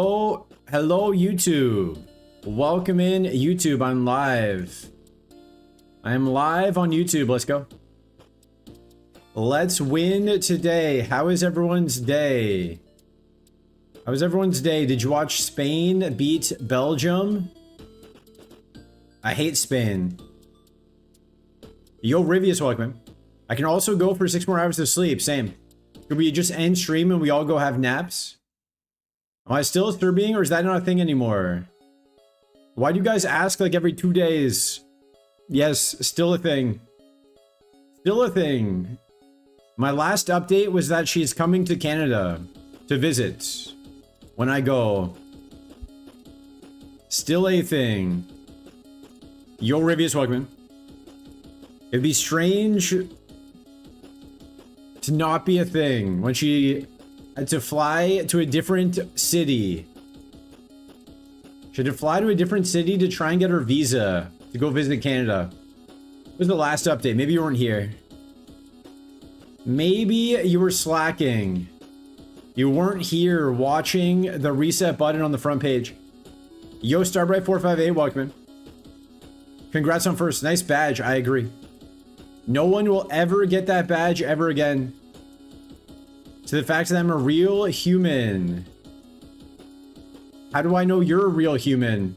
Oh, hello YouTube. Welcome in YouTube. I'm live. I am live on YouTube. Let's go. Let's win today. How is everyone's day? How was everyone's day? Did you watch Spain beat Belgium? I hate Spain. Yo, Rivius, welcome. I can also go for 6 more hours of sleep. Same. Could we just end stream and we all go have naps? Am I still Serbian or is that not a thing anymore? Why do you guys ask like every 2 days? Yes, still a thing. Still a thing. My last update was that she's coming to Canada to visit when I go. Still a thing. Yo, Rivius, welcome. It'd be strange to not be a thing when she had to fly to a different city. She had to fly to a different city to try and get her visa to go visit Canada. What was the last update? Maybe you weren't here. Maybe you were slacking. You weren't here watching the reset button on the front page. Yo, Starbright458, welcome in. Congrats on first. Nice badge. I agree. No one will ever get that badge ever again. To the fact that I'm a real human. How do I know you're a real human?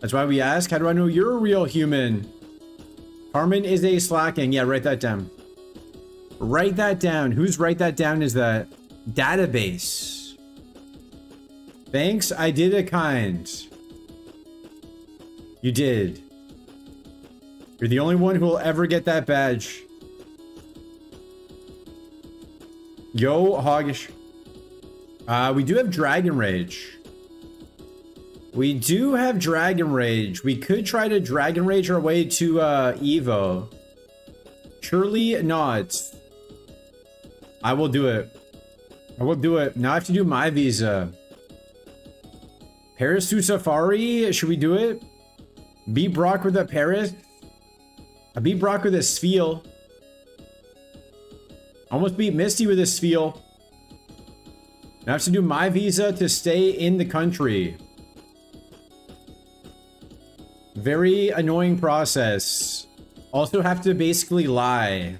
That's why we ask, how do I know you're a real human? Carmen is a slacking. Yeah, write that down. Write that down. Whose write that down is that? Database. Thanks, I did a kind. You did. You're the only one who will ever get that badge. Yo, Hoggish. We do have Dragon Rage. We do have Dragon Rage. We could try to Dragon Rage our way to Evo. Surely not. I will do it. I will do it. Now I have to do my visa. Paris to Safari? Should we do it? Beat Brock with a Paris? I beat Brock with a Spheal. Almost beat Misty with a Spheal. Now I have to do my visa to stay in the country. Very annoying process. Also have to basically lie.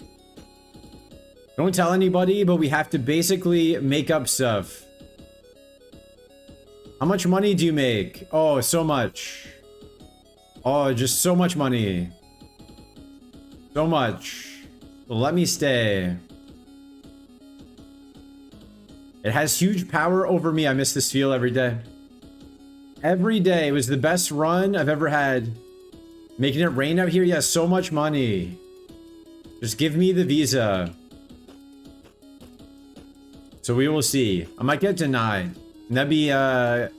Don't tell anybody, but we have to basically make up stuff. How much money do you make? Oh, so much. Oh, just so much money. So much. Let me stay. It has huge power over me. I miss this feel every day. Every day. It was the best run I've ever had. Making it rain out here? Yeah, so much money. Just give me the visa. So we will see. I might get denied. And that'd be a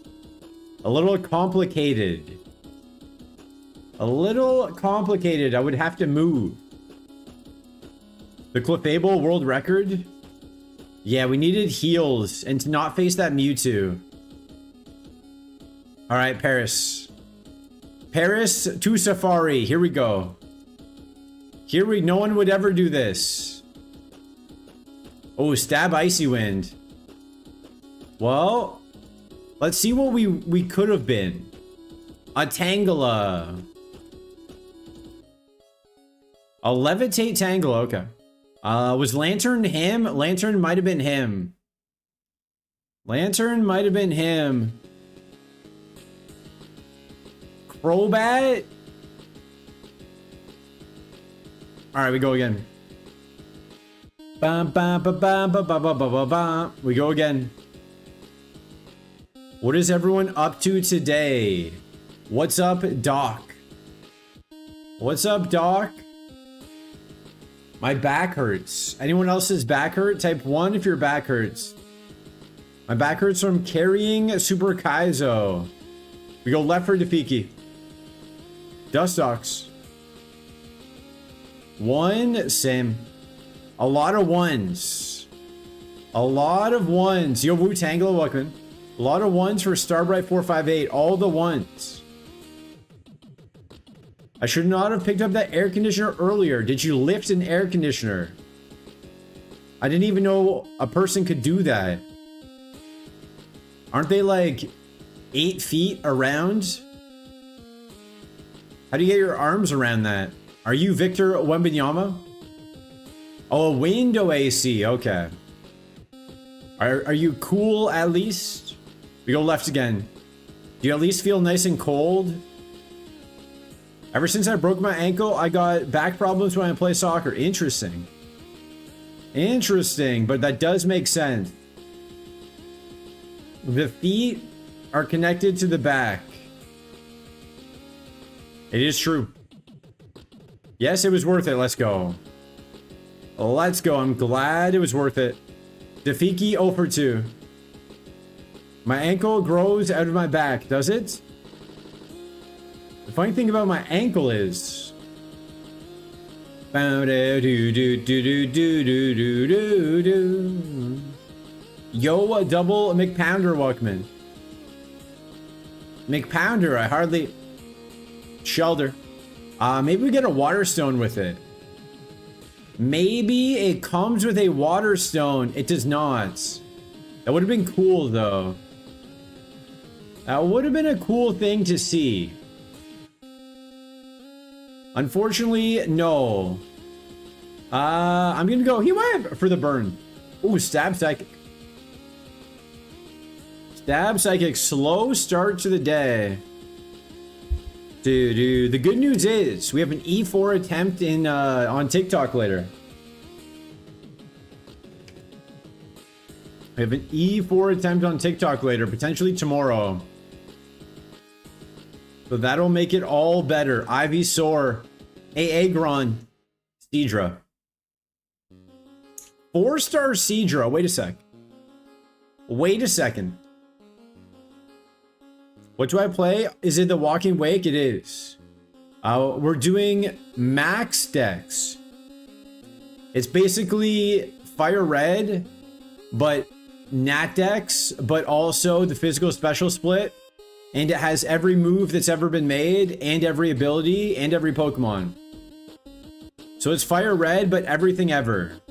little complicated. A little complicated. I would have to move. The Clefable world record? Yeah, we needed heals and to not face that Mewtwo. All right, Paris. Paris to Safari. Here we go. No one would ever do this. Oh, stab Icy Wind. Well, let's see what we could have been. A Tangela. A Levitate Tangela, okay. Was Lantern him? Lantern might have been him. Lantern might have been him. Crobat? Alright, we go again. Bam, bam, bam, bam, bam, bam, bam, bam, bam. We go again. What is everyone up to today? What's up, Doc? What's up, Doc? My back hurts. Anyone else's back hurt? Type 1 if your back hurts. My back hurts from carrying Super Kaizo. We go left for Dafiki. Dustox. 1, same. A lot of ones. A lot of ones. Yo, Wu Tangela, welcome. A lot of ones for Starbright458. All the ones. I should not have picked up that air conditioner earlier. Did you lift an air conditioner? I didn't even know a person could do that. Aren't they like 8 feet around? How do you get your arms around that? Are you Victor Wembanyama? Oh, a window AC. Okay. Are you cool at least? We go left again. Do you at least feel nice and cold? Ever since I broke my ankle, I got back problems when I play soccer. Interesting. Interesting, but that does make sense. The feet are connected to the back. It is true. Yes, it was worth it. Let's go. Let's go. I'm glad it was worth it. Dafiki 0 for 2. My ankle grows out of my back, does it? The funny thing about my ankle is... Yo, a double McPounder, Walkman. McPounder, I hardly... Shelter. Maybe we get a water stone with it. Maybe it comes with a water stone. It does not. That would have been cool, though. That would have been a cool thing to see. Unfortunately, no. I'm gonna go Heatwave for the burn. Ooh, Stab Psychic. Stab Psychic, slow start to the day. Dude, the good news is we have an E4 attempt in on TikTok later. We have an E4 attempt on TikTok later, potentially tomorrow. So that'll make it all better. Ivysaur, Aegron, Seadra. 4-star Seadra. Wait a sec. Wait a second. What do I play? Is it the Walking Wake? It is. We're doing max decks. It's basically Fire Red, but Nat decks, but also the physical special split. And it has every move that's ever been made, and every ability, and every Pokemon. So it's Fire Red, but everything ever.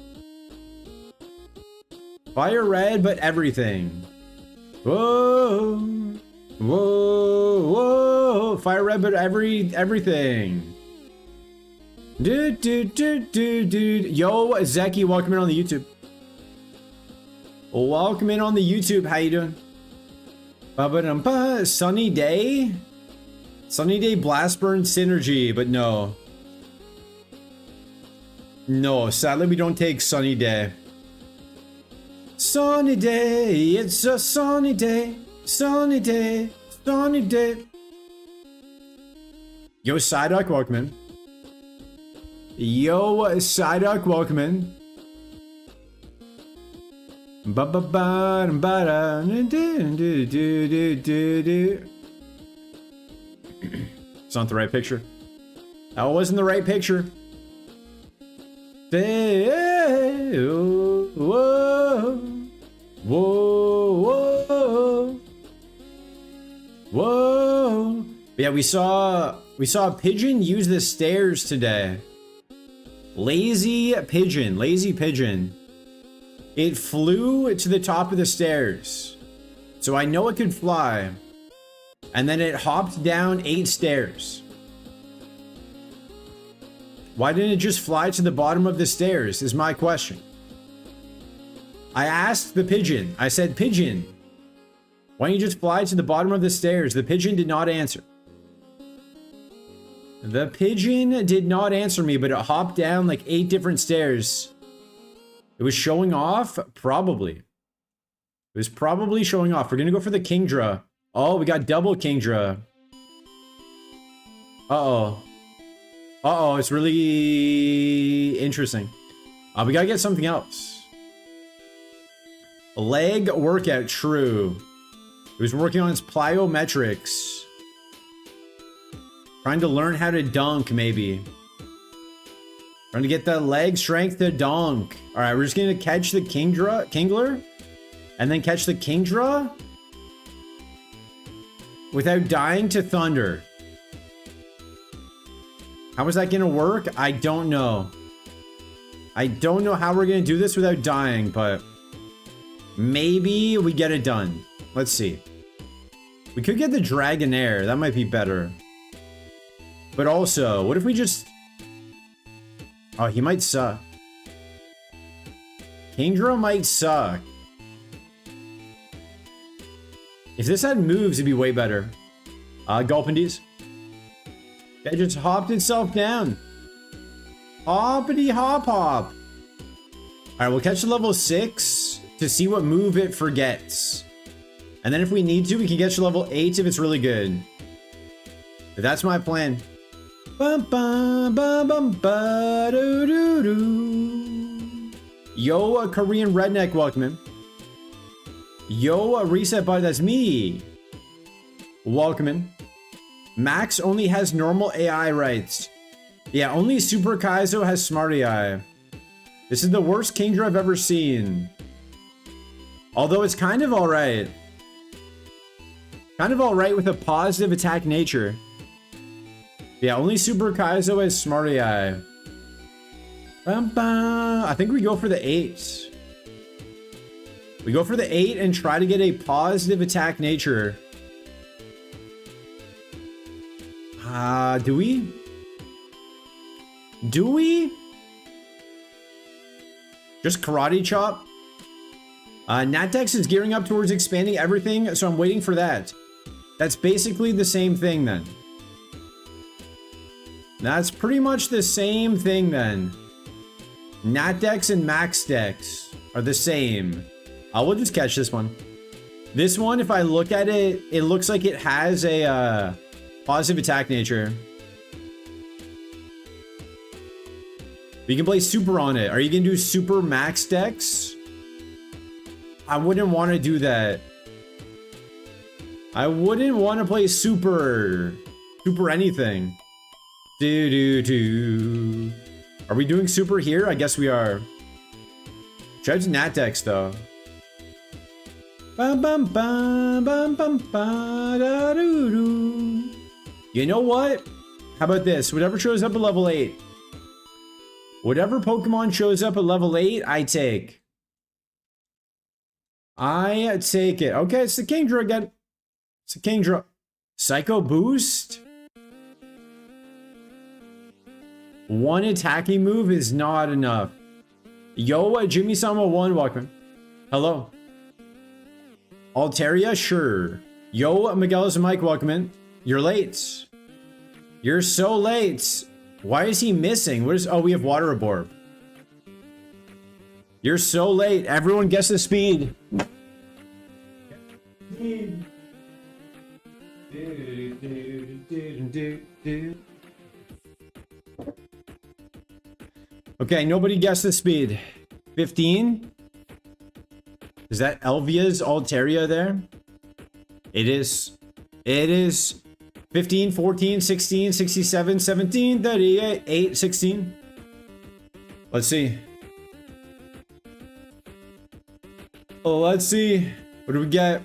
Fire Red, but everything. Whoa. Whoa, whoa. Fire Red, but everything. Dude. Yo, Zeki, welcome in on the YouTube. Welcome in on the YouTube. How you doing? Ba-ba-dum-ba. Sunny Day? Sunny Day Blast Burn Synergy, but no. No, sadly we don't take Sunny Day. Sunny day, it's a sunny day. Sunny day, sunny day. Yo, Psyduck, welcome in. Yo, Psyduck, welcome in. It's not the right picture. That wasn't the right picture. Whoa, whoa, whoa. Yeah, we saw a pigeon use the stairs today. Lazy pigeon. It flew to the top of the stairs. So I know it could fly. And then it hopped down 8 stairs. Why didn't it just fly to the bottom of the stairs is my question. I asked the pigeon. I said, pigeon, why don't you just fly to the bottom of the stairs? The pigeon did not answer. The pigeon did not answer me, but it hopped down like 8 different stairs. It was showing off? Probably. It was probably showing off. We're going to go for the Kingdra. Oh, we got double Kingdra. Uh-oh. Uh-oh, it's really interesting. We got to get something else. Leg workout, true. He was working on his plyometrics. Trying to learn how to dunk, maybe. Trying to get that leg strength to dunk. All right, we're just going to catch the Kingler. And then catch the Kingdra. Without dying to Thunder. How is that going to work? I don't know. I don't know how we're going to do this without dying, but maybe we get it done. Let's see. We could get the Dragonair. That might be better. But also, what if we just... Oh, he might suck. Kingdra might suck. If this had moves, it'd be way better. Gulpindies. It just hopped itself down. Hoppity hop hop. Alright, we'll catch level 6 to see what move it forgets. And then if we need to, we can get to level 8 if it's really good. That's my plan. Bum, bum, bum, bum, ba, doo, doo, doo. Yo, a Korean redneck, welcome in. Yo, a reset bot, that's me. Welcome in. Max only has normal AI rights. Yeah, only Super Kaizo has smart AI. This is the worst Kingdra I've ever seen. Although it's kind of alright. Kind of alright with a positive attack nature. Yeah, only Super Kaizo has smart AI. I think we go for the 8. We go for the 8 and try to get a positive attack nature. Do we? Do we? Just karate chop? Natdex is gearing up towards expanding everything, so I'm waiting for that. That's basically the same thing then. That's pretty much the same thing then. Natdex and Maxdex are the same. We'll just catch this one. This one, if I look at it, it looks like it has a positive attack nature. We can play super on it. Are you gonna do super max dex? I wouldn't want to do that. I wouldn't want to play super anything. Are we doing super here? I guess we are. Judge Natdex though. You know what? How about this? Whatever shows up at level 8. Whatever Pokemon shows up at level 8, I take. I take it. Okay, it's the Kingdra again. It's the Kingdra. Psycho Boost? One attacking move is not enough. Yo, Jimmy-sama 1, welcome. Hello. Altaria, sure. Yo, Miguel's Mike, welcome in. You're late. You're so late. Why is he missing? What is... Oh, we have Water Absorb. You're so late. Everyone guess the speed. Okay, nobody guessed the speed. 15? Is that Elvia's Altaria there? It is. It is 15, 14, 16, 67, 17, 38, 8, 16. Let's see. Oh, let's see. What do we get?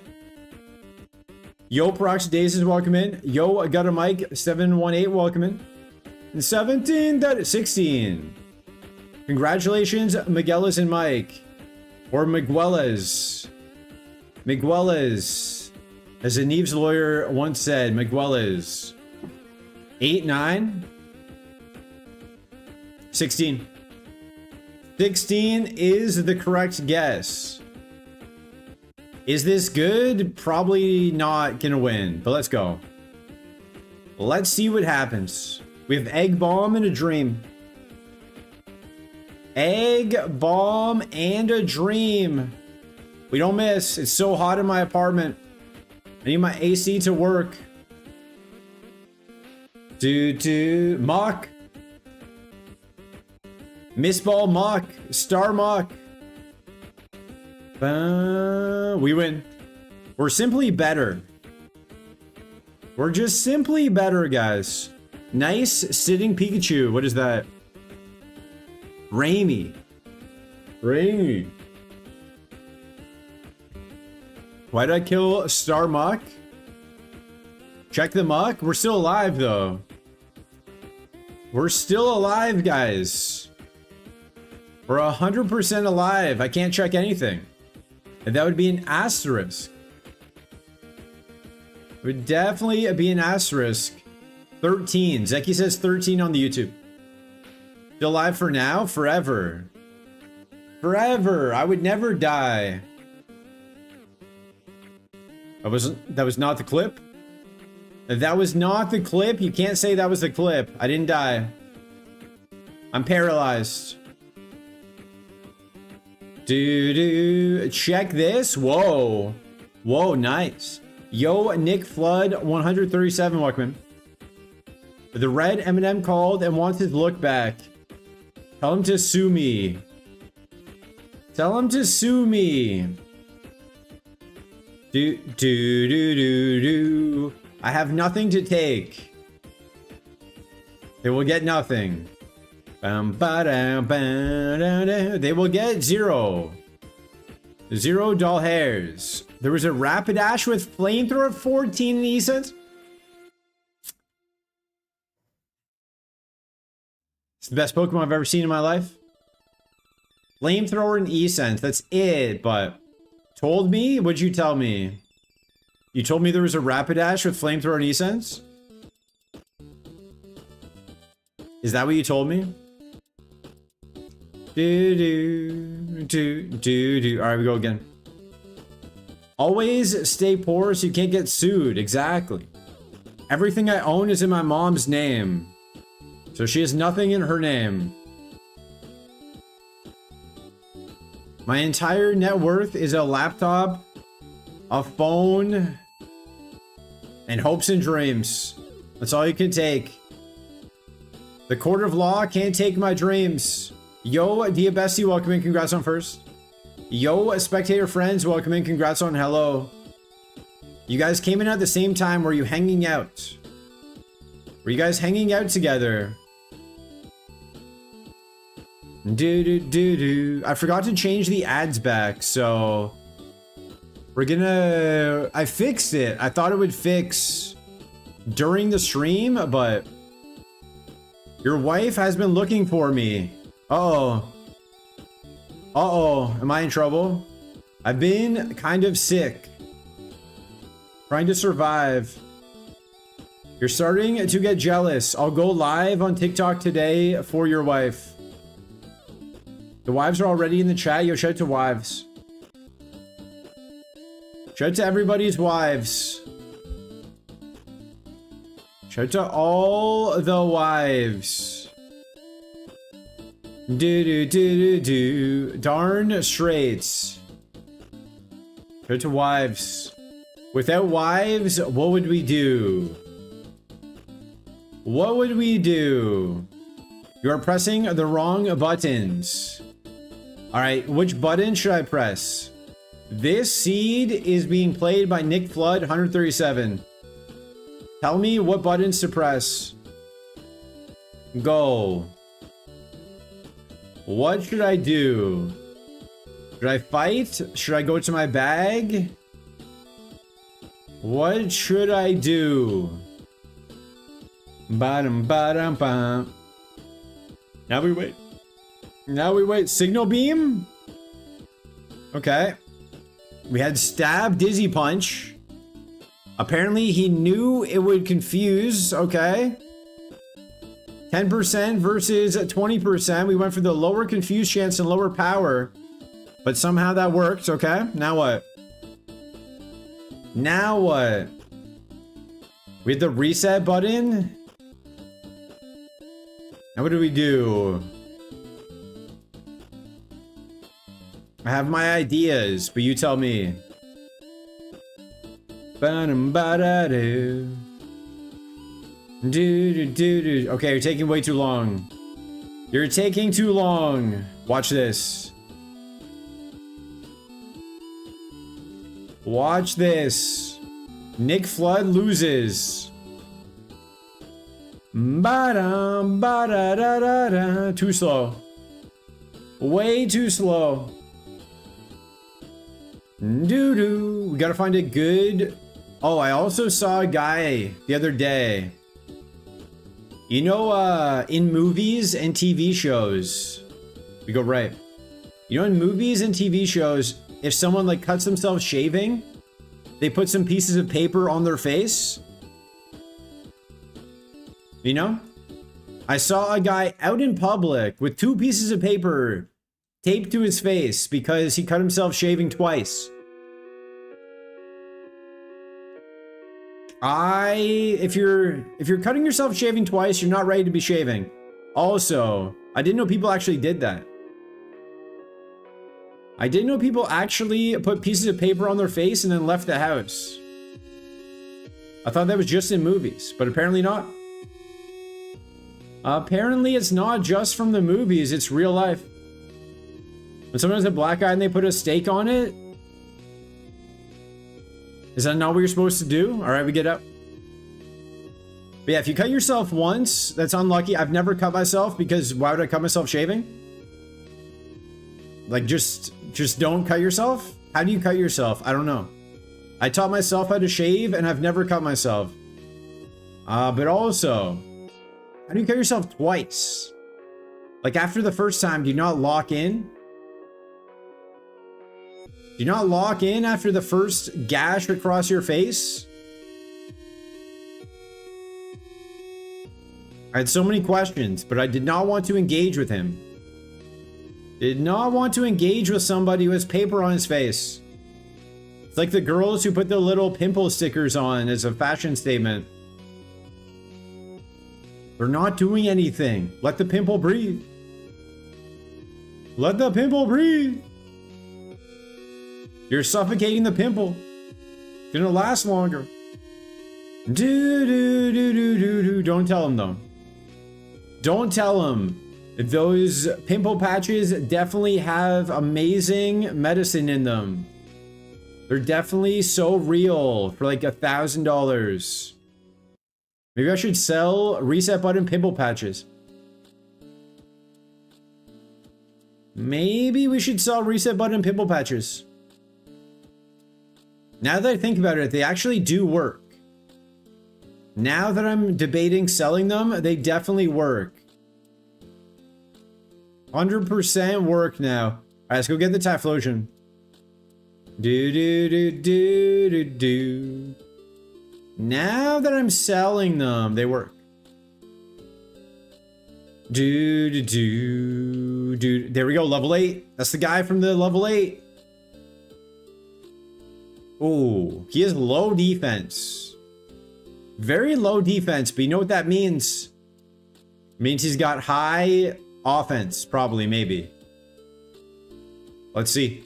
Yo, Prox Days is welcome in. Yo, I got a mic. 718, welcome in. And 17, 16. Congratulations, Miguelas and Mike. Or Miguelas. Miguelas. As a Neves lawyer once said, Miguelas. 8, 9. 16. 16 is the correct guess. Is this good? Probably not gonna win, but let's go. Let's see what happens. We have Egg Bomb and a Dream. Egg Bomb and a Dream. We don't miss. It's so hot in my apartment. I need my AC to work. Mock. Miss Ball Mock. Star Mock. We win. We're simply better. We're just simply better, guys. Nice sitting Pikachu. What is that? Rainy. Rainy. Why did I kill Star Muck? Check the Muck. We're still alive, though. We're still alive, guys. We're 100% alive. I can't check anything. And that would be an asterisk. It would definitely be an asterisk. 13. Zeki says 13 on the YouTube. Still alive for now? Forever. Forever. I would never die. That was not the clip? That was not the clip? You can't say that was the clip. I didn't die. I'm paralyzed. Check this. Whoa. Whoa, nice. Yo, Nick Flood, 137, welcome. The red M&M called and wants his look back. Tell him to sue me. Tell him to sue me. I have nothing to take. They will get nothing. They will get zero. Zero doll hairs. There was a Rapidash with flamethrower 14 in E-Sense. It's the best Pokemon I've ever seen in my life. Flamethrower and E-Sense. That's it, but told me? What'd you tell me? You told me there was a Rapidash with flamethrower and E-Sense? Is that what you told me? Alright, we go again. Always stay poor so you can't get sued. Exactly. Everything I own is in my mom's name. So she has nothing in her name. My entire net worth is a laptop, a phone, and hopes and dreams. That's all you can take. The court of law can't take my dreams. Yo, Diabesti, welcome in. Congrats on first. Yo, spectator friends, welcome in. Congrats on hello. You guys came in at the same time. Were you hanging out? Were you guys hanging out together? I forgot to change the ads back, so we're gonna... I fixed it. I thought it would fix during the stream, but your wife has been looking for me. Uh-oh. Uh-oh. Am I in trouble? I've been kind of sick. Trying to survive. You're starting to get jealous. I'll go live on TikTok today for your wife. The wives are already in the chat. Yo, shout out to wives. Shout out to everybody's wives. Shout out to all the wives. Darn straights. Shout out to wives. Without wives, what would we do? What would we do? You are pressing the wrong buttons. Alright, which button should I press? This seed is being played by Nick Flood, 137. Tell me what buttons to press. Go. What should I do? Should I fight? Should I go to my bag? What should I do? Ba-dum-ba-dum-bum. Now we wait. Now we wait. Signal beam? Okay. We had stab, dizzy punch. Apparently he knew it would confuse. Okay. 10% versus 20%. We went for the lower confuse chance and lower power. But somehow that worked. Okay. Now what? Now what? We had the reset button. Now what do we do? I have my ideas, but you tell me. Okay, you're taking way too long. You're taking too long. Watch this. Watch this. Nick Flood loses. Too slow. Way too slow. We gotta find a good... Oh, I also saw a guy the other day. You know, in movies and TV shows... We go right. You know, in movies and TV shows, if someone like cuts themselves shaving, they put some pieces of paper on their face. You know? I saw a guy out in public with 2 pieces of paper taped to his face because he cut himself shaving twice. If you're cutting yourself shaving twice, you're not ready to be shaving. Also, I didn't know people actually did that. I didn't know people actually put pieces of paper on their face and then left the house. I thought that was just in movies, but apparently not. Apparently it's not just from the movies, it's real life. When someone has a black eye and they put a steak on it, is that not what you're supposed to do? All right, we get up. But yeah, if you cut yourself once, that's unlucky. I've never cut myself because why would I cut myself shaving? Like, just don't cut yourself? How do you cut yourself? I don't know. I taught myself how to shave and I've never cut myself. But also, how do you cut yourself twice? Like, after the first time, do you not lock in? Do you not lock in after the first gash across your face? I had so many questions, but I did not want to engage with him. Did not want to engage with somebody who has paper on his face. It's like the girls who put the little pimple stickers on as a fashion statement. They're not doing anything. Let the pimple breathe. Let the pimple breathe. You're suffocating the pimple. It's gonna last longer. Don't tell him though. Don't tell him. Those pimple patches definitely have amazing medicine in them. They're definitely so real for like $1,000. Maybe I should sell reset button pimple patches. Maybe we should sell reset button pimple patches. Now that I think about it, they actually do work. Now that I'm debating selling them, they definitely work. 100% work now. All right, let's go get the Typhlosion. Do. Now that I'm selling them, they work. There we go, level 8. That's the guy from the level 8. Oh, he has low defense. Very low defense, but you know what that means? It means he's got high offense, probably, maybe. Let's see.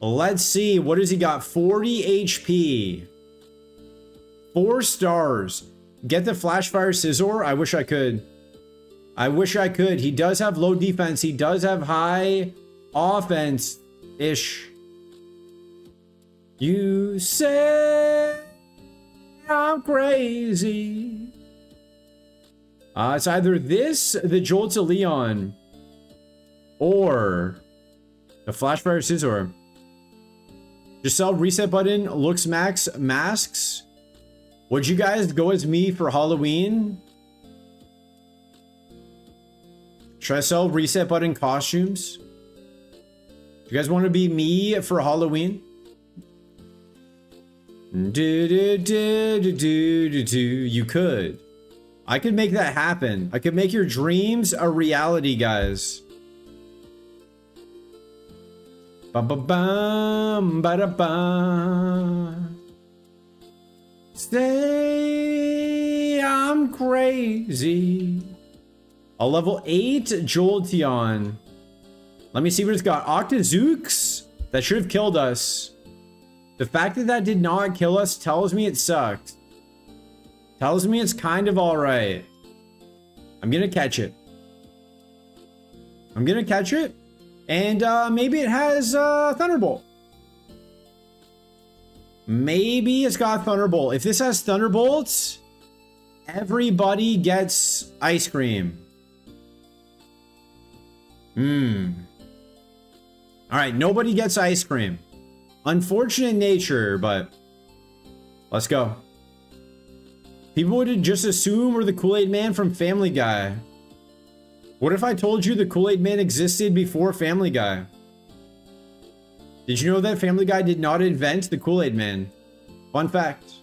Let's see. What has he got? 40 HP. 4 stars. Get the Flashfire Scizor? I wish I could. I wish I could. He does have low defense. He does have high offense-ish. You say I'm crazy. It's either this, the Jolteon, or the Flashfire Scizor. Just sell reset button, looks max, masks. Would you guys go as me for Halloween? Should I sell reset button costumes? Do you guys want to be me for Halloween? You could. I could make that happen. I could make your dreams a reality, guys. Ba-ba-bum, ba-da-bum. Say I'm crazy. A level 8 Jolteon. Let me see what it's got. Octazooks? That should have killed us. The fact that that did not kill us tells me it sucked. Tells me it's kind of alright. I'm gonna catch it. I'm gonna catch it. And maybe it has Thunderbolt. Maybe it's got Thunderbolt. If this has Thunderbolts, everybody gets ice cream. Alright, nobody gets ice cream. Unfortunate nature, but let's go. People would just assume we're the Kool-Aid Man from Family Guy. What if I told you the Kool-Aid Man existed before Family Guy? Did you know that Family Guy did not invent the Kool-Aid Man? Fun fact.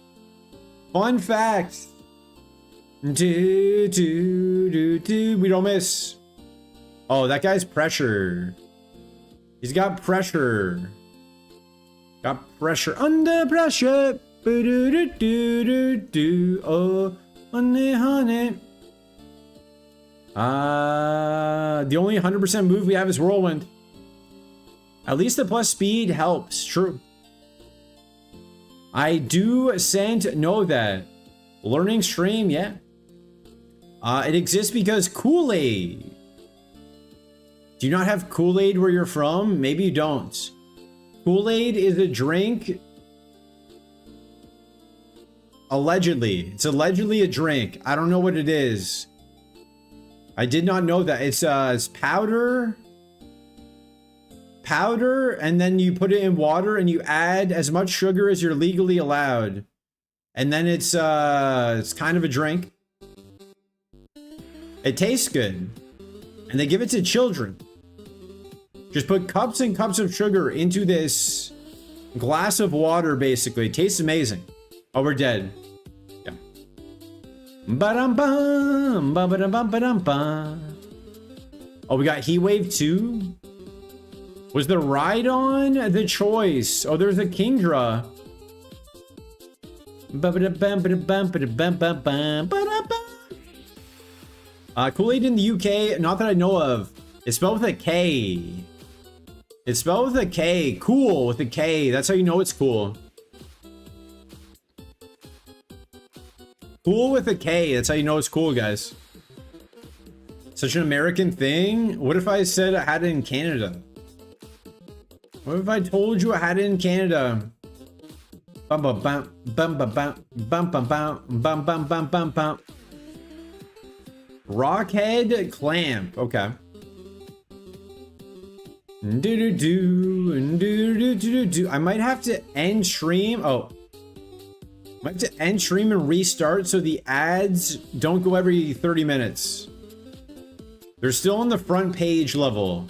Fun fact. We don't miss. Oh, that guy's pressure. He's got pressure. Got pressure. Under pressure. Oh, honey, honey. The only 100% move we have is Whirlwind. At least the plus speed helps. True. I do know that. Learning stream, yeah. It exists because Kool-Aid. Do you not have Kool-Aid where you're from? Maybe you don't. Kool-Aid is a drink. Allegedly. It's allegedly a drink. I don't know what it is. I did not know that. It's powder. Powder, and then you put it in water and you add as much sugar as you're legally allowed. And then it's kind of a drink. It tastes good. And they give it to children. Just put cups and cups of sugar into this glass of water, basically. It tastes amazing. Oh, we're dead. Yeah. Ba-dum-bum, ba-ba-dum-bum-ba-dum-bum. Oh, we got Heat Wave 2? Was the ride-on the choice? Oh, there's a Kingdra. Kool-Aid in the UK, not that I know of. It's spelled with a K. It's spelled with a K. Cool with a K. That's how you know it's cool. Cool with a K. That's how you know it's cool, guys. Such an American thing. What if I said I had it in Canada? What if I told you I had it in Canada? Bum bum bum bum bum bum bum bum bum bum bum bum bum. Rockhead clamp. Okay. I might have to end stream. Oh. I might have to end stream and restart so the ads don't go every 30 minutes. They're still on the front page level.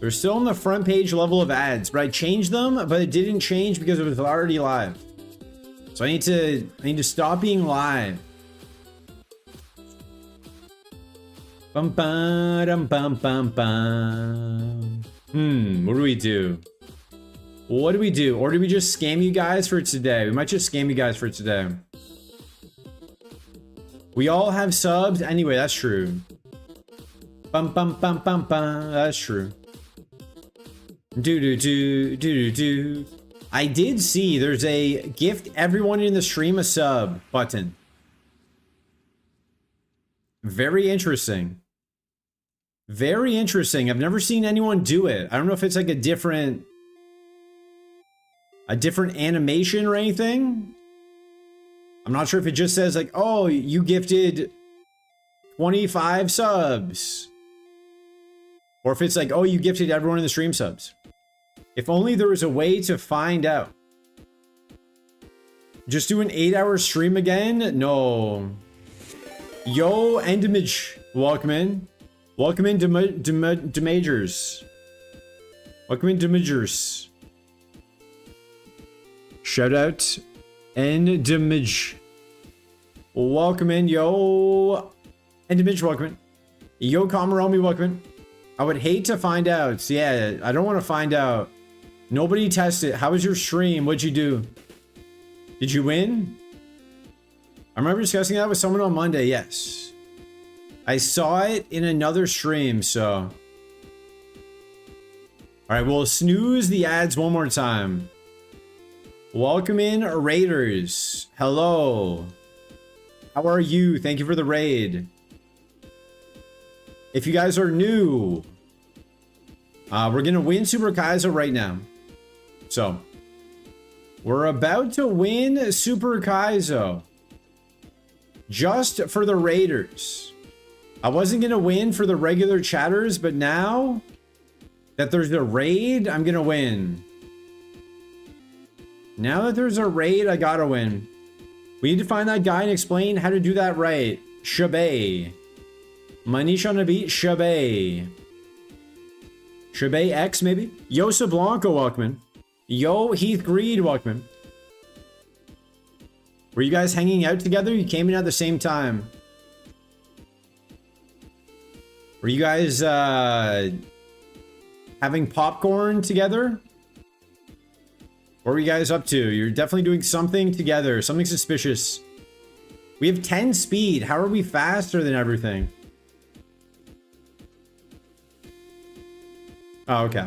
They're still on the front page level of ads, but I changed them, but it didn't change because it was already live. So I need to stop being live. Bum bum bum bum bum. What do we do? What do we do? Or do we just scam you guys for today? We might just scam you guys for today. We all have subs anyway, that's true. Bum bum bum bum bum. That's true. Do. I did see there's a gift everyone in the stream a sub button. Very interesting. Very interesting. I've never seen anyone do it. I don't know if it's like a different animation or anything. I'm not sure if it just says like, oh, you gifted 25 subs. Or if it's like, oh, you gifted everyone in the stream subs. If only there was a way to find out. Just do an 8-hour stream again? No. Yo, Endimage, welcome in. Welcome in, Demagers. Welcome in, Demagers. Shout out, Endimage. Welcome in, yo. Endimage, welcome in. Yo, Kamaromi, welcome in. I would hate to find out. Yeah, I don't want to find out. Nobody tested. How was your stream? What'd you do? Did you win? I remember discussing that with someone on Monday. Yes. I saw it in another stream, so. All right, we'll snooze the ads one more time. Welcome in, Raiders. Hello. How are you? Thank you for the raid. If you guys are new, we're going to win Super Kaizo right now. So, we're about to win Super Kaizo. Just for the Raiders. I wasn't going to win for the regular chatters, but now that there's a raid, I'm going to win. Now that there's a raid, I gotta win. We need to find that guy and explain how to do that right. Shabay. Manish on the beat, Shabay. Shabay X, maybe? Yosa Blanco, welcome in. Yo, Heath Greed, welcome in. Were you guys hanging out together? You came in at the same time. Were you guys having popcorn together? What were you guys up to? You're definitely doing something together. Something suspicious. We have 10 speed. How are we faster than everything? Oh, okay.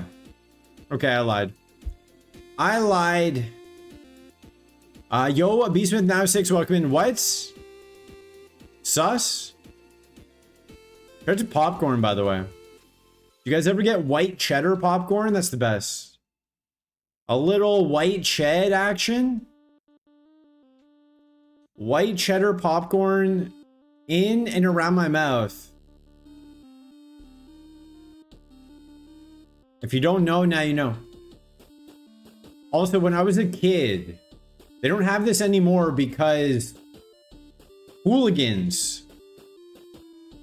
Okay, I lied. I lied. Yo, Beastmith now 6, welcome in. What? Sus? Here's popcorn, by the way. You guys ever get white cheddar popcorn? That's the best. A little white ched action. White cheddar popcorn in and around my mouth. If you don't know, now you know. Also, when I was a kid, they don't have this anymore because hooligans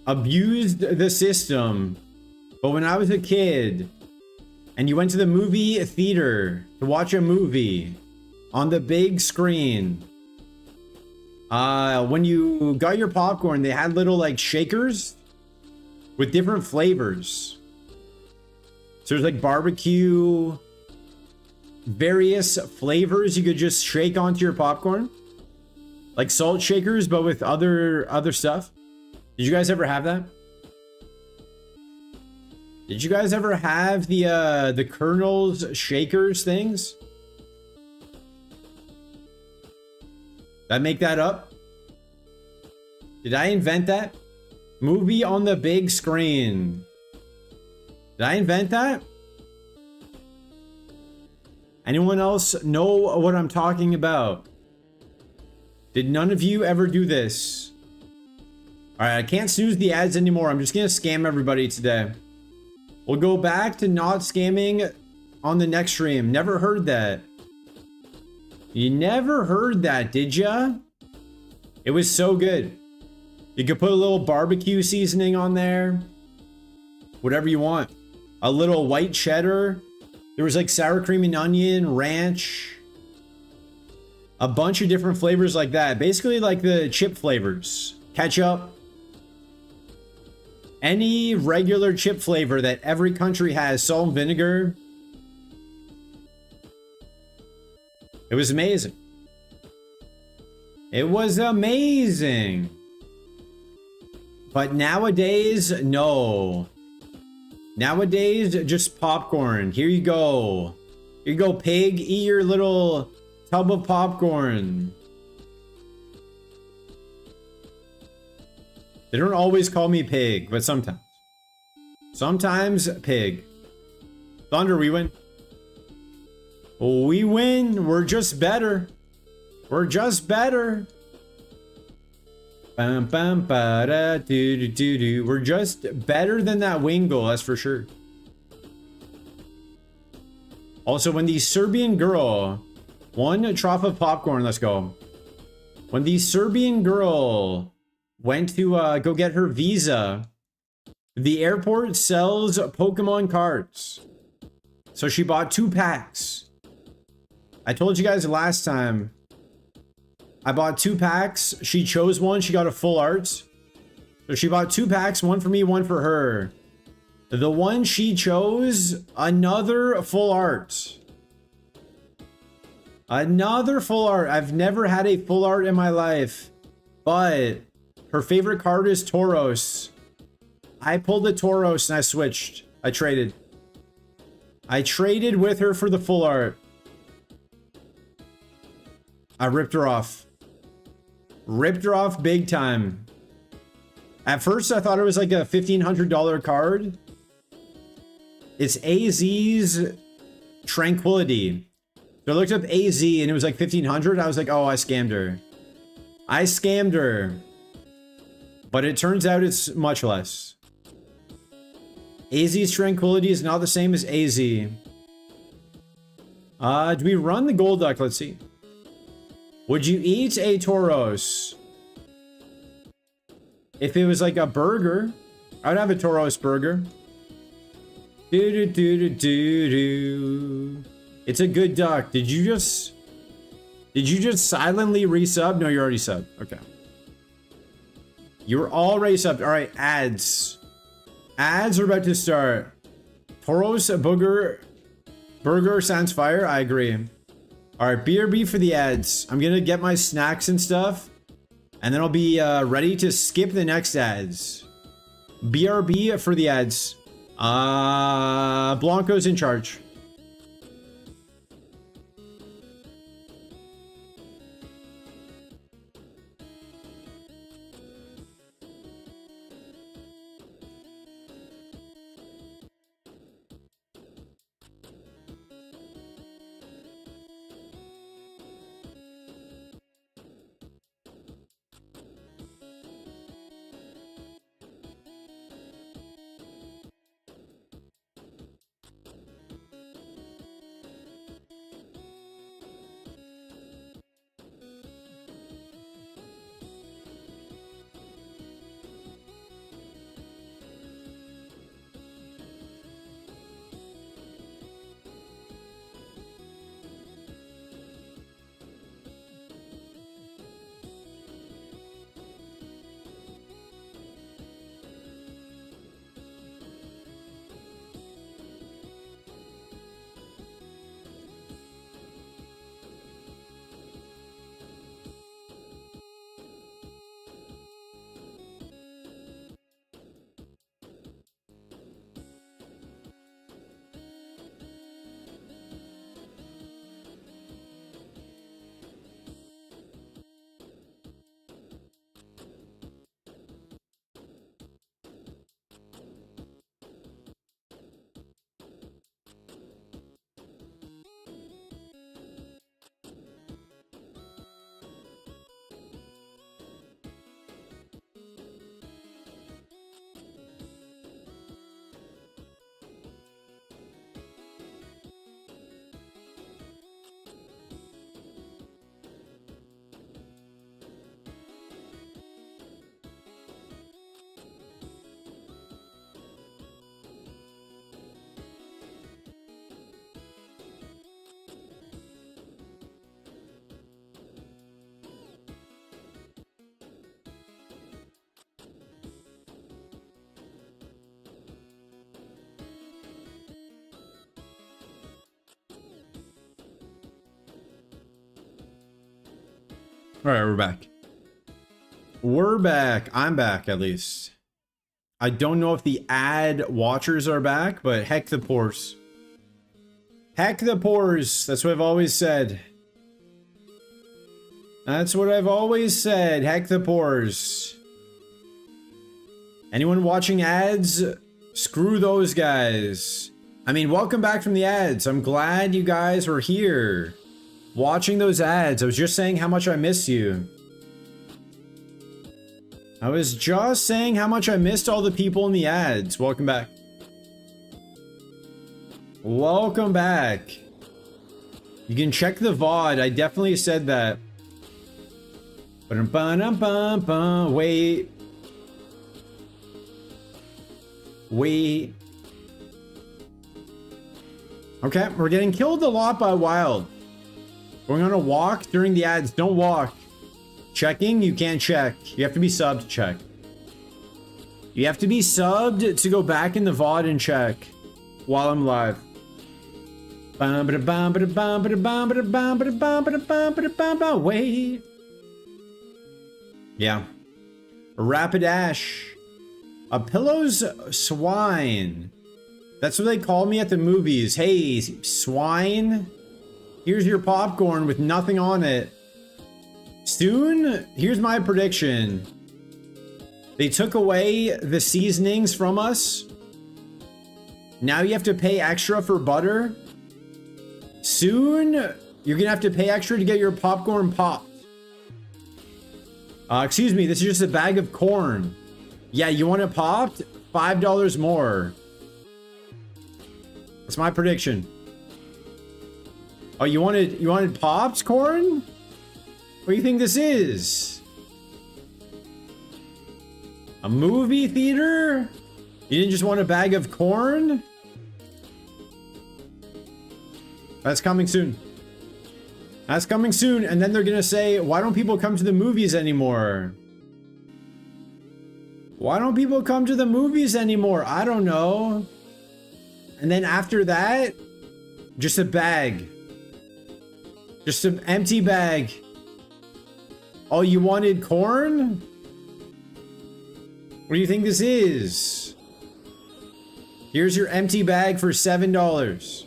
abused the system. But when I was a kid and you went to the movie theater to watch a movie on the big screen, when you got your popcorn, they had little like shakers with different flavors. So there's like barbecue, various flavors you could just shake onto your popcorn. Like salt shakers, but with other stuff. Did you guys ever have that? Did you guys ever have the Colonel's shakers things? Did I make that up? Did I invent that? Movie on the big screen. Did I invent that? Anyone else know what I'm talking about? Did none of you ever do this? Alright, I can't snooze the ads anymore. I'm just gonna scam everybody today. We'll go back to not scamming on the next stream. Never heard that. You never heard that, did ya? It was so good. You could put a little barbecue seasoning on there. Whatever you want. A little white cheddar. There was like sour cream and onion, ranch. A bunch of different flavors like that. Basically like the chip flavors. Ketchup. Any regular chip flavor that every country has. Salt and vinegar. It was amazing. It was amazing. But nowadays, no. Nowadays, just popcorn. Here you go. Here you go, pig. Eat your little tub of popcorn. They don't always call me pig, but sometimes. Sometimes pig. Thunder, we win. We win. We're just better. We're just better. Bum, bum, ba, da, doo, doo, doo, doo. We're just better than that Wingle, that's for sure. Also, when the Serbian girl, one trough of popcorn, let's go. When the Serbian girl went to go get her visa, the airport sells Pokemon cards. So she bought 2 packs. I told you guys last time. I bought 2 packs. She chose one. She got a full art. So she bought 2 packs, one for me, one for her. The one she chose, another full art. Another full art. I've never had a full art in my life. But her favorite card is Tauros. I pulled the Tauros and I switched. I traded. I traded with her for the full art. I ripped her off. Ripped her off big time. At first, I thought it was like a $1,500 card. It's AZ's Tranquility. So I looked up AZ and it was like 1,500. I was like, oh, I scammed her. I scammed her. But it turns out it's much less. AZ's Tranquility is not the same as AZ. Do we run the Gold Duck? Let's see. Would you eat a Tauros? If it was like a burger, I'd have a Tauros burger. Do do do do do do. It's a good duck. Did you just silently resub? No, you're already subbed. Okay. You're already subbed. All right, ads. Ads are about to start. Toros burger sounds fire. I agree. All right, BRB for the ads. I'm gonna get my snacks and stuff, and then I'll be ready to skip the next ads. BRB for the ads. Blanco's in charge. All right, we're back. We're back. I'm back, at least. I don't know if the ad watchers are back, but heck the pores. Heck the pores. That's what I've always said. That's what I've always said. Heck the pores. Anyone watching ads? Screw those guys. I mean, welcome back from the ads. I'm glad you guys were here. Watching those ads. I was just saying how much I miss you. I was just saying how much I missed all the people in the ads. Welcome back. Welcome back. You can check the VOD. I definitely said that. Wait. Wait. Okay, we're getting killed a lot by wild. Going on a walk during the ads. Don't walk. Checking, you can't check. You have to be subbed to check. You have to be subbed to go back in the VOD and check while I'm live. Wait. Yeah. A Rapidash. A Pillow's swine. That's what they call me at the movies. Hey, swine. Here's your popcorn with nothing on it. Soon, here's my prediction. They took away the seasonings from us. Now you have to pay extra for butter. Soon, you're gonna have to pay extra to get your popcorn popped. Excuse me, this is just a bag of corn. Yeah, you want it popped? $5 more. That's my prediction. Oh, you wanted popped corn? What do you think this is? A movie theater? You didn't just want a bag of corn? That's coming soon. That's coming soon. And then they're gonna say, why don't people come to the movies anymore? Why don't people come to the movies anymore? I don't know. And then after that, just a bag. Just an empty bag. Oh, you wanted corn? What do you think this is? Here's your empty bag for $7.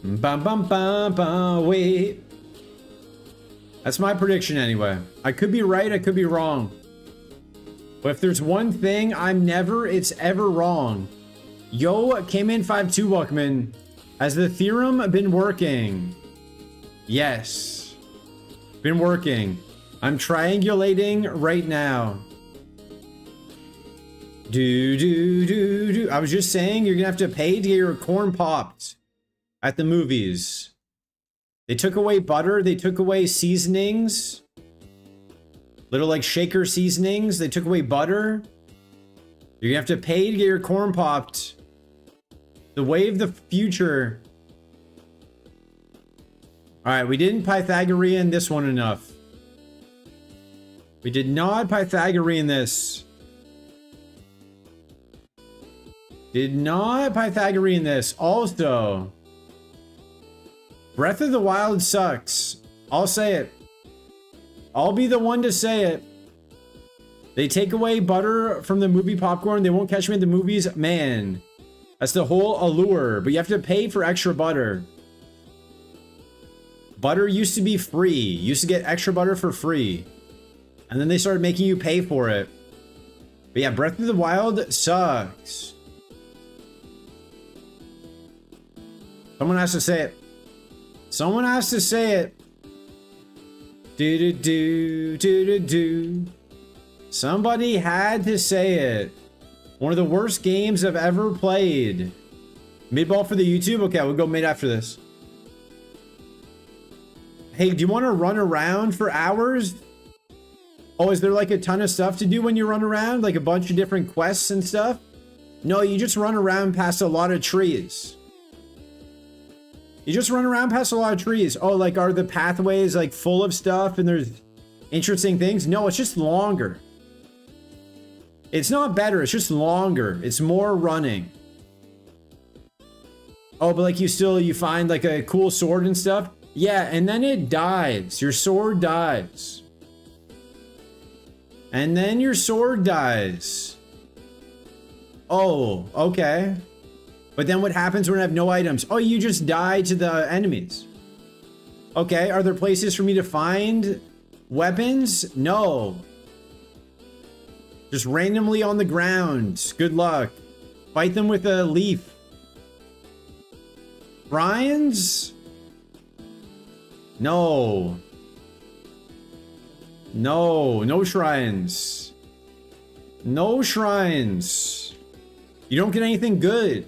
Bum bum bum bum. Wait. That's my prediction anyway. I could be right, I could be wrong. But if there's one thing it's ever wrong. Yo came in 5-2, Walkman. Has the theorem been working? Yes. Been working. I'm triangulating right now. I was just saying you're gonna have to pay to get your corn popped at the movies. They took away butter, they took away seasonings. Little like shaker seasonings, they took away butter. You're gonna have to pay to get your corn popped. The way of the future. Alright, we didn't Pythagorean this one enough. We did not Pythagorean this. Did not Pythagorean this. Also, Breath of the Wild sucks. I'll say it. I'll be the one to say it. They take away butter from the movie popcorn. They won't catch me at the movies. Man, that's the whole allure. But you have to pay for extra butter. Butter used to be free. You used to get extra butter for free. And then they started making you pay for it. But yeah, Breath of the Wild sucks. Someone has to say it. Someone has to say it. Do. Somebody had to say it. One of the worst games I've ever played. Mid-ball for the YouTube? Okay, we'll go mid after this. Hey, do you want to run around for hours? Oh, is there like a ton of stuff to do when you run around? Like a bunch of different quests and stuff? No, you just run around past a lot of trees. You just run around past a lot of trees. Oh, like are the pathways like full of stuff and there's interesting things? No, it's just longer. It's not better, it's just longer. It's more running. Oh, but like you find like a cool sword and stuff? Yeah, and then it dies. Your sword dies. And then your sword dies. Oh, okay. But then what happens when I have no items? Oh, you just die to the enemies. Okay, are there places for me to find weapons? No. Just randomly on the ground. Good luck. Fight them with a leaf. Shrines? No. No shrines. No shrines. You don't get anything good.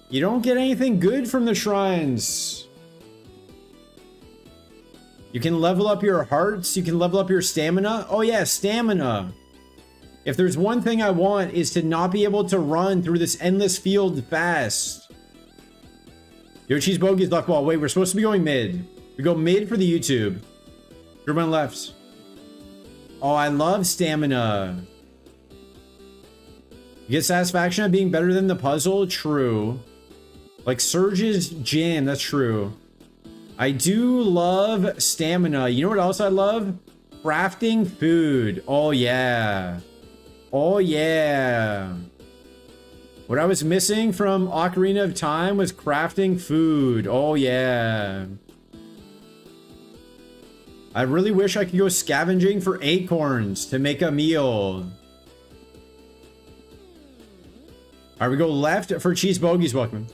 You don't get anything good from the shrines. You can level up your hearts. You can level up your stamina. Oh yeah, stamina. If there's one thing I want is to not be able to run through this endless field fast. Yo, cheese bogeys, luck ball. Wait, we're supposed to be going mid. We go mid for the YouTube. Everyone left. Oh, I love stamina. You get satisfaction of being better than the puzzle? True. Like Surge's Gym, that's true. I do love stamina. You know what else I love? Crafting food. Oh yeah. Oh yeah. What I was missing from Ocarina of Time was crafting food. Oh yeah. I really wish I could go scavenging for acorns to make a meal. Alright, we go left for cheese bogeys, welcome.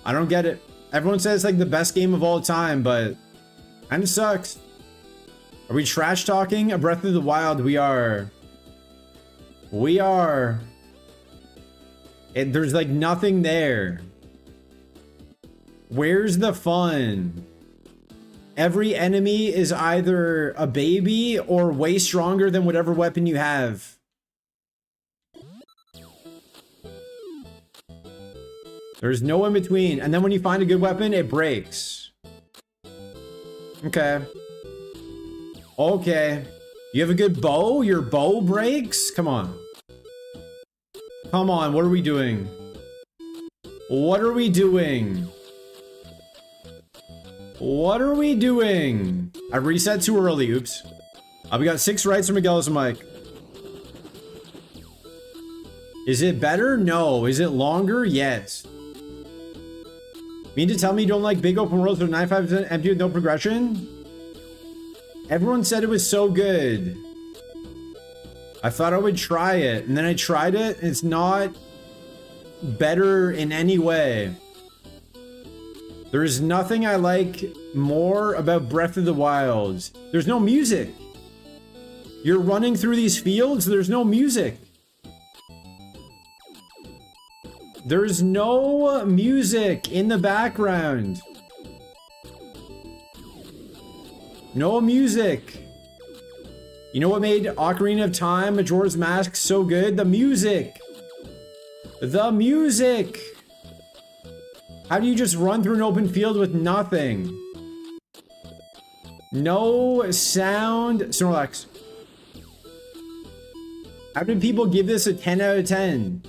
I don't get it. Everyone says it's like the best game of all time, but kinda sucks. Are we trash talking a Breath of the Wild? We are. We are. There's like nothing there. Where's the fun? Every enemy is either a baby or way stronger than whatever weapon you have. There's no in between. And then when you find a good weapon, it breaks. Okay. Okay. You have a good bow? Your bow breaks? Come on. Come on, what are we doing? What are we doing? What are we doing? I reset too early, oops. We got 6 rights from Miguel's mic. Is it better? No. Is it longer? Yes. Mean to tell me you don't like big open worlds with 95% empty with no progression? Everyone said it was so good. I thought I would try it, and then I tried it, and it's not better in any way. There is nothing I like more about Breath of the Wild. There's no music. You're running through these fields, there's no music. There's no music in the background. No music. You know what made Ocarina of Time, Majora's Mask so good? The music. The music. How do you just run through an open field with nothing? No sound. Snorlax. How did people give this a 10 out of 10?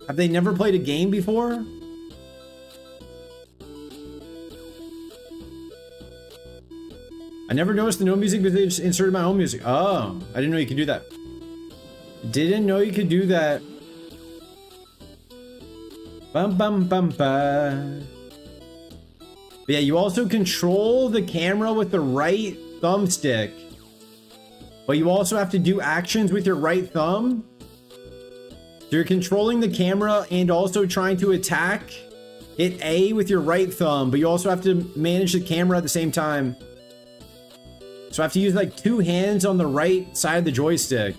Have they never played a game before? I never noticed the no music because they just inserted my own music. Oh, I didn't know you could do that. Didn't know you could do that. Bum bum bum bum. But yeah, you also control the camera with the right thumbstick. But you also have to do actions with your right thumb. So you're controlling the camera and also trying to attack. Hit A with your right thumb, but you also have to manage the camera at the same time. So I have to use like 2 hands on the right side of the joystick.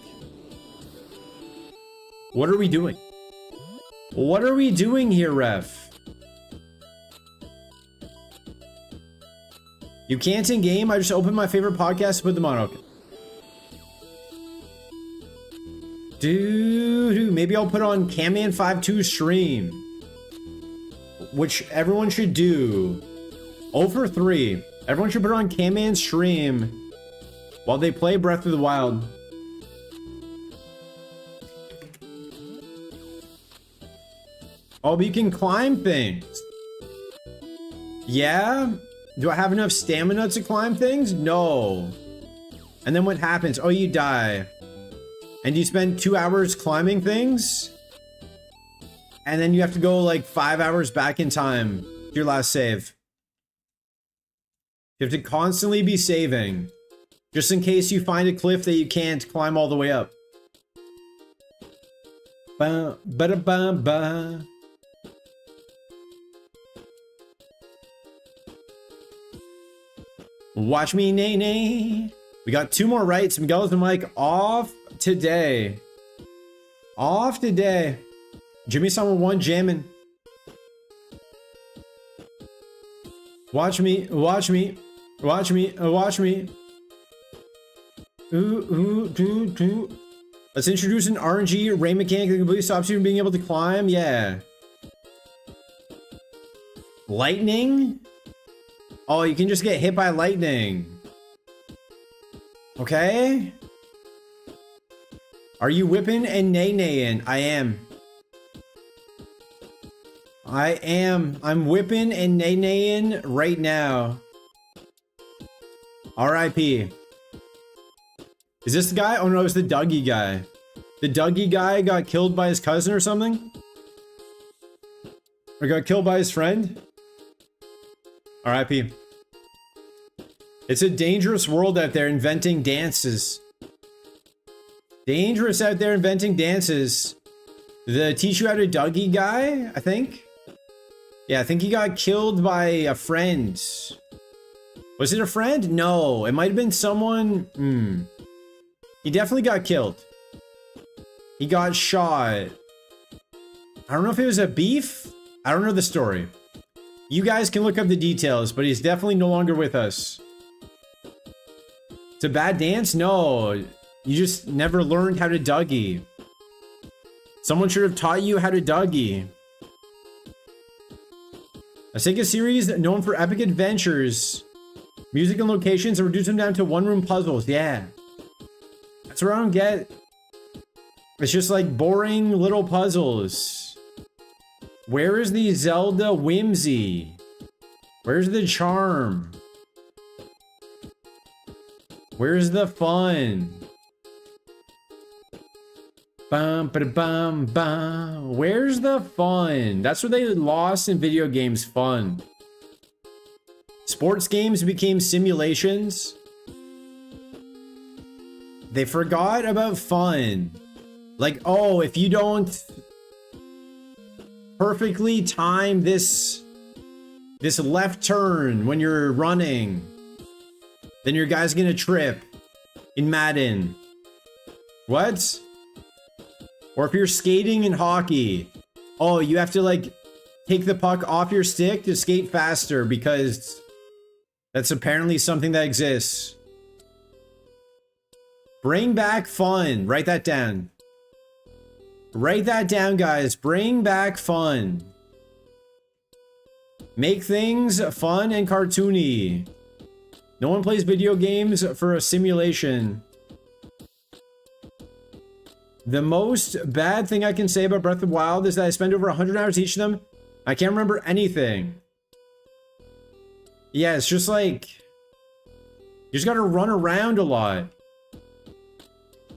What are we doing? What are we doing here, ref? You can't in game. I just opened my favorite podcast to put them on. Okay. Dude, maybe I'll put on Camman52 stream, which everyone should do. 0 for 3. Everyone should put on Camman stream while they play Breath of the Wild. Oh, but you can climb things. Yeah? Do I have enough stamina to climb things? No. And then what happens? Oh, you die. And you spend 2 hours climbing things? And then you have to go like 5 hours back in time to your last save. You have to constantly be saving. Just in case you find a cliff that you can't climb all the way up. Ba ba da ba ba. Watch me, nay nay. We got 2 more rights. Miguel's and Mike off today. Off today. Jimmy Summer 1 jamming. Watch me, watch me, watch me, watch me. Ooh. Let's introduce an RNG rain mechanic that completely stops you from being able to climb. Yeah. Lightning? Oh, you can just get hit by lightning. Okay. Are you whipping and nay-naying? I am. I'm whipping and nay-naying right now. R.I.P. Is this the guy? Oh no, it's the Dougie guy. The Dougie guy got killed by his cousin or something? Or got killed by his friend? R.I.P. It's a dangerous world out there inventing dances. Dangerous out there inventing dances. The teach you how to Dougie guy, I think? Yeah, I think he got killed by a friend. Was it a friend? No, it might have been someone. He definitely got killed. He got shot. I don't know if it was a beef. I don't know the story. You guys can look up the details, but he's definitely no longer with us. It's a bad dance? No, you just never learned how to Dougie. Someone should have taught you how to Dougie. A Sega series known for epic adventures, music and locations, and reduce them down to one-room puzzles. Yeah. That's what I don't get. It's just like boring little puzzles. Where is the Zelda whimsy? Where's the charm? Where's the fun? Bum, ba, bum, bum. Where's the fun? That's what they lost in video games, fun. Sports games became simulations. They forgot about fun. Like, oh, if you don't perfectly time this left turn when you're running, then your guy's gonna trip in Madden. What? Or if you're skating in hockey, oh, you have to like take the puck off your stick to skate faster because that's apparently something that exists. Bring back fun. Write that down. Write that down, guys. Bring back fun. Make things fun and cartoony. No one plays video games for a simulation. The most bad thing I can say about Breath of the Wild is that I spent over 100 hours each of them. I can't remember anything. Yeah, it's just like, you just gotta run around a lot.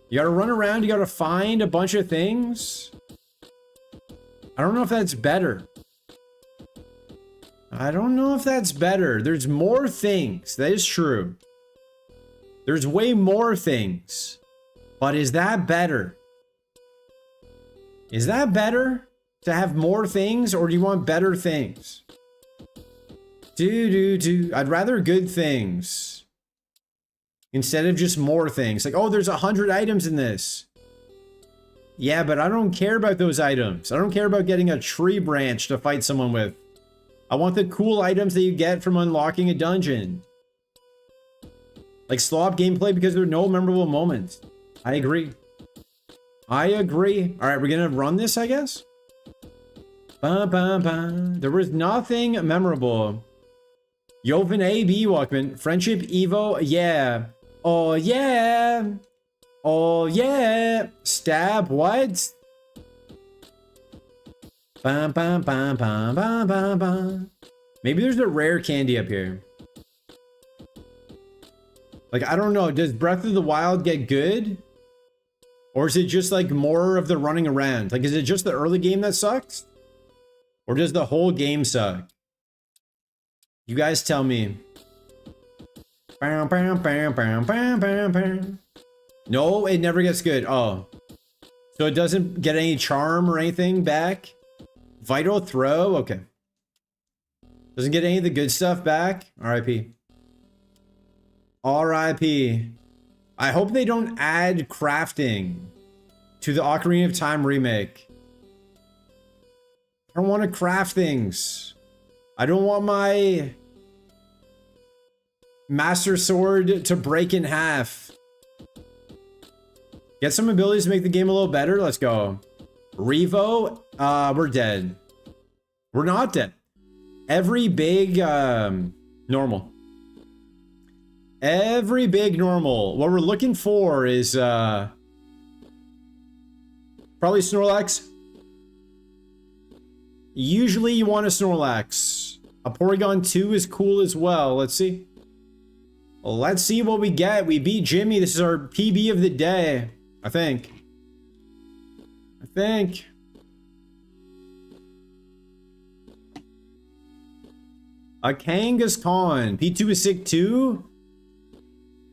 You gotta run around, you gotta find a bunch of things. I don't know if that's better. I don't know if that's better. There's more things, that is true. There's way more things. But is that better? Is that better to have more things, or do you want better things? I'd rather good things instead of just more things. Like, oh, there's 100 items in this. Yeah, but I don't care about those items. I don't care about getting a tree branch to fight someone with. I want the cool items that you get from unlocking a dungeon. Like slop gameplay because there are no memorable moments. I agree. I agree. All right, we're gonna run this, I guess. There was nothing memorable. Joven AB Walkman. Friendship Evo. Yeah. Oh, yeah. Oh, yeah. Stab. What? Maybe there's a rare candy up here. Like, I don't know. Does Breath of the Wild get good? Or is it just like more of the running around? Like, is it just the early game that sucks? Or does the whole game suck? You guys tell me. No, it never gets good. Oh. So it doesn't get any charm or anything back? Vital throw? Okay. Doesn't get any of the good stuff back? RIP. RIP. I hope they don't add crafting to the Ocarina of Time remake. I don't want to craft things. I don't want my Master Sword to break in half. Get some abilities to make the game a little better. Let's go. Revo, we're dead. We're not dead. Every big, normal. Every big normal. What we're looking for is, probably Snorlax. Usually you want a Snorlax. A Porygon 2 is cool as well. Let's see. Let's see what we get. We beat Jimmy. This is our PB of the day. I think. A Kangaskhan. P2 is sick too?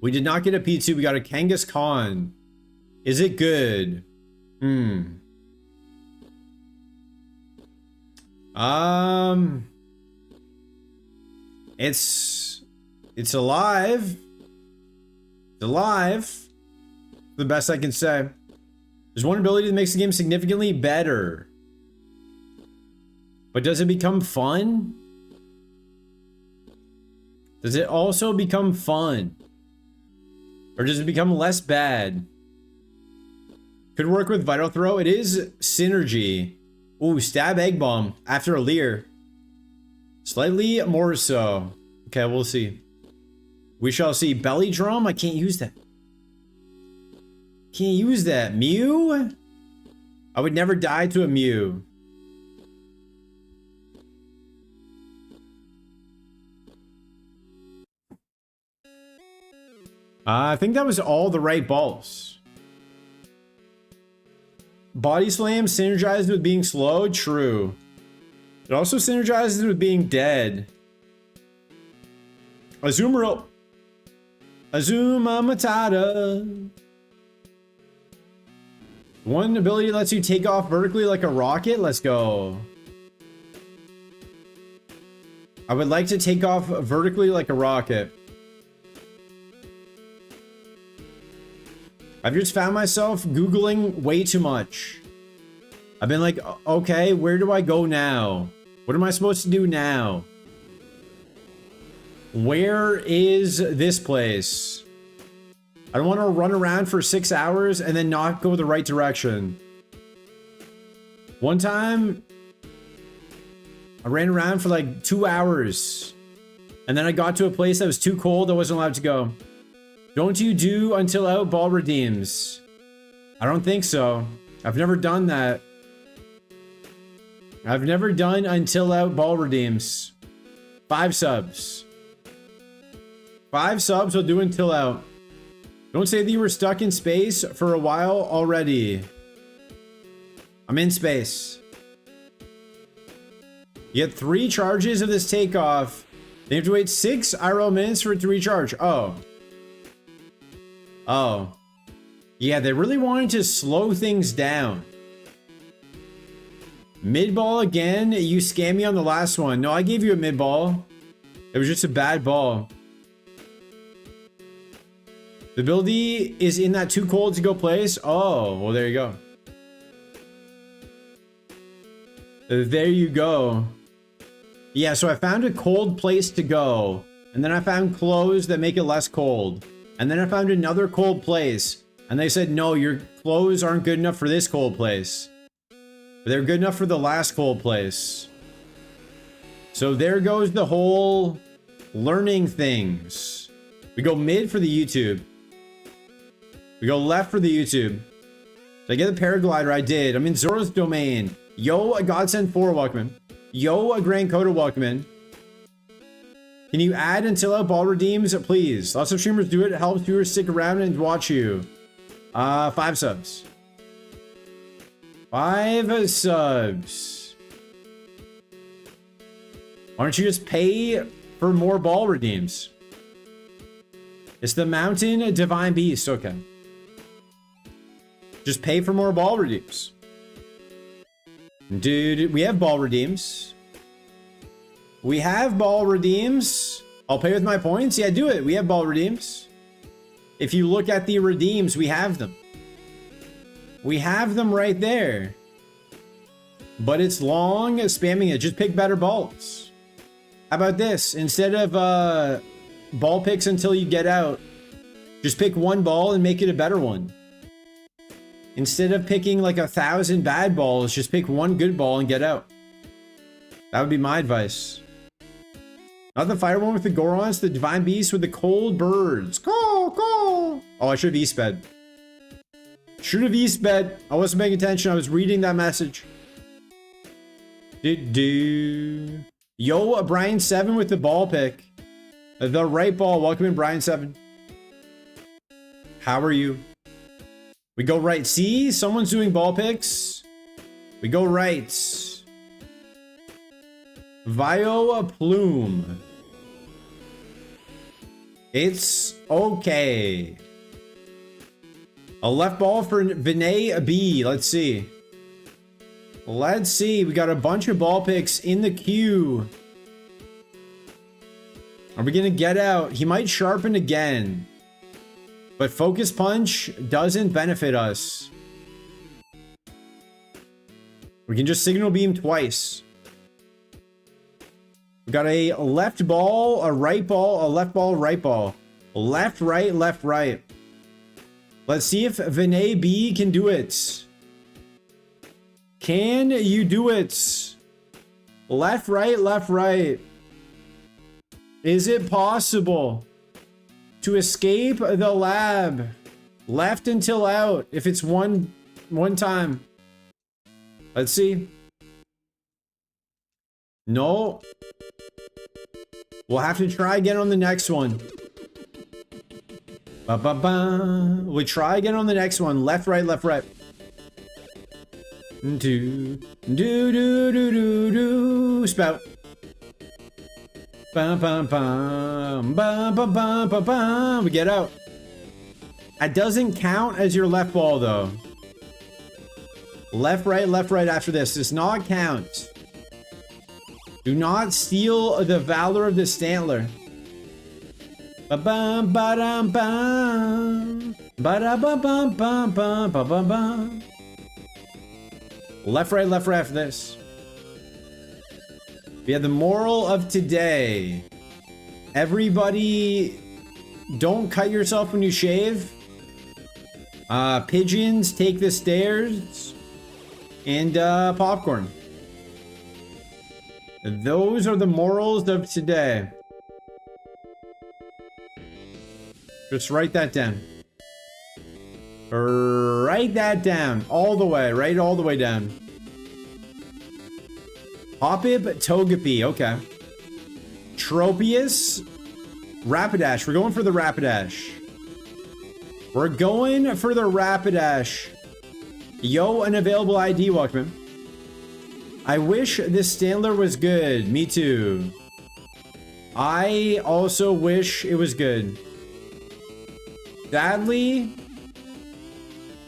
We did not get a P2. We got a Kangaskhan. Is it good? It's alive. It's alive. The best I can say. There's one ability that makes the game significantly better. But does it become fun? Does it also become fun? Or does it become less bad? Could work with Vital Throw. It is synergy. Ooh, Stab Egg Bomb after a Leer. Slightly more so. Okay, we'll see. We shall see. Belly drum? I can't use that. Can't use that. Mew? I would never die to a Mew. I think that was all the right balls. Body slam synergizes with being slow? True. It also synergizes with being dead. Azumarill. Azuma Matata. One ability lets you take off vertically like a rocket. Let's go. I would like to take off vertically like a rocket. I've just found myself Googling way too much. I've been like, okay, where do I go now? What am I supposed to do now? Where is this place? I don't want to run around for 6 hours and then not go the right direction. One time, I ran around for like 2 hours. And then I got to a place that was too cold, I wasn't allowed to go. Don't you do until out ball redeems? I don't think so. I've never done that. I've never done until out ball redeems. 5 subs. 5 subs will do until out. Don't say that you were stuck in space for a while already. I'm in space. You get 3 charges of this takeoff. Then you have to wait 6 IRL minutes for it to recharge. Oh. Oh. Yeah, they really wanted to slow things down. Mid ball again? You scammed me on the last one. No, I gave you a mid ball. It was just a bad ball. The ability is in that too cold to go place. Oh, well, there you go. There you go. Yeah, so I found a cold place to go. And then I found clothes that make it less cold. And then I found another cold place. And they said, no, your clothes aren't good enough for this cold place. But they're good enough for the last cold place. So there goes the whole learning things. We go mid for the YouTube. We go left for the YouTube. Did I get the paraglider? I did. I'm in Zora's domain. Yo, a Godsend 4 welcome. Yo, a Grand Coda welcome in. Can you add until out ball redeems, please? Lots of streamers do it. It helps viewers stick around and watch you. 5 subs. 5 subs. Why don't you just pay for more ball redeems? It's the Mountain Divine Beast. Okay. Just pay for more ball redeems. Dude, we have ball redeems. We have ball redeems. I'll pay with my points. Yeah, do it. We have ball redeems. If you look at the redeems, we have them. We have them right there. But it's long spamming it. Just pick better balls. How about this? Instead of ball picks until you get out, just pick one ball and make it a better one. Instead of picking like 1,000 bad balls, just pick one good ball and get out. That would be my advice. Not the fire one with the Gorons, the Divine Beast with the cold birds. Call, call. Oh, I should have E-sped. Should have E-sped. I wasn't paying attention. I was reading that message. Yo, a Brian 7 with the ball pick. The right ball. Welcome in, Brian 7. How are you? We go right. See? Someone's doing ball picks. We go right. Viola Plume. It's okay. A left ball for Vinay B. Let's see. Let's see. We got a bunch of ball picks in the queue. Are we going to get out? He might sharpen again. But Focus Punch doesn't benefit us. We can just Signal Beam twice. We got a left ball, a right ball, a left ball, right ball. Left, right, left, right. Let's see if Vinay B can do it. Can you do it? Left, right, left, right. Is it possible to escape the lab? Left until out. If it's one time. Let's see. No. We'll have to try again on the next one. Ba ba ba. We try again on the next one. Left, right, left, right. Do do do do do do. Spout. Bum bum bum bum bum bum bum bum. We get out. That doesn't count as your left ball though. Left, right after this does not count. Do not steal the valor of the Stantler. Ba-bum, ba-dum, bum. Ba-da-bum, bum, bum, bum, bum, bum. Left, right after this. We have the moral of today. Everybody, don't cut yourself when you shave. Pigeons take the stairs. And popcorn. Those are the morals of today. Just write that down. Write that down. All the way. Write all the way down. Hoppip Togepi. Okay. Tropius. Rapidash. We're going for the Rapidash. We're going for the Rapidash. Yo, an available ID, Walkman. I wish this Stantler was good. Me too. I also wish it was good. Sadly,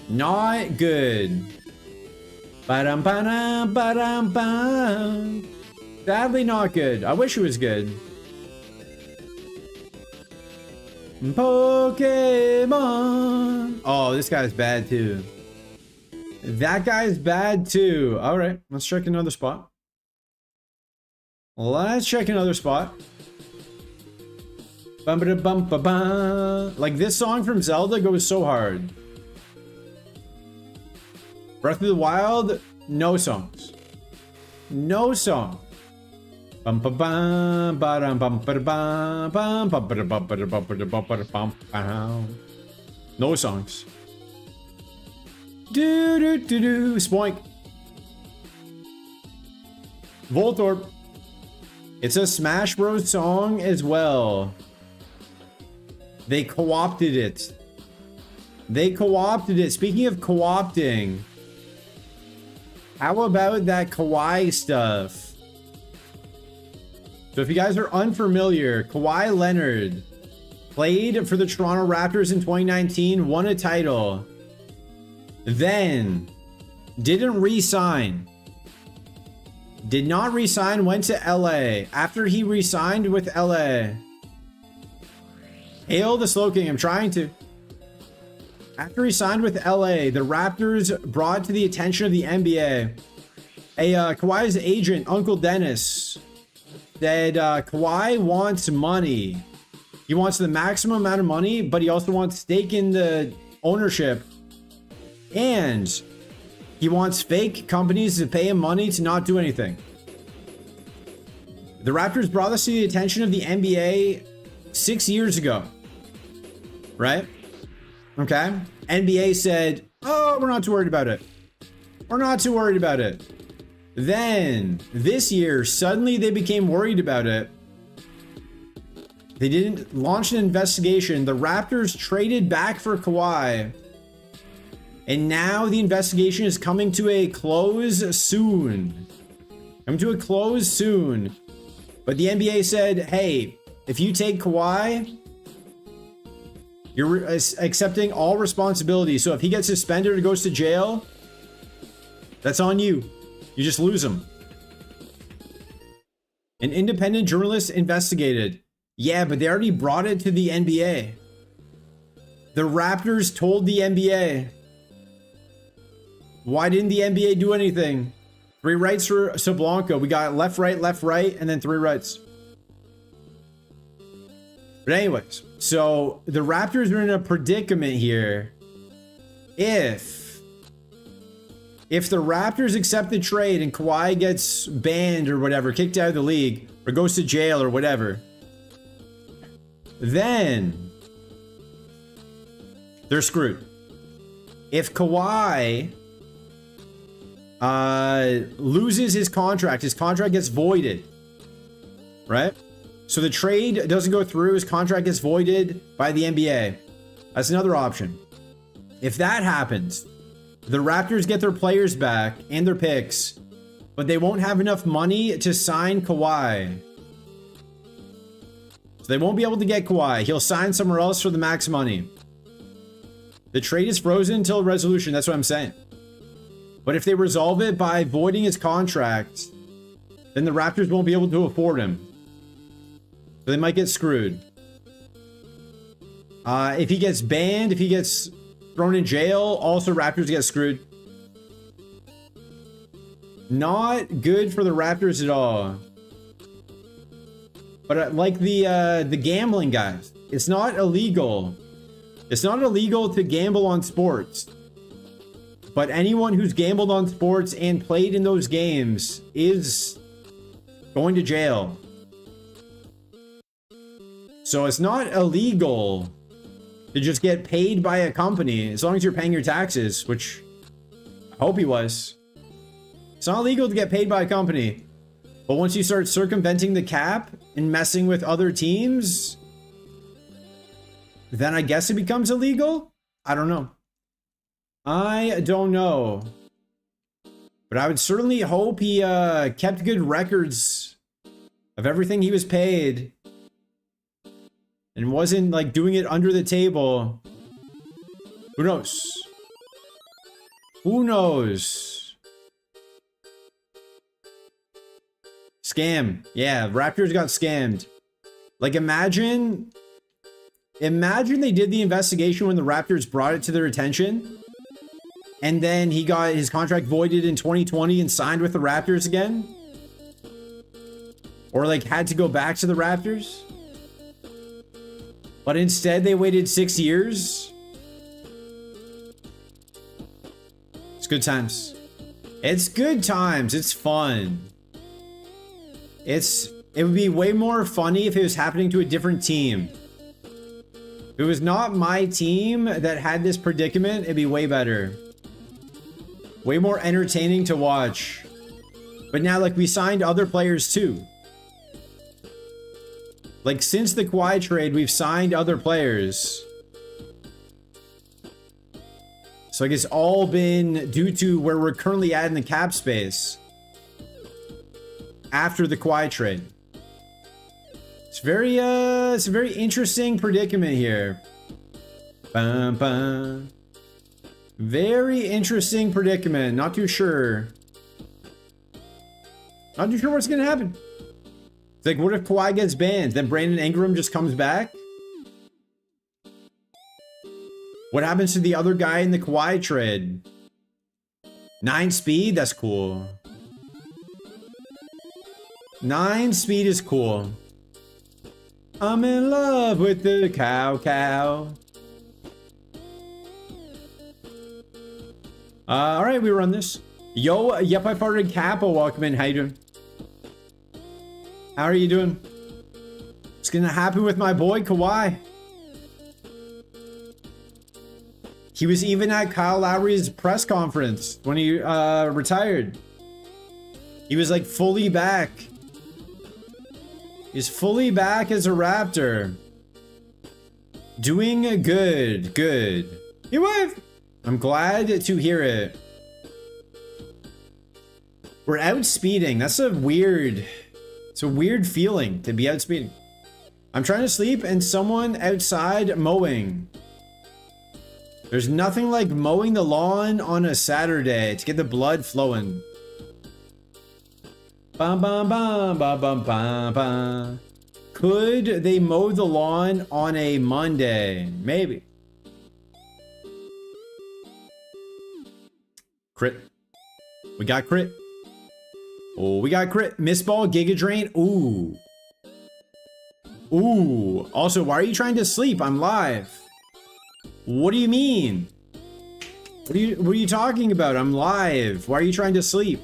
not good. Ba-dum, ba-dum, ba-dum, bum. Sadly, not good. I wish it was good. Pokemon. Oh, this guy's bad too. That guy's bad too. All right, let's check another spot. Let's check another spot. Bum ba bum ba bum. Like this song from Zelda goes so hard. Breath of the Wild, no songs. No song. Bum ba bum ba dum bum ba bum bum ba ba bum ba bum ba bum bum. No songs. Do do do do. Spoink. Voltorb. It's a Smash Bros song as well. They co-opted it. They co-opted it. Speaking of co-opting, how about that Kawhi stuff? So if you guys are unfamiliar, Kawhi Leonard played for the Toronto Raptors in 2019, won a title, then didn't re-sign. Did not re-sign, went to LA. After he re-signed with LA, hail the Slow King, I'm trying to. After he signed with LA, the Raptors brought to the attention of the NBA. Kawhi's agent, Uncle Dennis, said Kawhi wants money. He wants the maximum amount of money, but he also wants stake in the ownership. And he wants fake companies to pay him money to not do anything. The Raptors brought this to the attention of the NBA 6 years ago. Right? Okay? NBA said, oh, we're not too worried about it. We're not too worried about it. Then, this year, suddenly they became worried about it. They didn't launch an investigation. The Raptors traded back for Kawhi. And now the investigation is coming to a close soon. Coming to a close soon. But the NBA said, hey, if you take Kawhi, you're accepting all responsibility. So if he gets suspended or goes to jail, that's on you. You just lose him. An independent journalist investigated. Yeah, but they already brought it to the NBA. The Raptors told the NBA. Why didn't the NBA do anything? 3 rights for Sablanka. We got left, right, and then 3 rights. But anyways, so the Raptors are in a predicament here. If the Raptors accept the trade and Kawhi gets banned or whatever, kicked out of the league, or goes to jail or whatever, then they're screwed. If Kawhi loses his contract gets voided, right? So the trade doesn't go through, his contract gets voided by the NBA. That's another option. If that happens, the Raptors get their players back and their picks, but they won't have enough money to sign Kawhi. So they won't be able to get Kawhi. He'll sign somewhere else for the max money. The trade is frozen until resolution. That's what I'm saying. But if they resolve it by voiding his contract, then the Raptors won't be able to afford him. So they might get screwed. If he gets banned, if he gets thrown in jail, also Raptors get screwed. Not good for the Raptors at all. But like the gambling guys, it's not illegal. It's not illegal to gamble on sports. But anyone who's gambled on sports and played in those games is going to jail. So it's not illegal to just get paid by a company as long as you're paying your taxes, which I hope he was. It's not illegal to get paid by a company. But once you start circumventing the cap and messing with other teams, then I guess it becomes illegal? I don't know. I don't know. But I would certainly hope he kept good records of everything he was paid and wasn't like doing it under the table. Who knows? Who knows? Scam. Yeah, Raptors got scammed. Like imagine they did the investigation when the Raptors brought it to their attention. And then he got his contract voided in 2020 and signed with the Raptors again. Or like had to go back to the Raptors. But instead they waited 6 years. It's good times. It's good times. It's fun. It would be way more funny if it was happening to a different team. If it was not my team that had this predicament, it'd be way better. Way more entertaining to watch. But now, like, we signed other players too. Like, since the Kawhi trade, we've signed other players. So I guess all been due to where we're currently at in the cap space. After the Kawhi trade. It's a very interesting predicament here. Bum, bum. Very interesting predicament. Not too sure. Not too sure what's gonna happen. It's like, what if Kawhi gets banned? Then Brandon Ingram just comes back? What happens to the other guy in the Kawhi trade? 9 speed? That's cool. 9 speed is cool. I'm in love with the cow. All right, we run this. Yo, yep, I farted Capo. Welcome in. How you doing? How are you doing? It's gonna happen with my boy Kawhi. He was even at Kyle Lowry's press conference when he retired. He was like fully back. He's fully back as a Raptor. Doing good. You wave. I'm glad to hear it. We're outspeeding. That's it's a weird feeling to be outspeeding. I'm trying to sleep and someone outside mowing. There's nothing like mowing the lawn on a Saturday to get the blood flowing. Bum, bum, bum, bum, bum, bum, bum. Could they mow the lawn on a Monday? Maybe. Crit. We got crit. Oh, we got crit. Miss ball, Giga Drain. Ooh. Ooh. Also, why are you trying to sleep? I'm live. What do you mean? What are you talking about? I'm live. Why are you trying to sleep?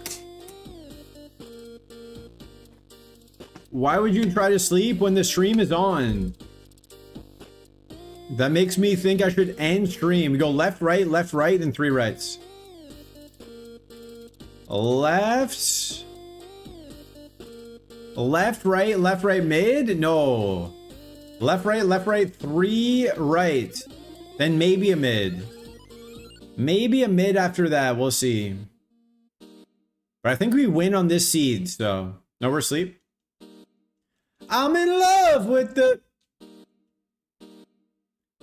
Why would you try to sleep when the stream is on? That makes me think I should end stream. We go left, right, and 3 rights. Left. Left, right, mid? No. Left, right, 3 right. Then maybe a mid. Maybe a mid after that. We'll see. But I think we win on this seed, so. No, we're asleep. I'm in love with the...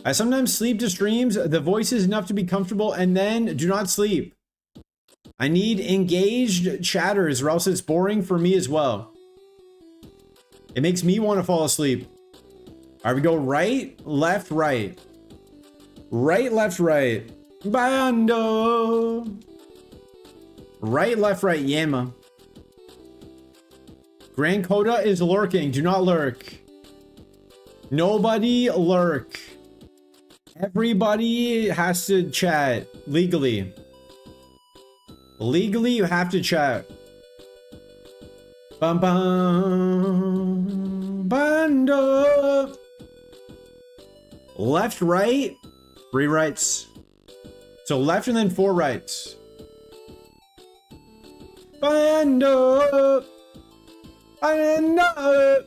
I sometimes sleep to streams. The voice is enough to be comfortable and then do not sleep. I need engaged chatters or else it's boring for me as well. It makes me want to fall asleep. All right, we go right, left, right. Right, left, right. Bando. Right, left, right. Yama. Grand Coda is lurking. Do not lurk. Nobody lurk. Everybody has to chat legally. Legally, you have to chat. Bum bum. Bando. Left, right. 3 rights. So left and then 4 rights. Bando. Bando.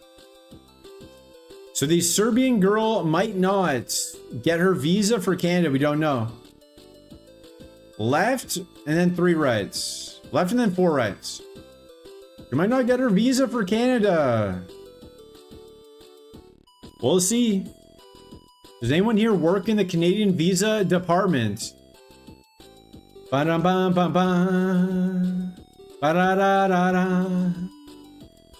So the Serbian girl might not get her visa for Canada. We don't know. Left and then 3 rights. Left and then 4 rights. You might not get her visa for Canada. We'll see. Does anyone here work in the Canadian visa department? Ba-dum-bum-bum-bum. Ba-da-da-da-da.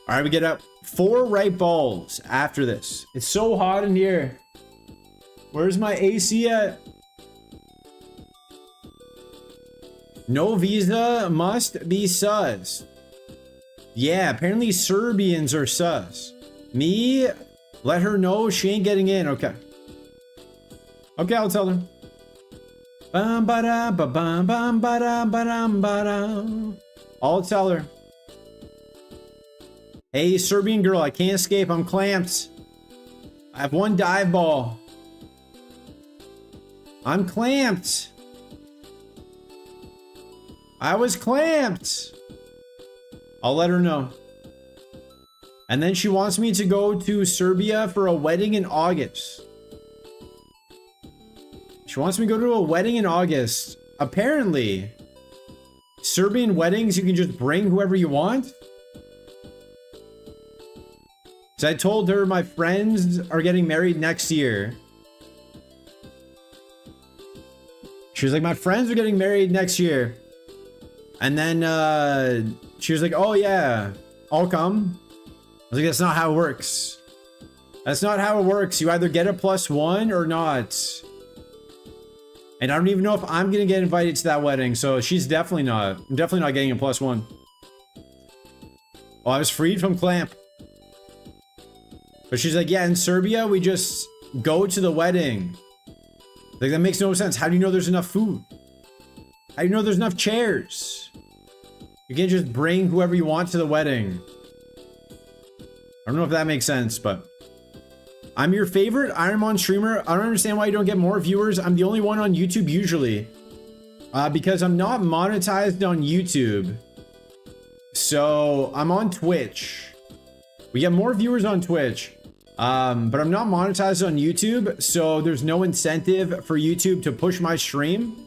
All right, we get up 4 right balls after this. It's so hot in here. Where's my AC at? No visa must be sus. Yeah, apparently Serbians are sus. Me, let her know she ain't getting in. Okay. Okay, I'll tell her. Bum ba da ba bum bum ba da ba dum ba da. I'll tell her. Hey, Serbian girl, I can't escape. I'm clamped. I have 1 dive ball. I'm clamped. I was clamped. I'll let her know. And then she wants me to go to Serbia for a wedding in August. She wants me to go to a wedding in August. Apparently, Serbian weddings, you can just bring whoever you want. So I told her my friends are getting married next year. She was like, my friends are getting married next year. And then she was like, oh yeah, I'll come. I was like, that's not how it works. That's not how it works. You either get a +1 or not. And I don't even know if I'm gonna get invited to that wedding. So she's definitely not. I'm definitely not getting a +1. Oh, I was freed from clamp. But she's like, yeah, in Serbia, we just go to the wedding. Like, that makes no sense. How do you know there's enough food? How do you know there's enough chairs? You can't just bring whoever you want to the wedding. I don't know if that makes sense, but... I'm your favorite Ironmon streamer. I don't understand why you don't get more viewers. I'm the only one on YouTube usually. Because I'm not monetized on YouTube. So, I'm on Twitch. We get more viewers on Twitch. But I'm not monetized on YouTube, so there's no incentive for YouTube to push my stream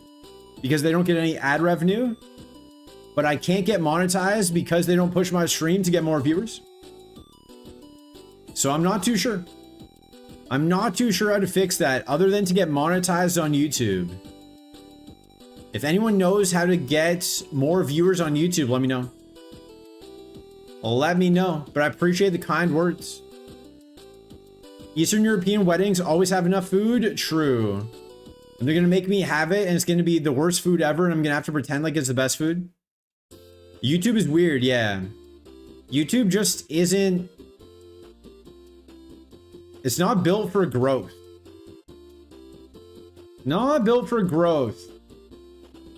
because they don't get any ad revenue. But I can't get monetized because they don't push my stream to get more viewers. So I'm not too sure. I'm not too sure how to fix that other than to get monetized on YouTube. If anyone knows how to get more viewers on YouTube, let me know. Let me know, but I appreciate the kind words. Eastern European weddings always have enough food? True. And they're gonna make me have it and it's gonna be the worst food ever and I'm gonna have to pretend like it's the best food? YouTube is weird, yeah. YouTube just isn't... It's not built for growth. Not built for growth.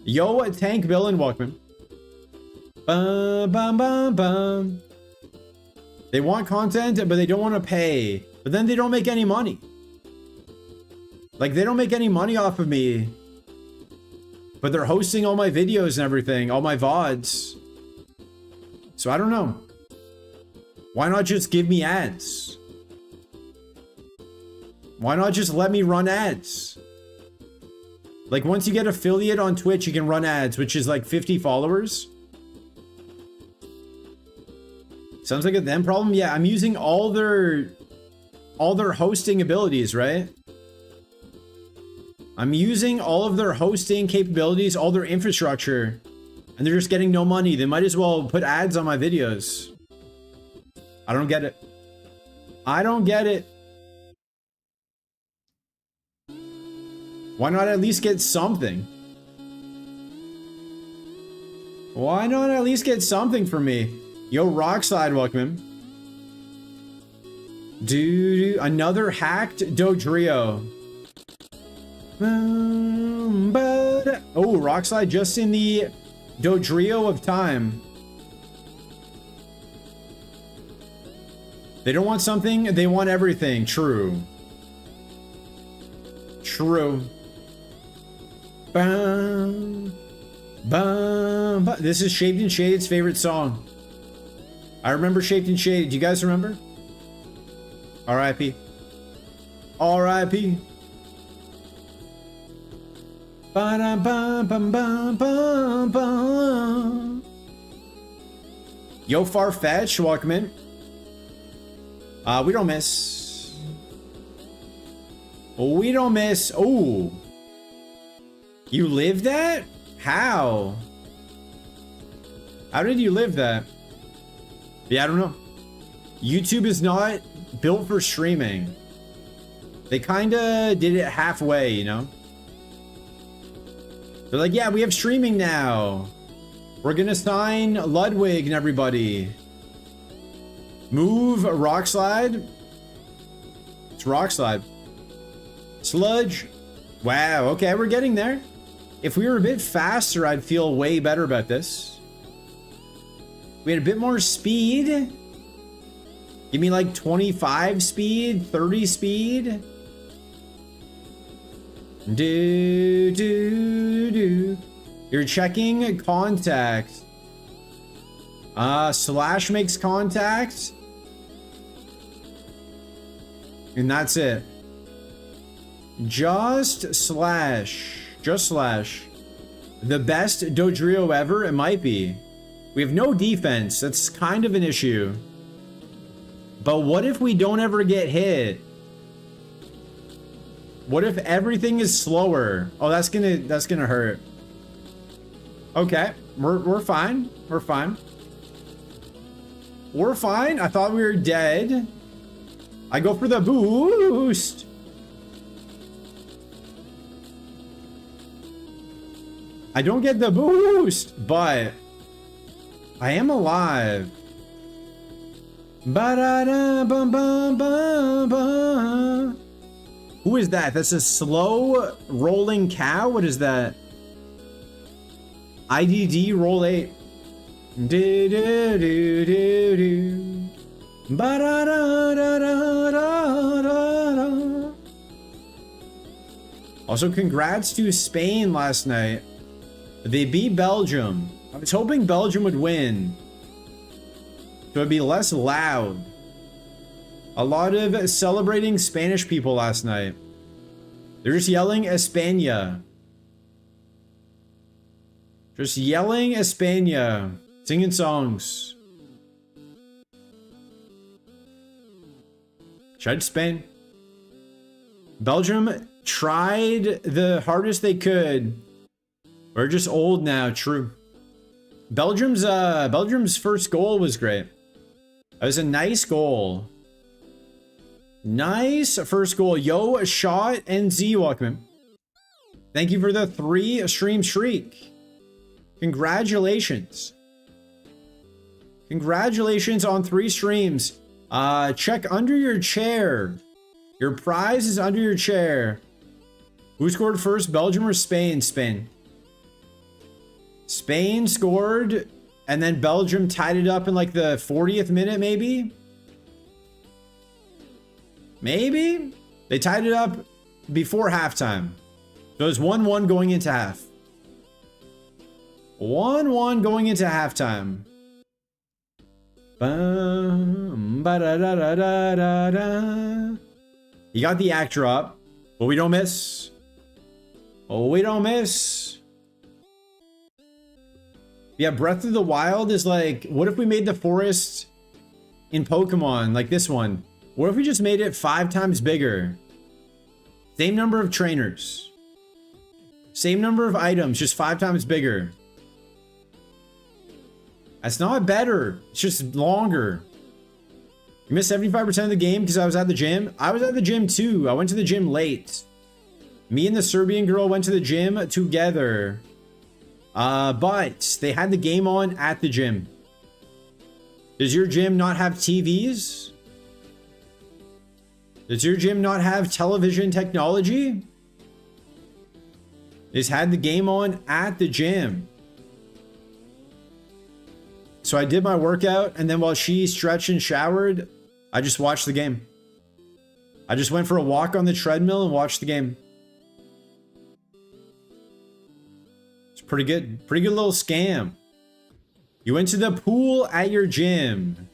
Yo, Tank Villain, welcome. Bum, bum, bum, bum. They want content, but they don't want to pay. But then they don't make any money. Like, they don't make any money off of me. But they're hosting all my videos and everything, all my VODs. So I don't know. Why not just give me ads? Why not just let me run ads? Like, once you get affiliate on Twitch, you can run ads, which is like 50 followers. Sounds like a them problem. Yeah, I'm using all their hosting abilities, right? I'm using all of their hosting capabilities, all their infrastructure, and they're just getting no money. They might as well put ads on my videos. I don't get it. I don't get it. Why not at least get something? Why not at least get something from me? Yo, Rockslide, welcome him. Dude, another hacked Dodrio. Oh, Rockslide just in the Dodrio of time. They don't want something, they want everything. True. True. Bum, bum, bum. This is Shaped and Shaded's favorite song. I remember Shaped and Shaded. Do you guys remember? R.I.P. R.I.P. Yo, Farfetch, welcome in. We don't miss. We don't miss. Oh. You lived that? How? How did you live that? Yeah, I don't know. YouTube is not built for streaming. They kinda did it halfway, you know? They're like, yeah, we have streaming now. We're gonna sign Ludwig and everybody. Move Rockslide. It's Rockslide. Sludge. Wow, okay, we're getting there. If we were a bit faster, I'd feel way better about this. We had a bit more speed. Give me like 25 speed, 30 speed. Do. You're checking contact. Slash makes contact. And that's it. Just Slash. Just Slash. The best Dodrio ever? It might be. We have no defense. That's kind of an issue. But what if we don't ever get hit? What if everything is slower? Oh, that's gonna hurt. Okay, we're fine. We're fine. We're fine. I thought we were dead. I go for the boost. I don't get the boost, but I am alive. Ba-da-da-bum-bum-bum-bum. Who is that? That's a slow rolling cow? What is that? IDD roll 8. Do-do-do-do-do. Ba-da-da-da-da-da-da. Also, congrats to Spain last night. They beat Belgium. I was hoping Belgium would win, so it'd be less loud. A lot of celebrating Spanish people last night. They're just yelling España. Just yelling España. Singing songs. Tried Spain. Belgium tried the hardest they could. We're just old now, true. Belgium's first goal was great. It was a nice goal. Nice first goal. Yo, Shot and Z, welcome. Thank you for the 3 stream streak. Congratulations. Congratulations on 3 streams. Check under your chair. Your prize is under your chair. Who scored first, Belgium or Spain? Spain. Spain scored, and then Belgium tied it up in like the 40th minute, maybe? Maybe? They tied it up before halftime. So it's 1-1 going into half. 1-1 going into halftime. You got the act drop, but we don't miss. Oh, we don't miss. Yeah, Breath of the Wild is like, what if we made the forest in Pokemon like this one? What if we just made it 5 times bigger? Same number of trainers. Same number of items, just 5 times bigger. That's not better. It's just longer. You missed 75% of the game because I was at the gym. I was at the gym too. I went to the gym late. Me and the Serbian girl went to the gym together. But they had the game on at the gym. Does your gym not have TVs? Does your gym not have television technology? It's had the game on at the gym. So I did my workout, and then while she stretched and showered, I just watched the game. I just went for a walk on the treadmill and watched the game. It's pretty good. Pretty good little scam. You went to the pool at your gym.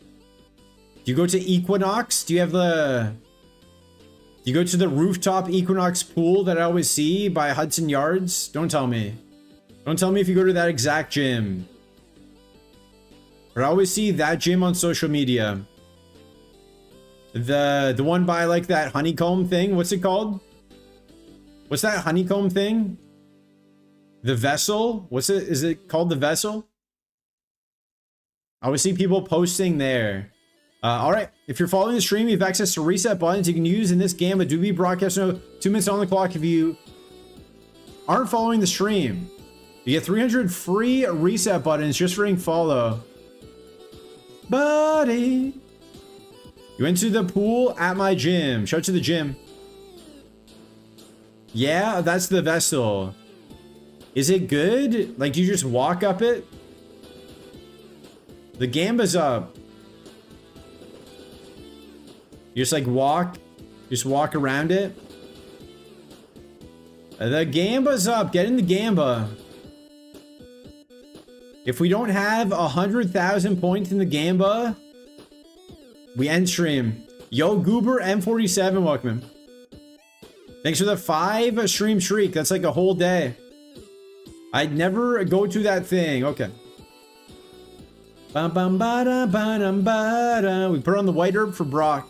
Do you go to Equinox? Do you have the... Do you go to the rooftop Equinox pool that I always see by Hudson Yards? Don't tell me. Don't tell me if you go to that exact gym. But I always see that gym on social media. The one by like that honeycomb thing. What's it called? What's that honeycomb thing? The Vessel? What's it? Is it called the Vessel? I always see people posting there. All right. If you're following the stream, you have access to reset buttons you can use in this game. But do be broadcast 2 minutes on the clock if you aren't following the stream. You get 300 free reset buttons just for hitting follow. Buddy. You went to the pool at my gym. Shout out to the gym. Yeah, that's the Vessel. Is it good? Like, do you just walk up it? The Gamba's up. You just like walk. Just walk around it. The Gamba's up. Get in the Gamba. If we don't have 100,000 points in the Gamba, we end stream. Yo, Goober M47, welcome in. Thanks for the 5 stream streak. That's like a whole day. I'd never go to that thing. Okay. Bum, bum, ba-da, ba-dum, ba-da. We put on the white herb for Brock.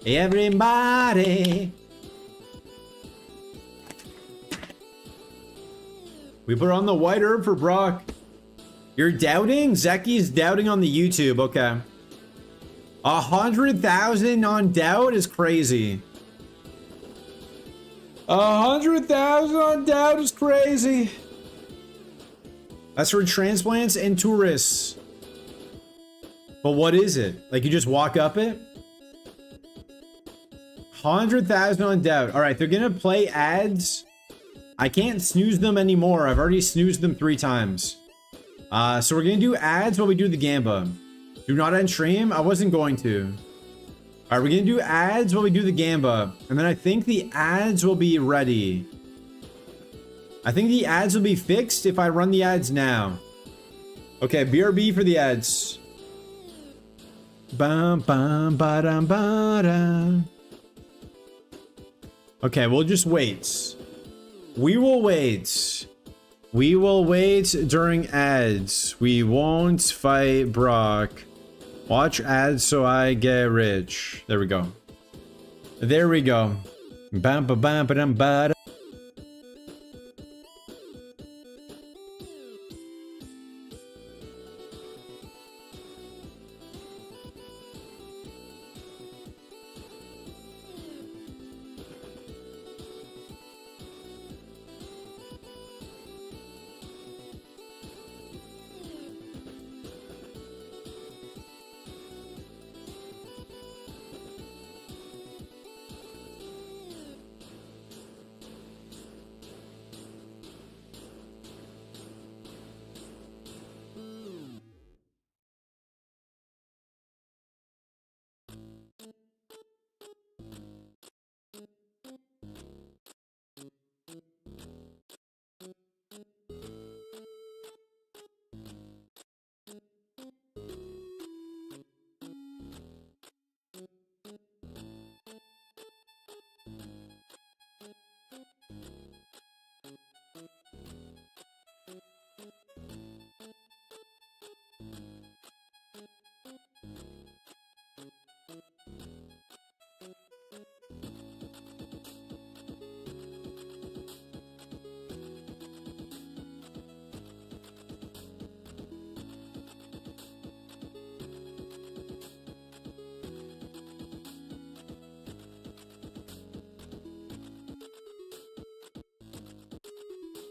Everybody. We put on the white herb for Brock. You're doubting? Zeki's doubting on the YouTube. Okay. 100,000 on doubt is crazy. 100,000 on doubt is crazy. That's for transplants and tourists. But what is it? Like you just walk up it? 100,000 on doubt. All right, they're gonna play ads. I can't snooze them anymore. I've already snoozed them 3 times. So we're gonna do ads while we do the Gamba. Do not end stream. I wasn't going to. All right, we're gonna do ads while we do the Gamba, and then I think the ads will be ready. I think the ads will be fixed if I run the ads now. Okay, BRB for the ads. Bum bum ba dum ba da. Okay, we'll just wait. We will wait. We will wait during ads. We won't fight Brock. Watch ads so I get rich. There we go. There we go. Bam ba bam ba dum ba da.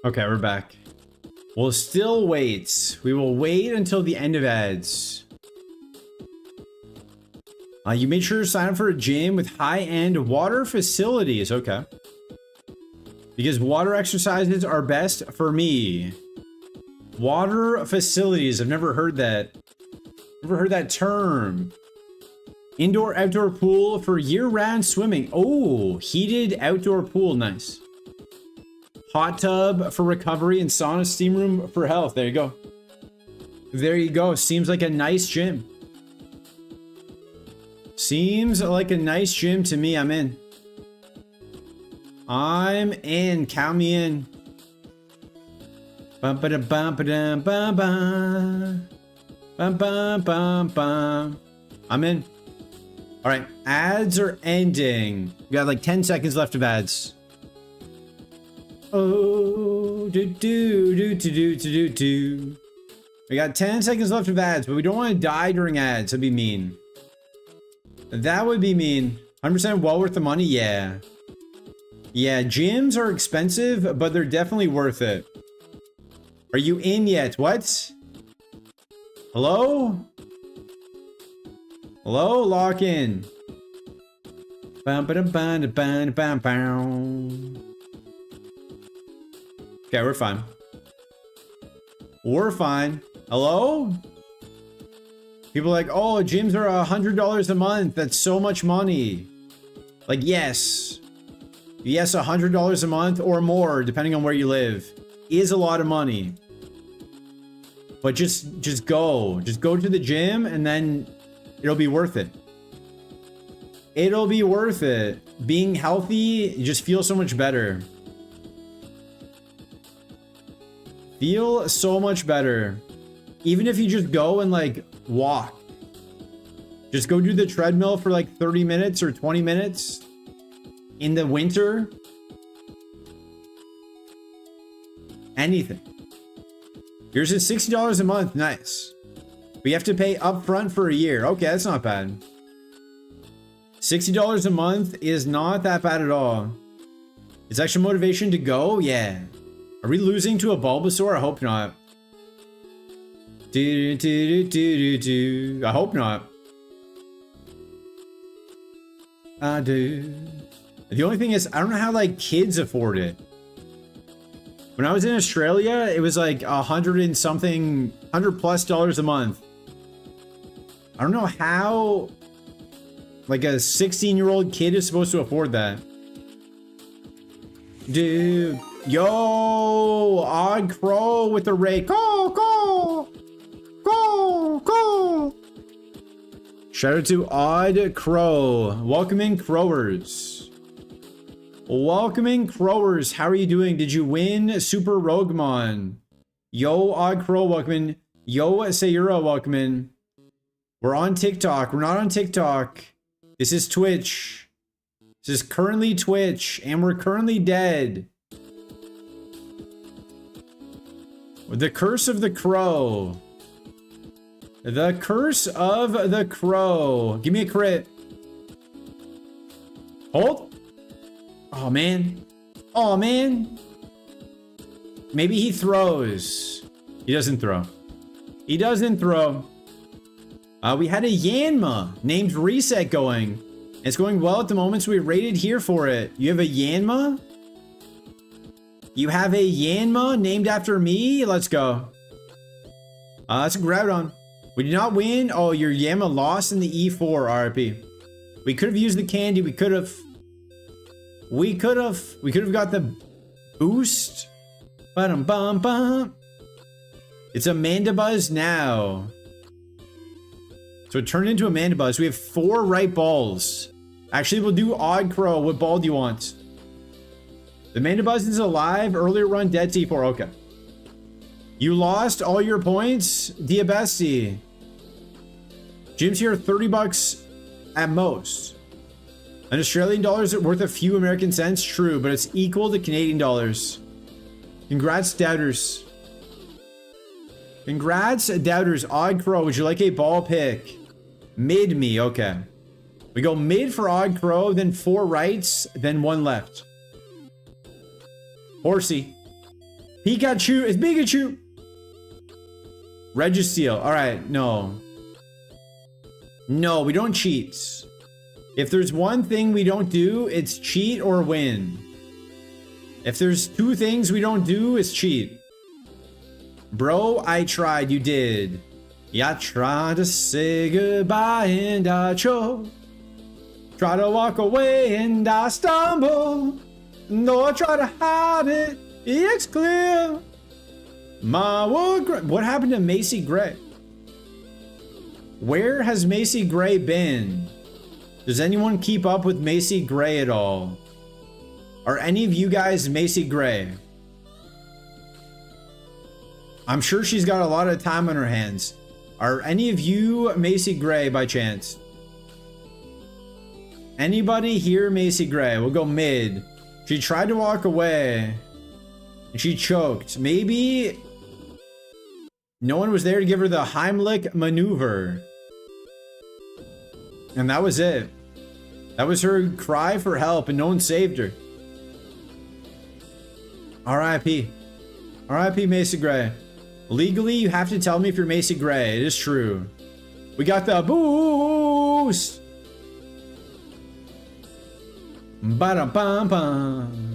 Okay, we're back. We'll still wait. We will wait until the end of ads. You made sure to sign up for a gym with high-end water facilities. Okay. Because water exercises are best for me. Water facilities. I've never heard that. Never heard that term. Indoor-outdoor pool for year-round swimming. Oh, heated outdoor pool. Nice. Hot tub for recovery and sauna steam room for health. There you go. There you go. Seems like a nice gym. Seems like a nice gym to me. I'm in. I'm in. Count me in. Bum ba da bum ba dum bum bum. Bum bum bum bum. I'm in. All right, ads are ending. We got like 10 seconds left of ads. Oh, do do do do do do do. We got 10 seconds left of ads, but we don't want to die during ads. That'd be mean. That would be mean. 100% well worth the money. Yeah. Yeah, gyms are expensive, but they're definitely worth it. Are you in yet? What? Hello? Hello? Lock in. Bum ba dum bum bum bum bum. Okay, we're fine. We're fine. Hello? People are like, oh, gyms are $100 a month. That's so much money. Like, yes. Yes, $100 a month or more, depending on where you live, is a lot of money. But just go. Just go to the gym and then it'll be worth it. It'll be worth it. Being healthy, you just feel so much better. Feel so much better. Even if you just go and like walk. Just go do the treadmill for like 30 minutes or 20 minutes in the winter. Anything. Yours is $60 a month. Nice. But you have to pay upfront for a year. Okay, that's not bad. $60 a month is not that bad at all. Is extra motivation to go? Yeah. Are we losing to a Bulbasaur? I hope not. I hope not. I do. The only thing is, I don't know how like kids afford it. When I was in Australia, it was like $100+ a month. I don't know how like a 16-year-old kid is supposed to afford that. Dude. Yo, Odd Crow with the rake. Go, go, go, go. Shout out to Odd Crow. Welcome in, Crowers. Welcome in, Crowers. How are you doing? Did you win Super Roguemon? Yo, Odd Crow, welcome in. Yo, Sayura, welcome in. We're on TikTok. We're not on TikTok. This is Twitch. This is currently Twitch, and we're currently dead. The Curse of the Crow. The Curse of the Crow. Give me a crit. Hold. Oh, man. Oh, man. Maybe he throws. He doesn't throw. He doesn't throw. We had a Yanma named Reset going. It's going well at the moment, so we rated here for it. You have a Yanma? You have a Yanma named after me? Let's go. That's a Groudon. We did not win. Oh, your Yanma lost in the E4 RP. We could have used the candy. We could have got the boost. Bum bum bum. It's a Mandibuzz now. So it turned into a Mandibuzz. We have 4 right balls. Actually, we'll do Odd Crow. What ball do you want? The Mandibuzz is alive. Earlier run dead T4. Okay. You lost all your points? Diabesti. Gyms here are $30 at most. An Australian dollar is worth a few American cents. True, but it's equal to Canadian dollars. Congrats, doubters. Congrats, doubters. Odd Crow, would you like a ball pick? Mid me, okay. We go mid for Odd Crow, then 4 rights, then 1 left. Horsey. Pikachu is Pikachu. Registeel. All right, no. No, we don't cheat. If there's one thing we don't do, it's cheat or win. If there's two things we don't do, it's cheat. Bro, I tried, you did. Yeah, I tried to say goodbye and I choke. Try to walk away and I stumble. No, I try to hide it, it's clear. What happened to Macy Gray? Where has Macy Gray been? Does anyone keep up with Macy Gray at all? Are any of you guys Macy Gray? I'm sure she's got a lot of time on her hands. Are any of you Macy Gray by chance? Anybody here Macy Gray? We'll go mid. She tried to walk away and she choked. Maybe no one was there to give her the Heimlich maneuver. And that was it. That was her cry for help and no one saved her. R.I.P. R.I.P. Macy Gray. Legally, you have to tell me if you're Macy Gray. It is true. We got the boost. Ba-da-bum-bum.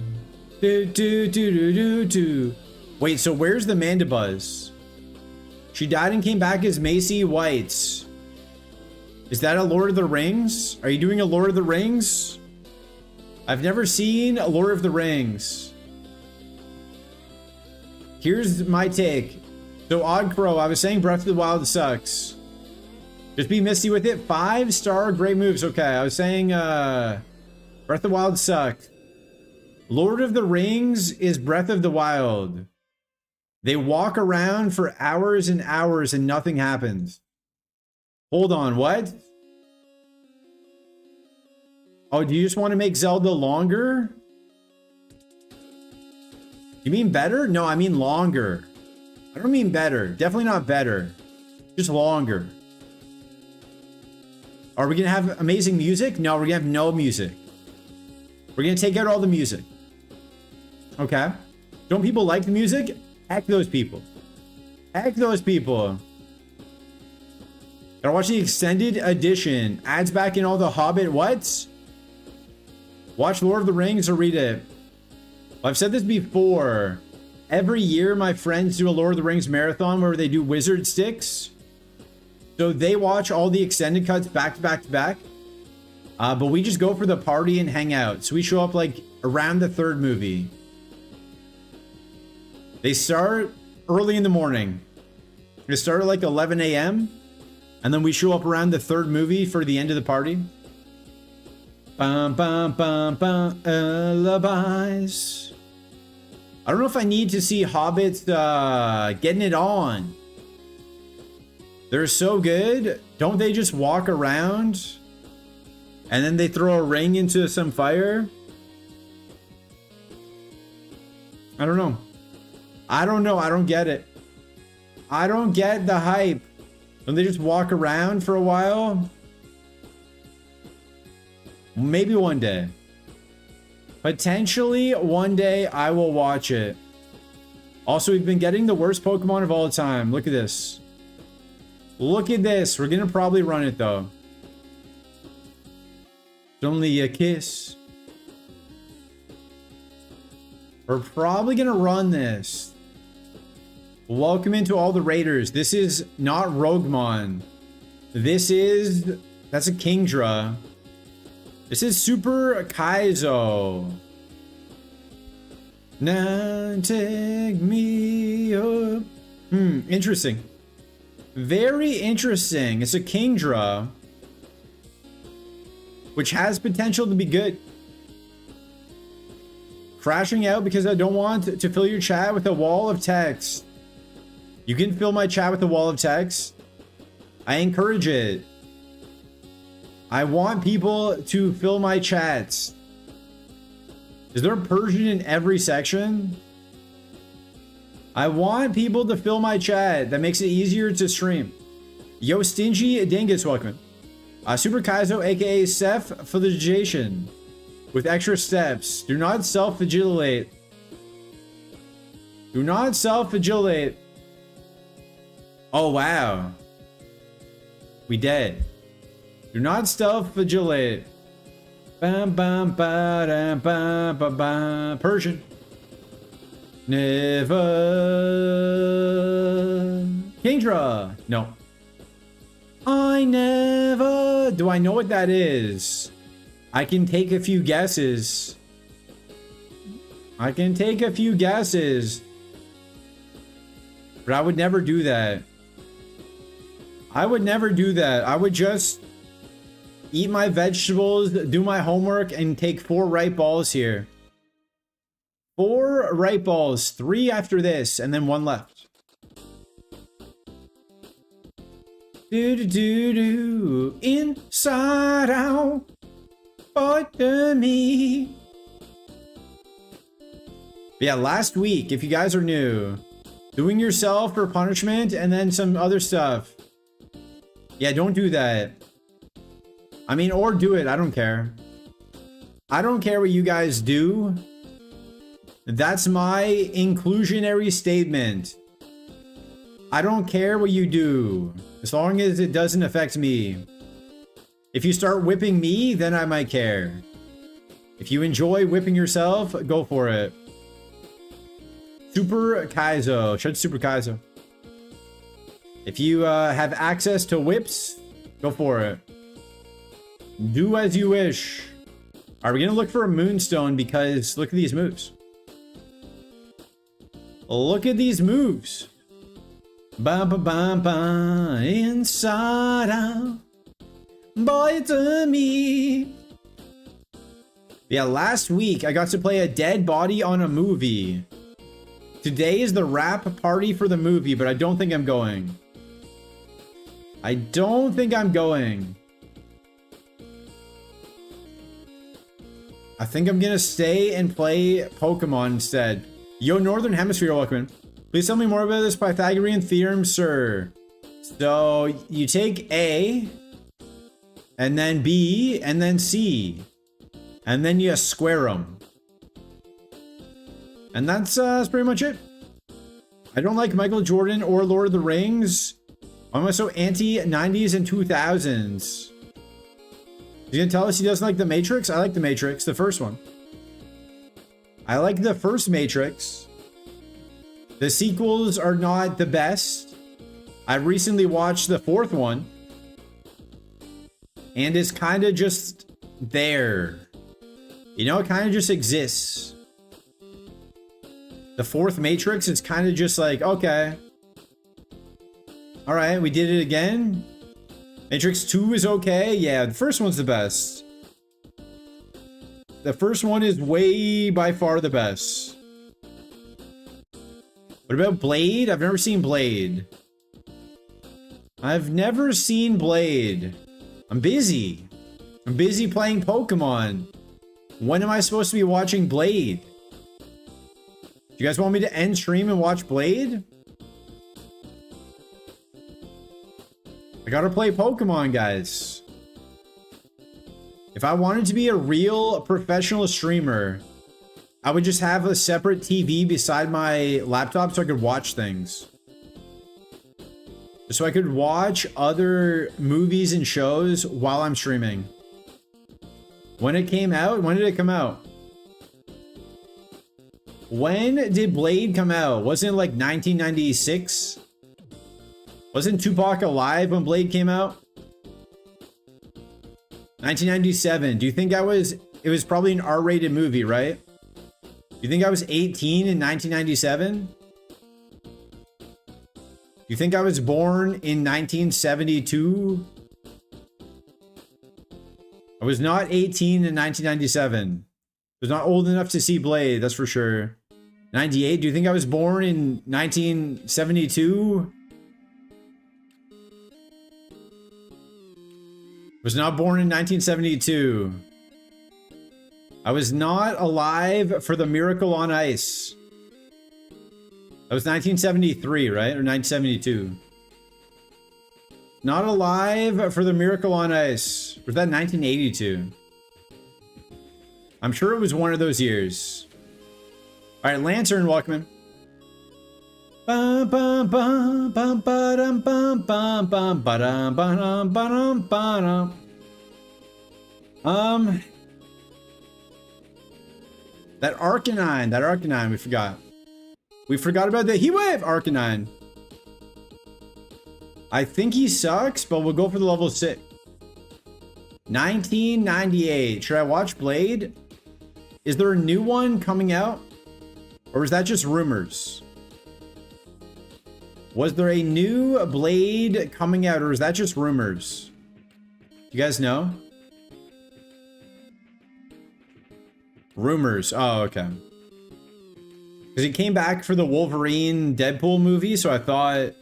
Do-do-do-do-do-do. Wait, so where's the Mandibuzz? She died and came back as Macy White. Is that a Lord of the Rings? Are you doing a Lord of the Rings? I've never seen a Lord of the Rings. Here's my take. So Odd Crow, I was saying Breath of the Wild sucks. Just be misty with it. 5-star, great moves. Okay, I was saying Breath of the Wild sucked. Lord of the Rings is Breath of the Wild. They walk around for hours and hours and nothing happens. Hold on, what? Oh, do you just want to make Zelda longer? You mean better? No, I mean longer. I don't mean better. Definitely not better. Just longer. Are we going to have amazing music? No, we're going to have no music. We're going to take out all the music. Okay. Don't people like the music? Heck those people. Heck those people. Gotta watch the extended edition. Adds back in all the Hobbit what? Watch Lord of the Rings or read it. Well, I've said this before. Every year, my friends do a Lord of the Rings marathon where they do wizard sticks. So they watch all the extended cuts back to back to back. But we just go for the party and hang out. So we show up like around the third movie. They start early in the morning. They start at like 11 a.m. And then we show up around the third movie for the end of the party. Bum, bum, bum, bum, alibis. I don't know if I need to see hobbits getting it on. They're so good. Don't they just walk around and then they throw a ring into some fire? I don't know. I don't know. I don't get it. I don't get the hype. Don't they just walk around for a while? Maybe one day. Potentially one day I will watch it. Also, we've been getting the worst Pokemon of all time. Look at this. Look at this. We're gonna probably run it though. It's only a kiss. We're probably gonna run this. Welcome into all the raiders. This is not Roguemon. That's a Kingdra. This is Super Kaizo. Now take me up. Interesting. Very interesting. It's a Kingdra, which has potential to be good. Crashing out because I don't want to fill your chat with a wall of text. You can fill my chat with a wall of text. I encourage it. I want people to fill my chats. Is there Persian in every section? I want people to fill my chat. That makes it easier to stream. Yo, Stingy Dingus, welcome. Super Kaizo, aka self-flagellation. With extra steps. Do not self-flagellate. Do not self-flagellate. Oh, wow. We dead. Do not self-flagellate. Bam, bam, ba, da, ba, ba, ba. Persian. Never. Kingdra. No. I never. Do I know what that is? I can take a few guesses. I can take a few guesses. But I would never do that. I would never do that. I would just eat my vegetables, do my homework, and take 4 right balls here. 4 right balls. 3 after this, and then 1 left. Do do do do. Inside out. But me. Yeah, last week, if you guys are new, doing yourself for punishment and then some other stuff. Yeah, don't do that. I mean, or do it. I don't care. I don't care what you guys do. That's my inclusionary statement. I don't care what you do, as long as it doesn't affect me. If you start whipping me, then I might care. If you enjoy whipping yourself, go for it. Super Kaizo. Shout Super Kaizo. If you have access to whips, go for it. Do as you wish. Are we gonna look for a moonstone? Because look at these moves. Look at these moves. Ba ba ba ba. Inside out. Boy, to me. Yeah, last week I got to play a dead body on a movie. Today is the wrap party for the movie, but I don't think I'm going. I don't think I'm going. I think I'm gonna stay and play Pokemon instead. Yo, Northern Hemisphere, welcome in. Please tell me more about this Pythagorean theorem, sir. So you take A, and then B, and then C, and then you square them. And that's pretty much it. I don't like Michael Jordan or Lord of the Rings. Why am I so anti-90s and 2000s? He's gonna tell us he doesn't like The Matrix? I like The Matrix, the first one. I like the first Matrix. The sequels are not the best. I recently watched the 4th one. And it's kind of just there. You know, it kind of just exists. The 4th Matrix is kind of just like, okay. Alright, we did it again. Matrix 2 is okay. Yeah, the first one's the best. The first one is way by far the best. What about Blade? I've never seen Blade. I've never seen Blade. I'm busy. I'm busy playing Pokemon. When am I supposed to be watching Blade? Do you guys want me to end stream and watch Blade? I gotta play Pokemon, guys. If I wanted to be a real professional streamer, I would just have a separate TV beside my laptop so I could watch things. So I could watch other movies and shows while I'm streaming. When it came out, when did it come out? When did Blade come out? Wasn't it like 1996? Wasn't Tupac alive when Blade came out? 1997. Do you think it was probably an R-rated movie, right? Do you think I was 18 in 1997? Do you think I was born in 1972? I was not 18 in 1997. I was not old enough to see Blade, that's for sure. 98, do you think I was born in 1972? Was not born in 1972. I was not alive for the Miracle on Ice. That was 1973, right? Or 1972. Not alive for the Miracle on Ice. Was that 1982? I'm sure it was one of those years. All right, Lantern, welcome in. Bum, bum, bum, bum, ba-dum, bum, bum, bum, ba-dum, ba-dum, ba-dum, ba-dum. That Arcanine, we forgot. We forgot about the Heatwave Arcanine. I think he sucks, but we'll go for the level 6. 1998. Should I watch Blade? Is there a new one coming out? Or is that just rumors? Was there a new Blade coming out, or is that just rumors? You guys know? Rumors. Oh, okay. Because he came back for the Wolverine Deadpool movie, so I thought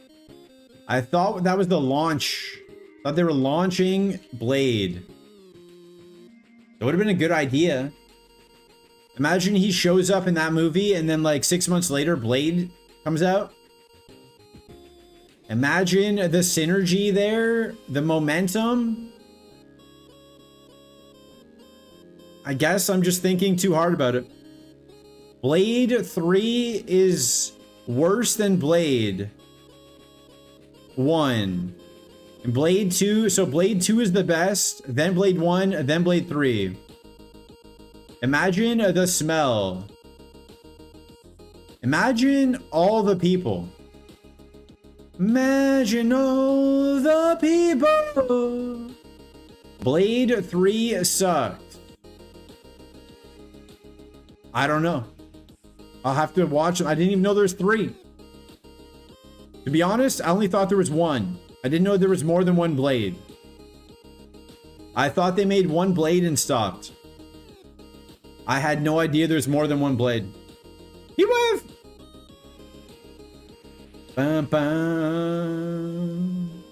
that was the launch. I thought they were launching Blade. That would have been a good idea. Imagine he shows up in that movie and then like 6 months later Blade comes out. Imagine the synergy there, the momentum. I guess I'm just thinking too hard about it. Blade 3 is worse than Blade 1. And Blade 2, so Blade 2 is the best, then Blade 1, then Blade 3. Imagine the smell. Imagine all the people. Imagine all the people. Blade 3 sucked. I don't know. I'll have to watch them. I didn't even know there's 3. To be honest, I only thought there was 1. I didn't know there was more than 1 Blade. I thought they made 1 Blade and stopped. I had no idea there's more than 1 Blade. Heatwave! Bum, bum.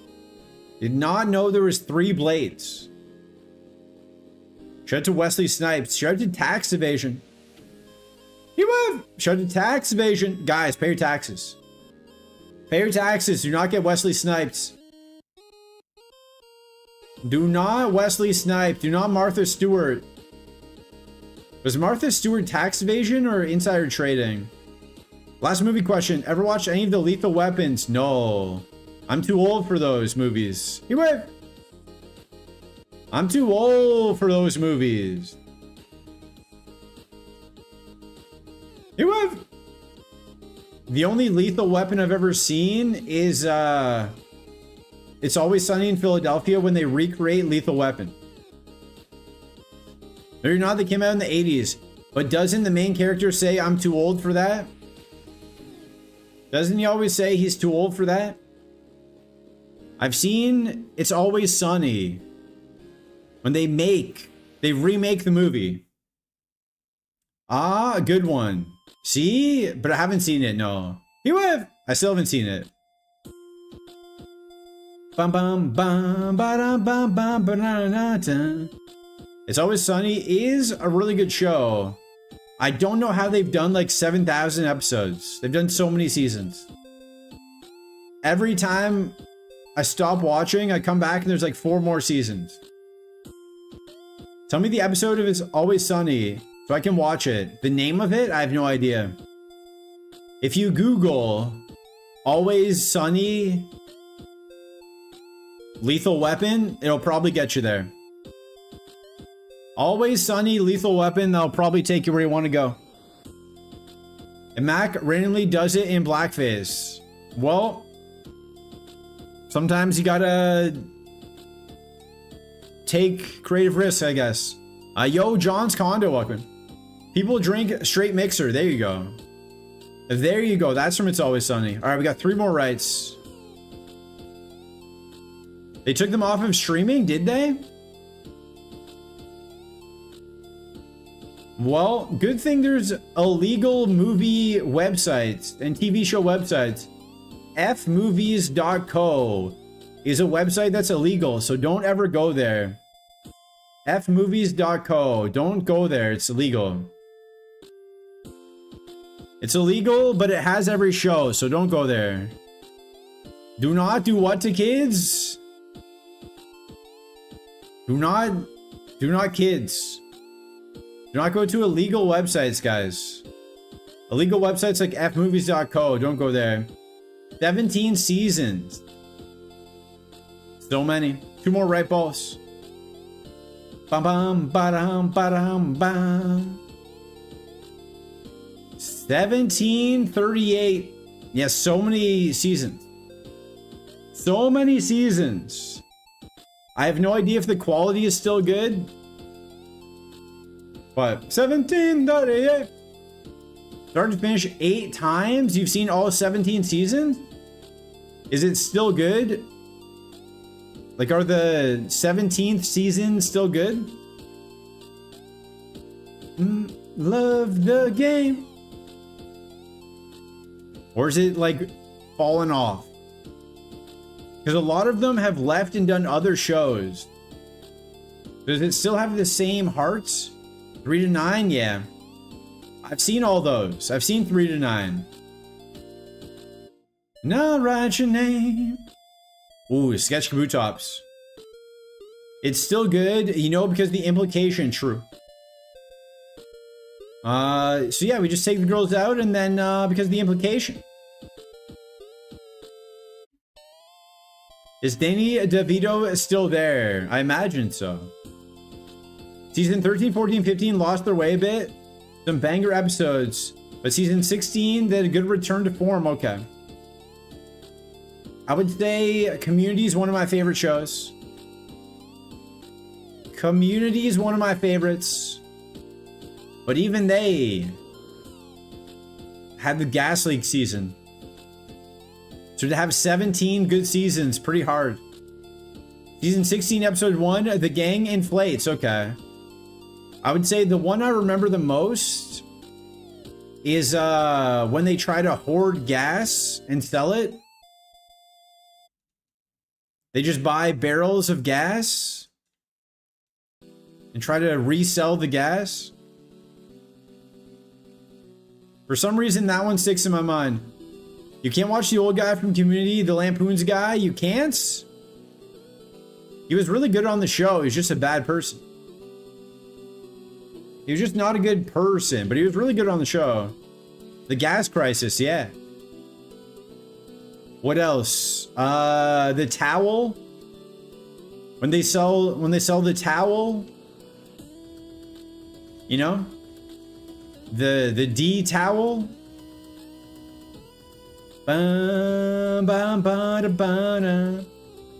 Did not know there was 3 Blades. Shout out to Wesley Snipes. Shout out to tax evasion. Heatwave! Shout out to tax evasion. Guys, pay your taxes. Pay your taxes. Do not get Wesley Snipes. Do not Wesley Snipes. Do not Martha Stewart. Was Martha Stewart tax evasion or insider trading? Last movie question. Ever watched any of the Lethal Weapons? No. I'm too old for those movies. Heatwave! I'm too old for those movies. Heatwave! The only Lethal Weapon I've ever seen is It's Always Sunny in Philadelphia when they recreate Lethal Weapon. Maybe not, they came out in the 80s. But doesn't the main character say, I'm too old for that? Doesn't he always say he's too old for that? I've seen It's Always Sunny. When they remake the movie. Ah, a good one. See? But I haven't seen it, no. You have? I still haven't seen it. Bum bum bum ba bum bum ba. It's Always Sunny is a really good show. I don't know how they've done like 7,000 episodes. They've done so many seasons. Every time I stop watching, I come back and there's like 4 more seasons. Tell me the episode of It's Always Sunny so I can watch it. The name of it, I have no idea. If you Google Always Sunny Lethal Weapon, it'll probably get you there. Always Sunny Lethal Weapon, that'll probably take you where you want to go. And Mac randomly does it in blackface. Well, sometimes you gotta take creative risks, I guess. Yo, John's Condo, welcome. People drink straight mixer. There you go. There you go. That's from It's Always Sunny. All right, we got 3 more rights. They took them off of streaming, did they? Well, good thing there's illegal movie websites and TV show websites. fmovies.co is a website that's illegal, so don't ever go there. fmovies.co. Don't go there. It's illegal. It's illegal, but it has every show, so don't go there. Do not do what to kids? Do not kids. Do not go to illegal websites, guys. Illegal websites like fmovies.co. Don't go there. 17 seasons. So many. 2 more right balls. Bam bam ba-dum ba-dum bam. 1738. Yes, so many seasons. So many seasons. I have no idea if the quality is still good. But 1738. Start to finish 8 times. You've seen all 17 seasons? Is it still good? Like, are the 17th season still good? Love the game. Or is it like fallen off? Because a lot of them have left and done other shows. Does it still have the same hearts? 3 to 9? Yeah. I've seen all those. I've seen 3 to 9. Now write your name. Ooh, sketch Kabutops. It's still good, you know, because the implication, true. So yeah, we just take the girls out and then, because of the implication. Is Danny DeVito still there? I imagine so. Season 13, 14, 15 lost their way a bit. Some banger episodes. But season 16, they had a good return to form. Okay. I would say Community is one of my favorite shows. Community is one of my favorites. But even they had the gas leak season. So to have 17 good seasons, pretty hard. Season 16, episode 1, The Gang Inflates. Okay. I would say the one I remember the most is when they try to hoard gas and sell it. They just buy barrels of gas and try to resell the gas. For some reason, that one sticks in my mind. You can't watch the old guy from Community, the Lampoons guy. You can't? He was really good on the show. He's just a bad person. He was just not a good person, but he was really good on the show. The gas crisis, yeah. What else? The towel. When they sell the towel, you know? The D towel.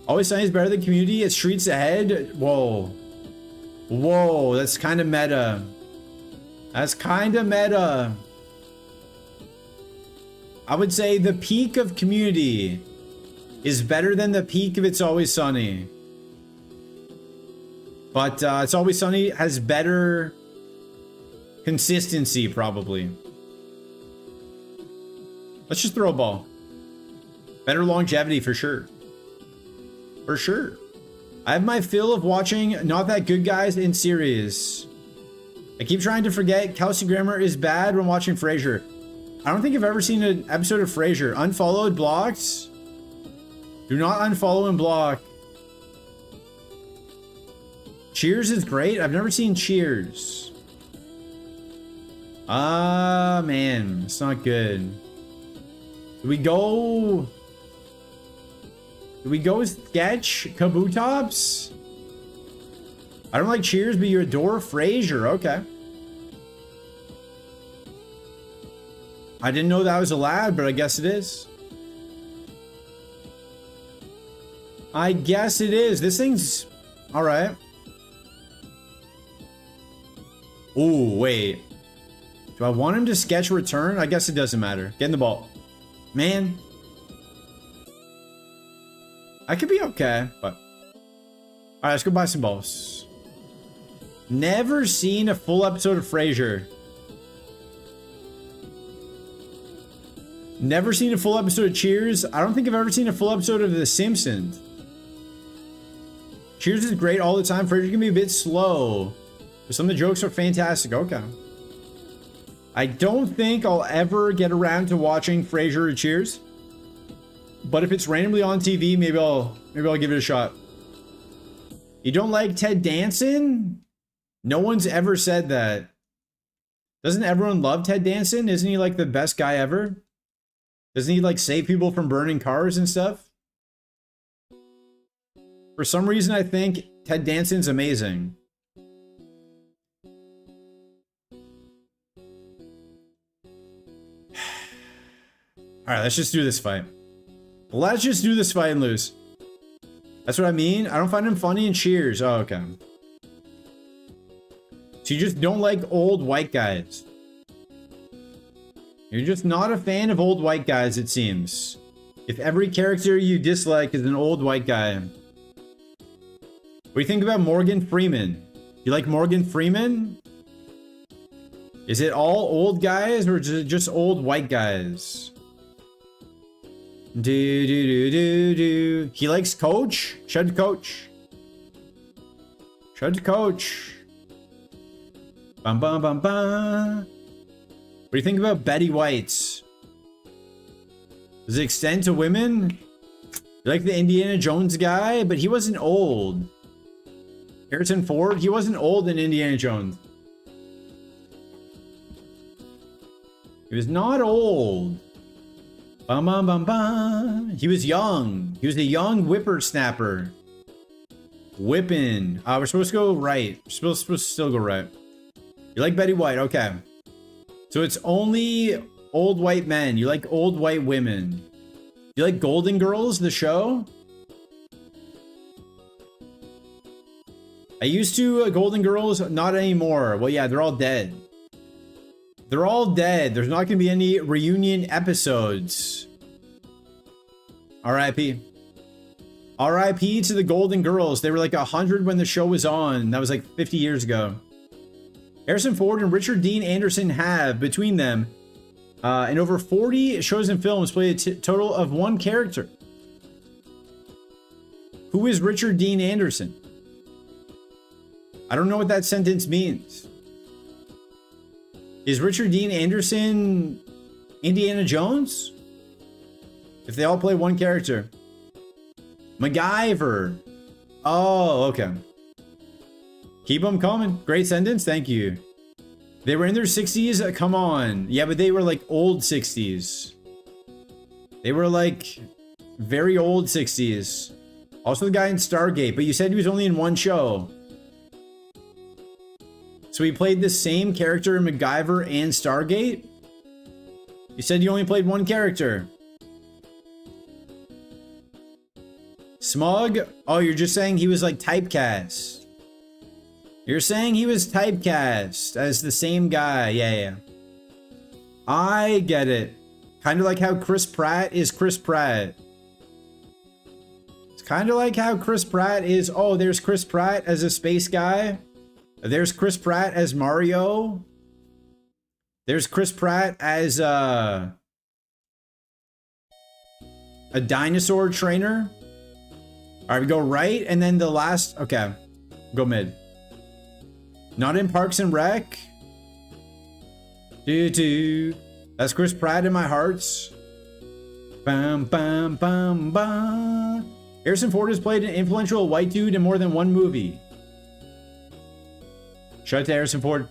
Always Sunny is better than Community. It's streets ahead. Whoa. Whoa, that's kind of meta. That's kind of meta. I would say the peak of Community is better than the peak of It's Always Sunny. But It's Always Sunny has better consistency, probably. Let's just throw a ball. Better longevity for sure. For sure. I have my fill of watching Not That Good Guys in series. I keep trying to forget Kelsey Grammer is bad when watching Frasier. I don't think I've ever seen an episode of Frasier. Unfollowed, blocked. Do not unfollow and block. Cheers is great. I've never seen Cheers. Ah, man. It's not good. Do we go sketch Kabutops? I don't like Cheers, but you adore Frasier. Okay. I didn't know that was allowed, but I guess it is. I guess it is. This thing's all right. Oh, wait. Do I want him to sketch return? I guess it doesn't matter. Get in the ball. Man. I could be okay, but... Alright, let's go buy some balls. Never seen a full episode of Frasier. Never seen a full episode of Cheers. I don't think I've ever seen a full episode of The Simpsons. Cheers is great all the time. Frasier can be a bit slow. But some of the jokes are fantastic. Okay. I don't think I'll ever get around to watching Frasier or Cheers. But if it's randomly on TV, maybe I'll give it a shot. You don't like Ted Danson? No one's ever said that. Doesn't everyone love Ted Danson? Isn't he like the best guy ever? Doesn't he like save people from burning cars and stuff? For some reason, I think Ted Danson's amazing. Alright, let's just do this fight. Let's just do this fight and lose. That's what I mean. I don't find him funny in Cheers. Oh, okay. So you just don't like old white guys. You're just not a fan of old white guys, it seems. If every character you dislike is an old white guy. What do you think about Morgan Freeman? You like Morgan Freeman? Is it all old guys or just old white guys? Do. He likes Coach? Shout Coach. Shout Coach. Bum bum bum bum. What do you think about Betty White? Does it extend to women? You like the Indiana Jones guy? But he wasn't old. Harrison Ford? He wasn't old in Indiana Jones. He was not old. Bum bum bum bum. He was young. He was a young whippersnapper. Whipping. We're supposed to go right. We're supposed to still go right. You like Betty White? Okay. So it's only old white men. You like old white women. You like Golden Girls, the show? I used to Golden Girls, not anymore. Well, yeah, they're all dead. They're all dead. There's not going to be any reunion episodes. R.I.P. R.I.P. to the Golden Girls. They were like 100 when the show was on. That was like 50 years ago. Harrison Ford and Richard Dean Anderson have, between them, in over 40 shows and films, played a total of one character. Who is Richard Dean Anderson? I don't know what that sentence means. Is Richard Dean Anderson Indiana Jones? If they all play one character. MacGyver. Oh, okay. Keep them coming. Great sentence. Thank you. They were in their 60s. Come on. Yeah, but they were like old 60s. They were like very old 60s. Also the guy in Stargate, but you said he was only in one show. So he played the same character in MacGyver and Stargate? You said you only played one character. Smug? Oh, you're just saying he was like typecast. You're saying he was typecast as the same guy. Yeah. I get it. Kind of like how Chris Pratt is Chris Pratt. It's kind of like how Chris Pratt is... Oh, there's Chris Pratt as a space guy. There's Chris Pratt as Mario. There's Chris Pratt as a dinosaur trainer. All right, we go right, and then the last... Okay, go mid. Not in Parks and Rec. That's Chris Pratt in my hearts. Bam, bam, bam, bam. Harrison Ford has played an influential white dude in more than one movie. Shout out to Harrison Ford.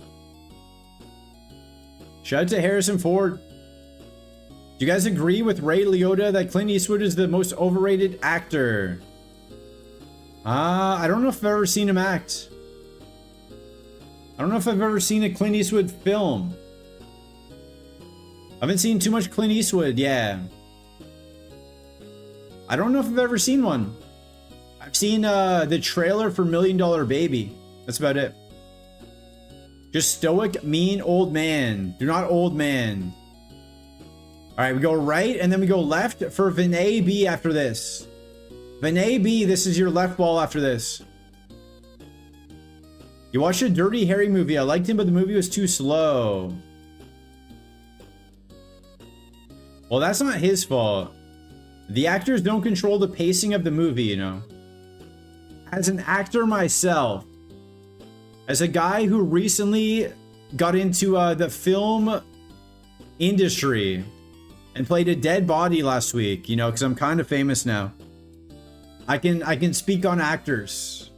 Shout out to Harrison Ford. Do you guys agree with Ray Liotta that Clint Eastwood is the most overrated actor? I don't know if I've ever seen him act. I don't know if I've ever seen a Clint Eastwood film. I haven't seen too much Clint Eastwood, yeah. I don't know if I've ever seen one. I've seen the trailer for $1 Million Baby. That's about it. Just stoic, mean old man. Do not old man. Alright, we go right and then we go left for Vinay B after this. Vinay B, this is your left ball after this. You watched a Dirty Harry movie. I liked him, but the movie was too slow. Well, that's not his fault. The actors don't control the pacing of the movie, you know. As an actor myself, as a guy who recently got into the film industry and played a dead body last week, you know, because I'm kind of famous now. I can speak on actors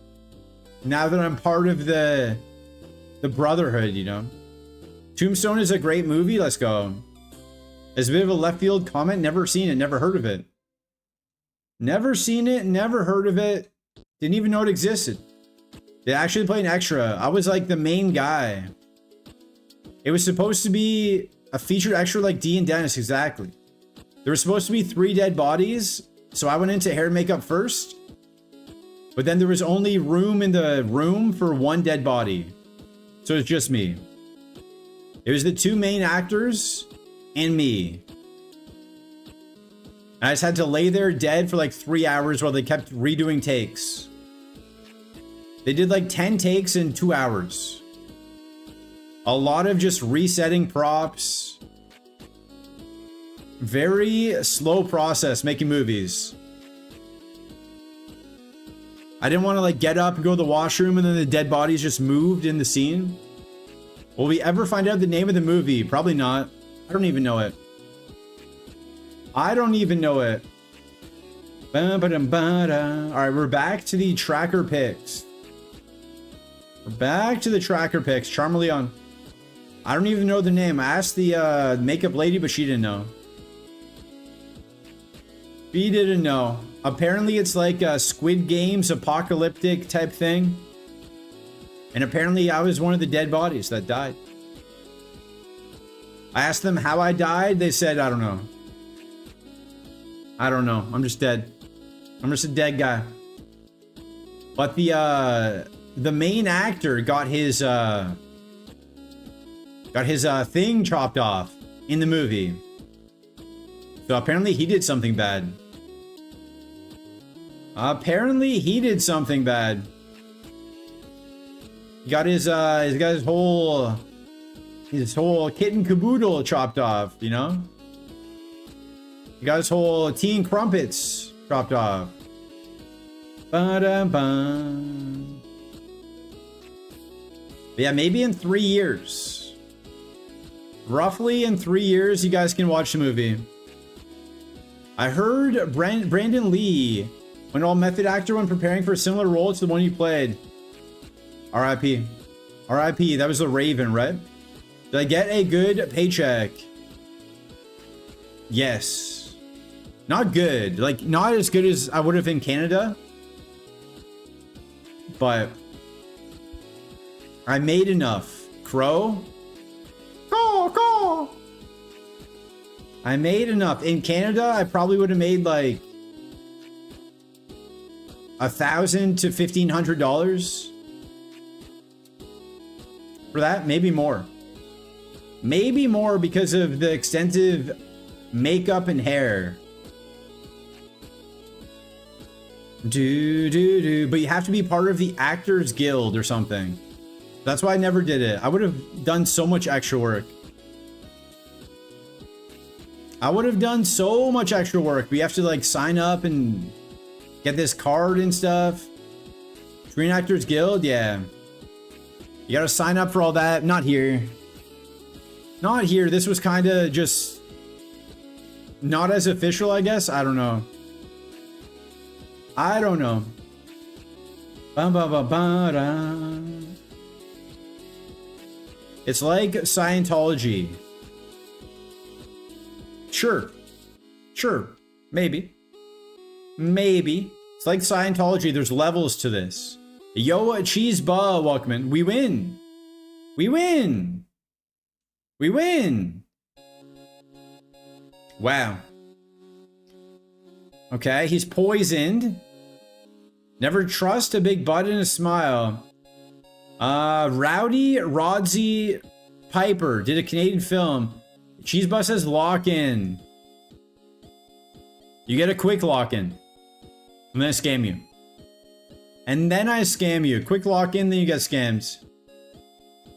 now that I'm part of the brotherhood, you know. Tombstone is a great movie. Let's go. It's a bit of a left field comment. Never seen it. Never heard of it. Never seen it. Never heard of it. Didn't even know it existed. They actually played an extra. I was like the main guy. It was supposed to be a featured extra like D and Dennis. Exactly. There were supposed to be 3 dead bodies. So I went into hair and makeup first. But then there was only room in the room for 1 dead body. So it's just me. It was the 2 main actors and me. I just had to lay there dead for like 3 hours while they kept redoing takes. They did like 10 takes in 2 hours. A lot of just resetting props. Very slow process making movies. I didn't want to like get up and go to the washroom and then the dead bodies just moved in the scene. Will we ever find out the name of the movie? Probably not. I don't even know it. I don't even know it. Alright, we're back to the tracker picks. We're back to the tracker picks. Charmeleon. I don't even know the name. I asked the makeup lady, but she didn't know. She didn't know. Apparently it's like a Squid Games apocalyptic type thing. And apparently I was one of the dead bodies that died. I asked them how I died. They said, I don't know. I don't know. I'm just dead. I'm just a dead guy. But the main actor got his thing chopped off in the movie. So apparently he did something bad. Apparently he did something bad. He got his whole kit and caboodle chopped off, you know? He got his whole tea and crumpets chopped off. Ba-da-bum. Yeah, maybe in 3 years. Roughly in 3 years, you guys can watch the movie. I heard Brandon Lee, an all method actor when preparing for a similar role to the one you played. R.I.P. R.I.P. That was the Raven, right? Did I get a good paycheck? Yes. Not good. Like, not as good as I would have in Canada. But I made enough. Crow? Caw. I made enough. In Canada, I probably would have made like $1,000 to $1,500 for that. Maybe more. Maybe more because of the extensive makeup and hair. But you have to be part of the Actors Guild or something. That's why I never did it. I would have done so much extra work. I would have done so much extra work. We have to like sign up and get this card and stuff. Screen Actors Guild, yeah. You gotta sign up for all that. Not here. Not here. This was kind of just not as official, I guess. I don't know. I don't know. It's like Scientology. Sure. Maybe. It's like Scientology. There's levels to this. Yo, Cheese Ba, Walkman. We win. Wow. Okay, he's poisoned. Never trust a big butt and a smile. Rowdy Rodsy Piper did a Canadian film. Cheese Bus says lock in. You get a quick lock in. I'm gonna scam you. And then I scam you. Quick lock in, then you get scams.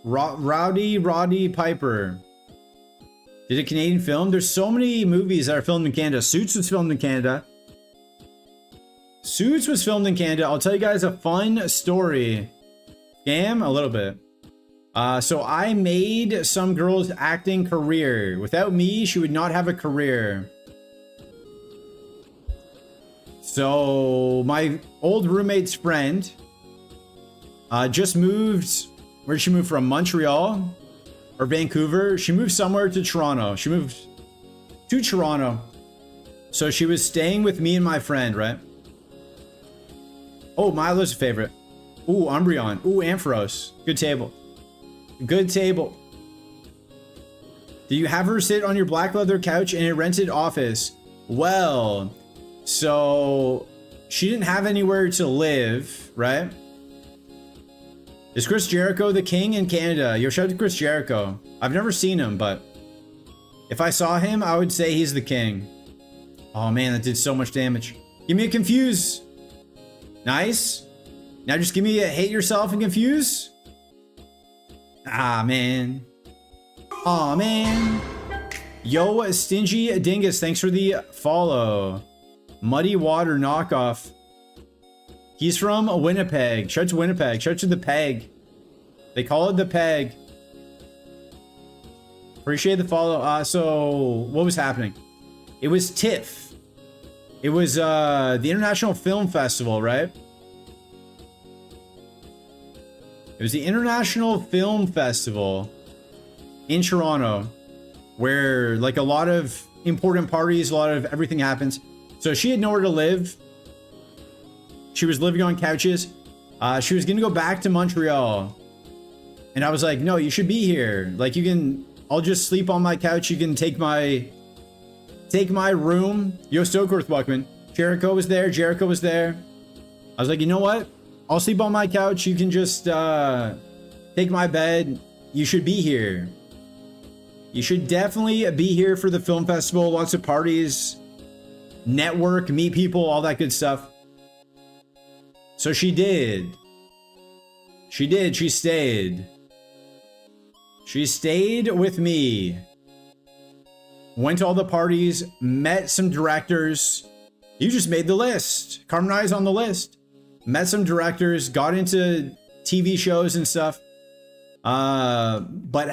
Roddy Piper did a Canadian film. There's so many movies that are filmed in Canada. Suits was filmed in Canada. I'll tell you guys a fun story. Scam? A little bit. So I made some girl's acting career. Without me, she would not have a career. So my old roommate's friend just moved. Where'd she move from? Montreal or Vancouver? She moved somewhere to Toronto. She moved to Toronto. So she was staying with me and my friend, right? Oh, Milo's a favorite. Ooh, Umbreon. Ooh, Ampharos. Good table. Good table. Do you have her sit on your black leather couch in a rented office? Well, so she didn't have anywhere to live, right? Is Chris Jericho the king in Canada? Yo, shout out to Chris Jericho. I've never seen him, but if I saw him, I would say he's the king. Oh man, that did so much damage. Give me a confuse. Nice. Now just give me a hate yourself and confuse. Ah, man. Aw, man. Yo, Stingy Dingus, thanks for the follow. Muddy Water knockoff. He's from Winnipeg. Shout out to Winnipeg. Shout out to the Peg. They call it the Peg. Appreciate the follow. So, what was happening? It was TIFF. It was the International Film Festival, right? It was the International Film Festival in Toronto, where like a lot of important parties, a lot of everything happens. So she had nowhere to live. She was living on couches. She was gonna go back to Montreal. And I was like, no, you should be here. Like, you can, I'll just sleep on my couch. You can take my room. Yo, Stokeworth Buckman. Jericho was there. Jericho was there. I was like, you know what? I'll sleep on my couch. You can just take my bed. You should be here. You should definitely be here for the film festival. Lots of parties, network, meet people, all that good stuff. So she did. She did. She stayed. She stayed with me. Went to all the parties, met some directors. You just made the list. Carmen and I's on the list. Met some directors, got into TV shows and stuff. But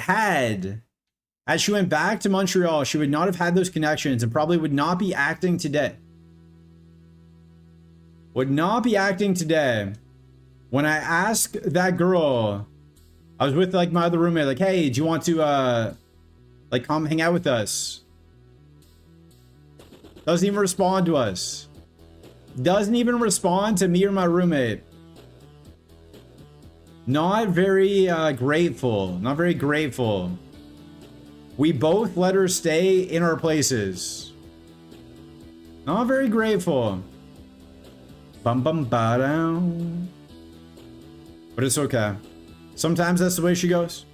as she went back to Montreal, she would not have had those connections and probably would not be acting today. Would not be acting today. When I asked that girl, I was with like my other roommate, like, hey, do you want to like come hang out with us? Doesn't even respond to us. Doesn't even respond to me or my roommate. Not very grateful. Not very grateful. We both let her stay in our places. Not very grateful. Bum bum ba down. But it's okay. Sometimes that's the way she goes.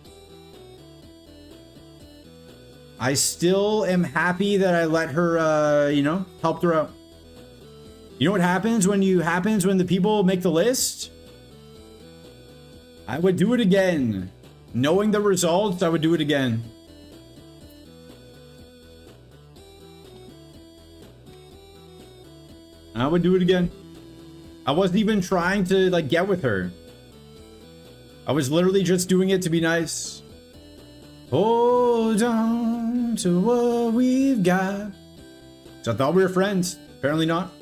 I still am happy that I let her, you know, helped her out. You know what happens when the people make the list? I would do it again. Knowing the results, I would do it again. I would do it again. I wasn't even trying to like get with her. I was literally just doing it to be nice. Hold on to what we've got. So I thought we were friends. Apparently not.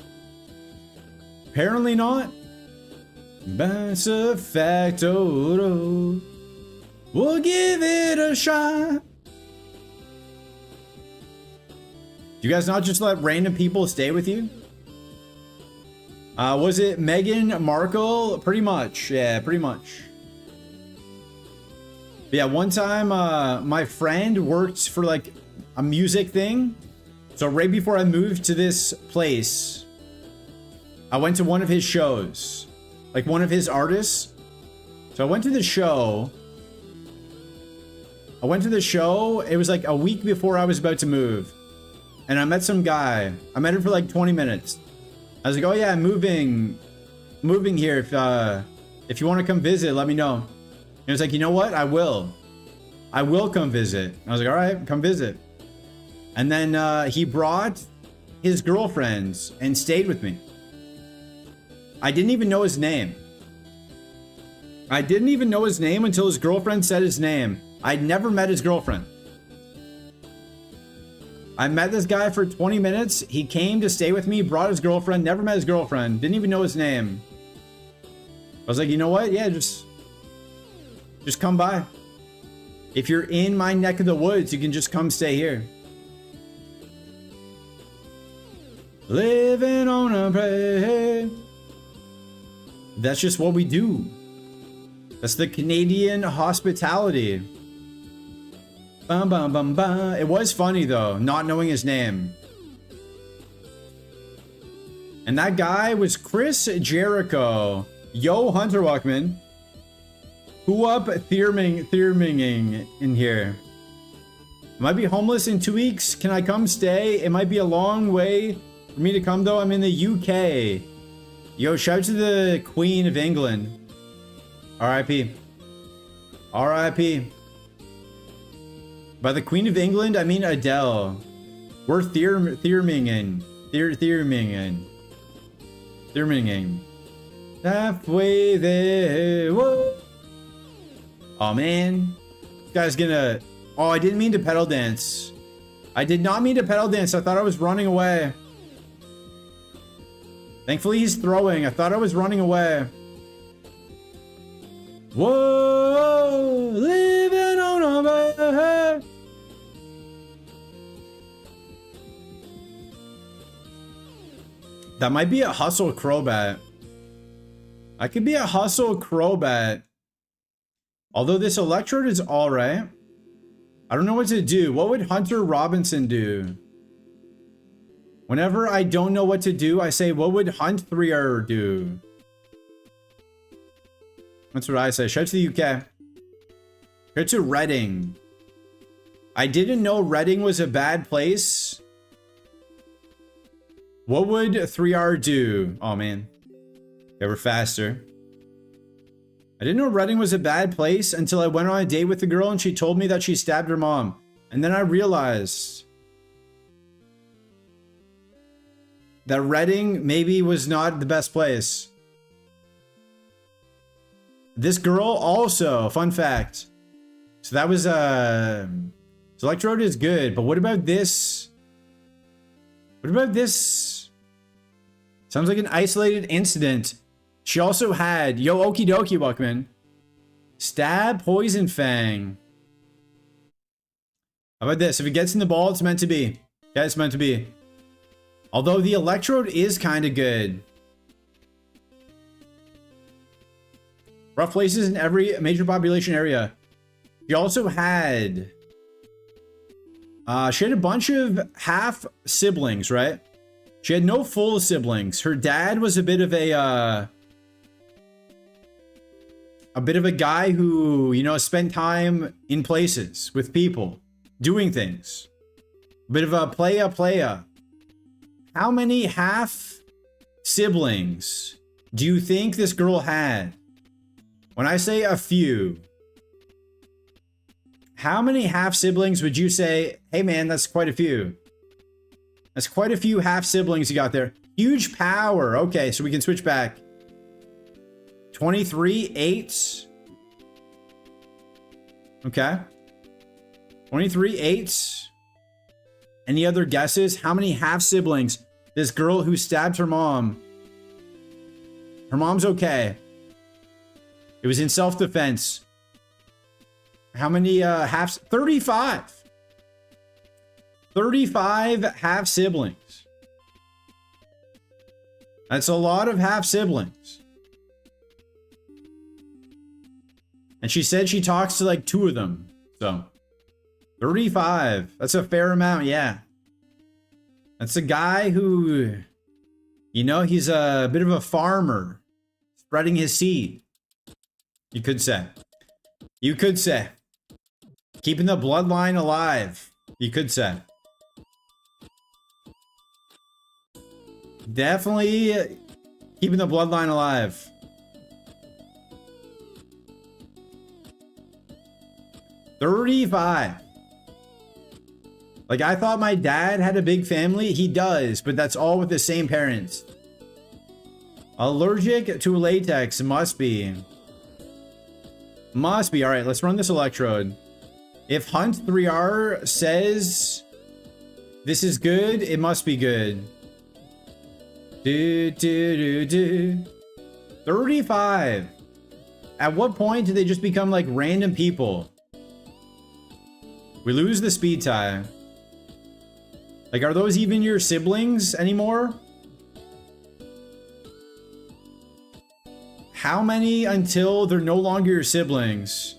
Apparently not. Mass Effect, we'll give it a shot. Do you guys not just let random people stay with you? Was it Meghan Markle? Pretty much. Yeah, pretty much. But yeah, one time my friend worked for like a music thing. So right before I moved to this place, I went to one of his shows, like one of his artists. So I went to the show. It was like a week before I was about to move. And I met some guy. I met him for like 20 minutes. I was like, oh yeah, I'm moving here. If you want to come visit, let me know. And he was like, you know what? I will come visit. I was like, all right, come visit. And then he brought his girlfriends and stayed with me. I didn't even know his name. I didn't even know his name until his girlfriend said his name. I'd never met his girlfriend. I met this guy for 20 minutes. He came to stay with me, brought his girlfriend, never met his girlfriend, didn't even know his name. I was like, you know what? Yeah, just come by. If you're in my neck of the woods, you can just come stay here. Living on a prayer. That's just what we do. That's the Canadian hospitality. Bum, bum, bum, bum. It was funny though, not knowing his name. And that guy was Chris Jericho. Yo, Hunter Walkman. Who up Thirminging in here? Might be homeless in 2 weeks. Can I come stay? It might be a long way for me to come though. I'm in the UK. Yo, shout out to the Queen of England. R.I.P. R.I.P. By the Queen of England, I mean Adele. We're Thirminging. Thirminging. Halfway there. Whoa. Oh man. This guy's gonna... Oh, I didn't mean to pedal dance. I did not mean to pedal dance. I thought I was running away. Thankfully, he's throwing. I thought I was running away. Whoa, living on a prayer. That might be a hustle crowbat. I could be a hustle crowbat. Although this electrode is all right. I don't know what to do. What would Hunter Robinson do? Whenever I don't know what to do, I say, what would Hunt 3R do? That's what I say. Shout out to the UK. Shout out to Reading. I didn't know Reading was a bad place. What would 3R do? Oh, man. Okay, we're faster. I didn't know Reading was a bad place until I went on a date with the girl and she told me that she stabbed her mom. And then I realized that Reading maybe was not the best place. This girl also, fun fact. So that was, so Electrode is good, but what about this? What about this? Sounds like an isolated incident. She also had, yo, okie dokie, Buckman. Stab, Poison Fang. How about this? If it gets in the ball, it's meant to be. Yeah, it's meant to be. Although the Electrode is kind of good. Rough places in every major population area. She also had... she had a bunch of half siblings, right? She had no full siblings. Her dad was a bit of a guy who, you know, spent time in places with people, doing things. A bit of a playa. How many half siblings do you think this girl had? When I say a few, how many half siblings would you say, hey man, that's quite a few? That's quite a few half siblings you got there. Huge power. Okay, so we can switch back. 23, 8. Okay. 23, 8. Any other guesses? How many half siblings? This girl who stabbed her mom. Her mom's okay. It was in self-defense. How many halves? 35. 35 half siblings. That's a lot of half siblings. And she said she talks to like 2 of them. So 35. That's a fair amount, yeah. That's a guy who, you know, he's a bit of a farmer. Spreading his seed. You could say. You could say. Keeping the bloodline alive. You could say. Definitely keeping the bloodline alive. $35. Like, I thought my dad had a big family. He does, but that's all with the same parents. Allergic to latex. Must be. Must be. All right, let's run this electrode. If Hunt 3R says this is good, it must be good. 35. At what point do they just become like random people? We lose the speed tie. Like, are those even your siblings anymore? How many until they're no longer your siblings?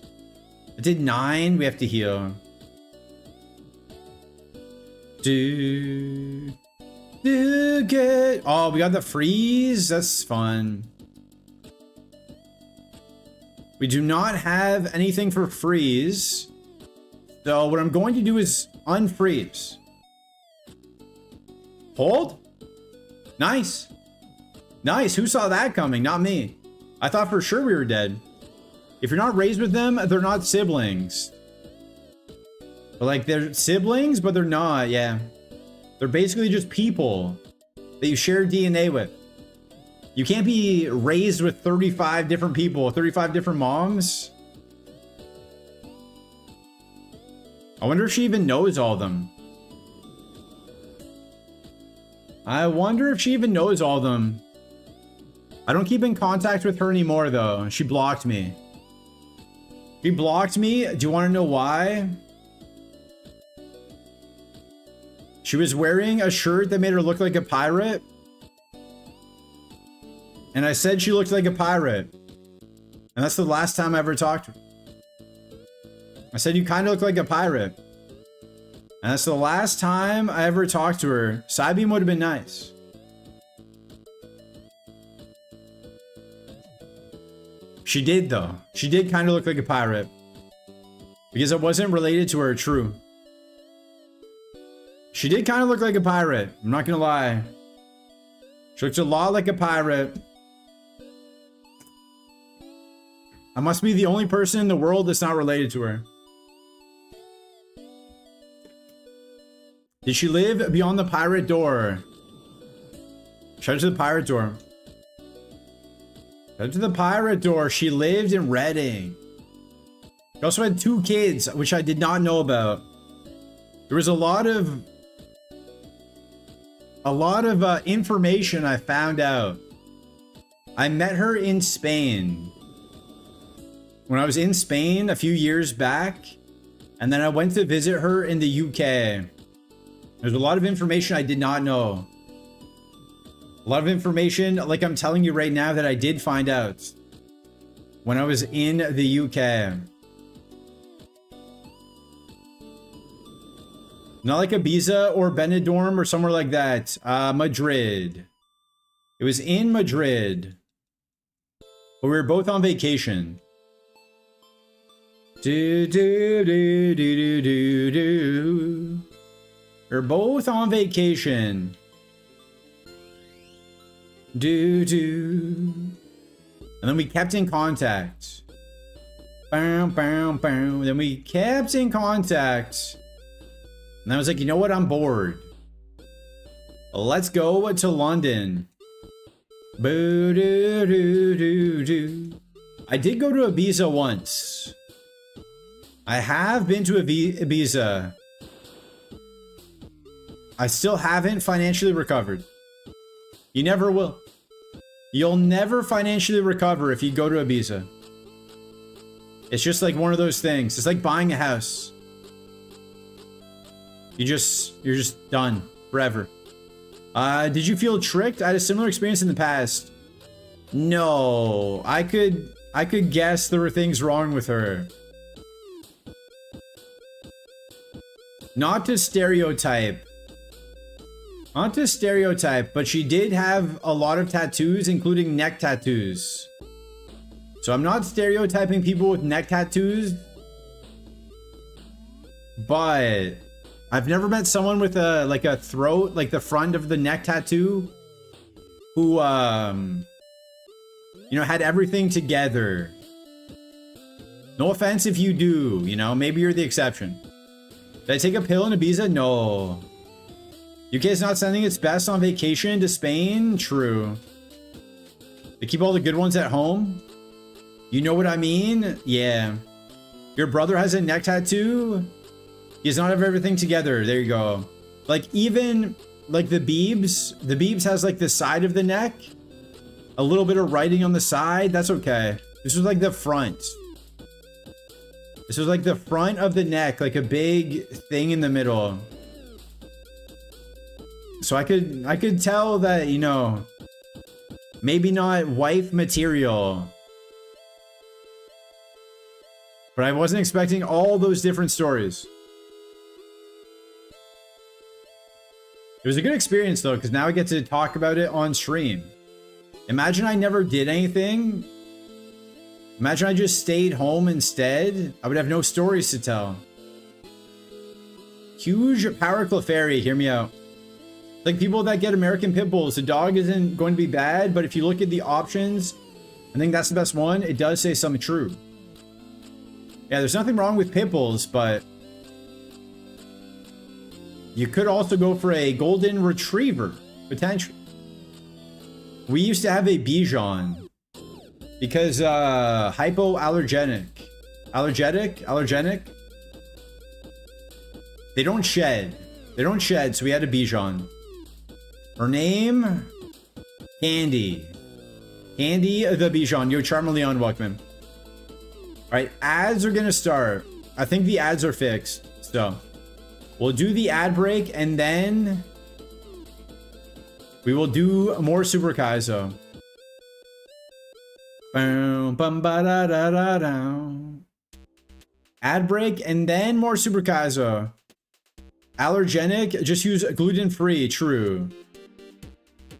I did 9. We have to heal. Get. Oh, we got the freeze. That's fun. We do not have anything for freeze. So what I'm going to do is unfreeze. Hold. Nice. Nice. Who saw that coming? Not me. I thought for sure we were dead. If you're not raised with them, they're not siblings. But like, they're siblings, but they're not. Yeah. They're basically just people that you share DNA with. You can't be raised with 35 different people, 35 different moms. I wonder if she even knows all of them. I wonder if she even knows all of them. I don't keep in contact with her anymore, though. She blocked me. She blocked me. Do you want to know why? She was wearing a shirt that made her look like a pirate. And I said she looked like a pirate. And that's the last time I ever talked to her. I said, you kind of look like a pirate. And that's the last time I ever talked to her. Psybeam would have been nice. She did, though. She did kind of look like a pirate. Because it wasn't related to her, true. She did kind of look like a pirate. I'm not gonna lie. She looks a lot like a pirate. I must be the only person in the world that's not related to her. Did she live beyond the pirate door? Shout out to the pirate door. Shout out to the pirate door. She lived in Reading. She also had 2 kids, which I did not know about. There was a lot of information I found out. I met her in Spain. When I was in Spain a few years back, and then I went to visit her in the UK. There's a lot of information I did not know. A lot of information, like I'm telling you right now, that I did find out when I was in the UK. Not like Ibiza or Benidorm or somewhere like that. Madrid. It was in Madrid. But we were both on vacation. We're both on vacation. And then we kept in contact. Then we kept in contact. And I was like, you know what? I'm bored. Let's go to London. I did go to Ibiza once. I have been to Ibiza. I still haven't financially recovered. You never will. You'll never financially recover if you go to Ibiza. It's just like one of those things. It's like buying a house. You're just done forever. Did you feel tricked? I had a similar experience in the past. No, I could guess there were things wrong with her. Not to stereotype, but she did have a lot of tattoos, including neck tattoos. So I'm not stereotyping people with neck tattoos, but I've never met someone with a throat, like the front of the neck tattoo, who had everything together. No offense if you do, maybe you're the exception. Did I take a pill in Ibiza? No. UK is not sending its best on vacation to Spain? True. They keep all the good ones at home? You know what I mean? Yeah. Your brother has a neck tattoo? He does not have everything together. There you go. Like, even, like, the Beebs has, like, the side of the neck. A little bit of writing on the side. That's okay. This was, like, the front. This was, like, the front of the neck. Like, a big thing in the middle. So I could tell that, you know, maybe not wife material. But I wasn't expecting all those different stories. It was a good experience though, because now I get to talk about it on stream. Imagine I never did anything. Imagine I just stayed home instead. I would have no stories to tell. Huge power Clefairy, hear me out. Like people that get American Pit Bulls, the dog isn't going to be bad, but if you look at the options, I think that's the best one. It does say something true. Yeah, there's nothing wrong with Pit Bulls, but you could also go for a Golden Retriever, potentially. We used to have a Bichon because hypoallergenic. Allergenic? They don't shed. They don't shed, so we had a Bichon. Her name? Candy. Candy the Bichon. Yo, Charmeleon, welcome. Alright, ads are gonna start. I think the ads are fixed, so we'll do the ad break and then we will do more Super Kaizo. Ad break and then more Super Kaizo. Allergenic, just use gluten-free, true.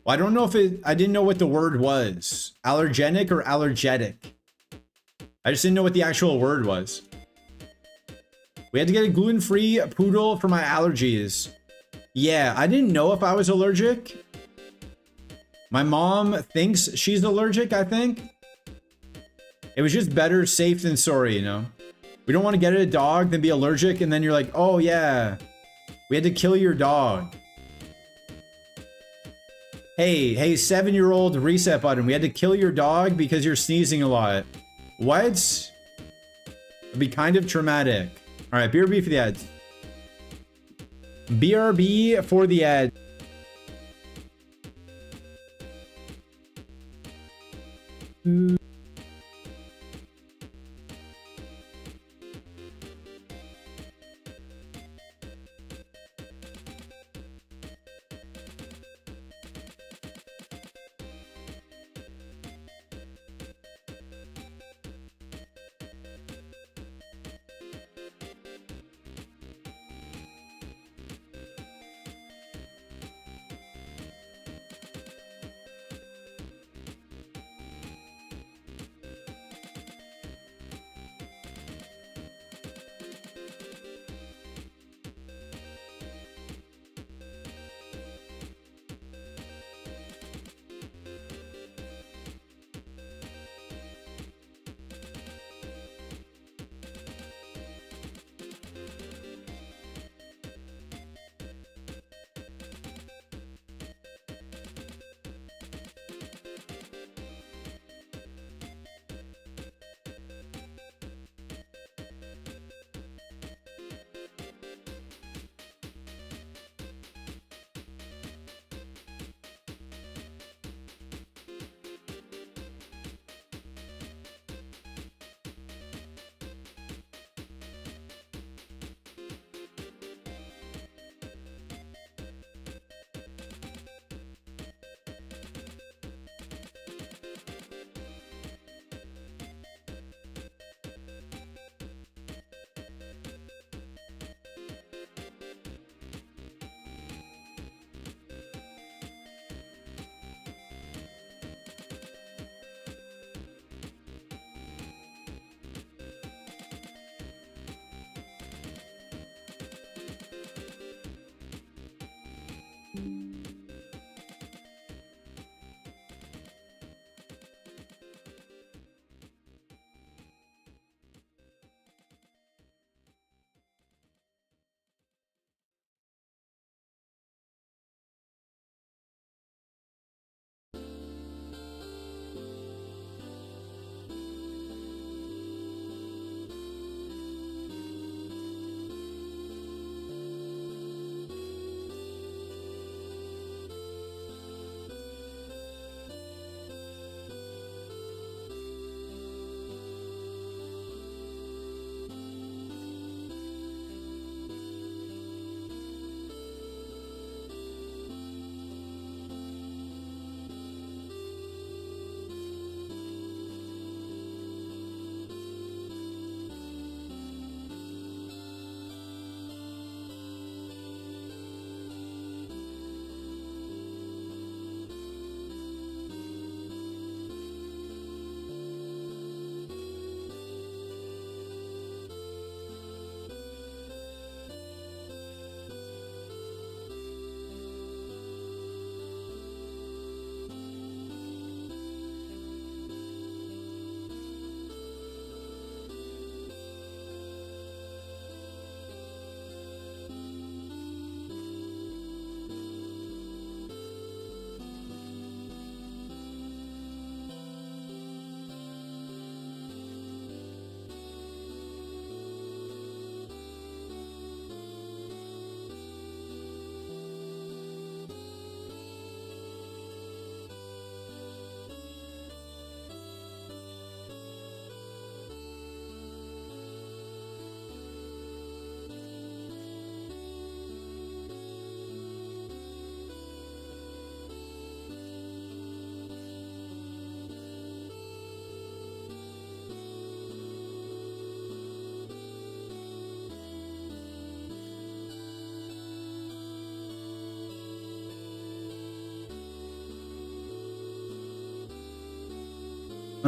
Well, I don't know if I didn't know what the word was. Allergenic or allergetic. I just didn't know what the actual word was. We had to get a gluten-free poodle for my allergies. Yeah, I didn't know if I was allergic. My mom thinks she's allergic, I think. It was just better safe than sorry, you know? We don't want to get a dog, then be allergic, and then you're like, oh yeah, we had to kill your dog. Hey, 7-year-old reset button. We had to kill your dog because you're sneezing a lot. What? It'd be kind of traumatic. All right, BRB for the ads. BRB for the ad.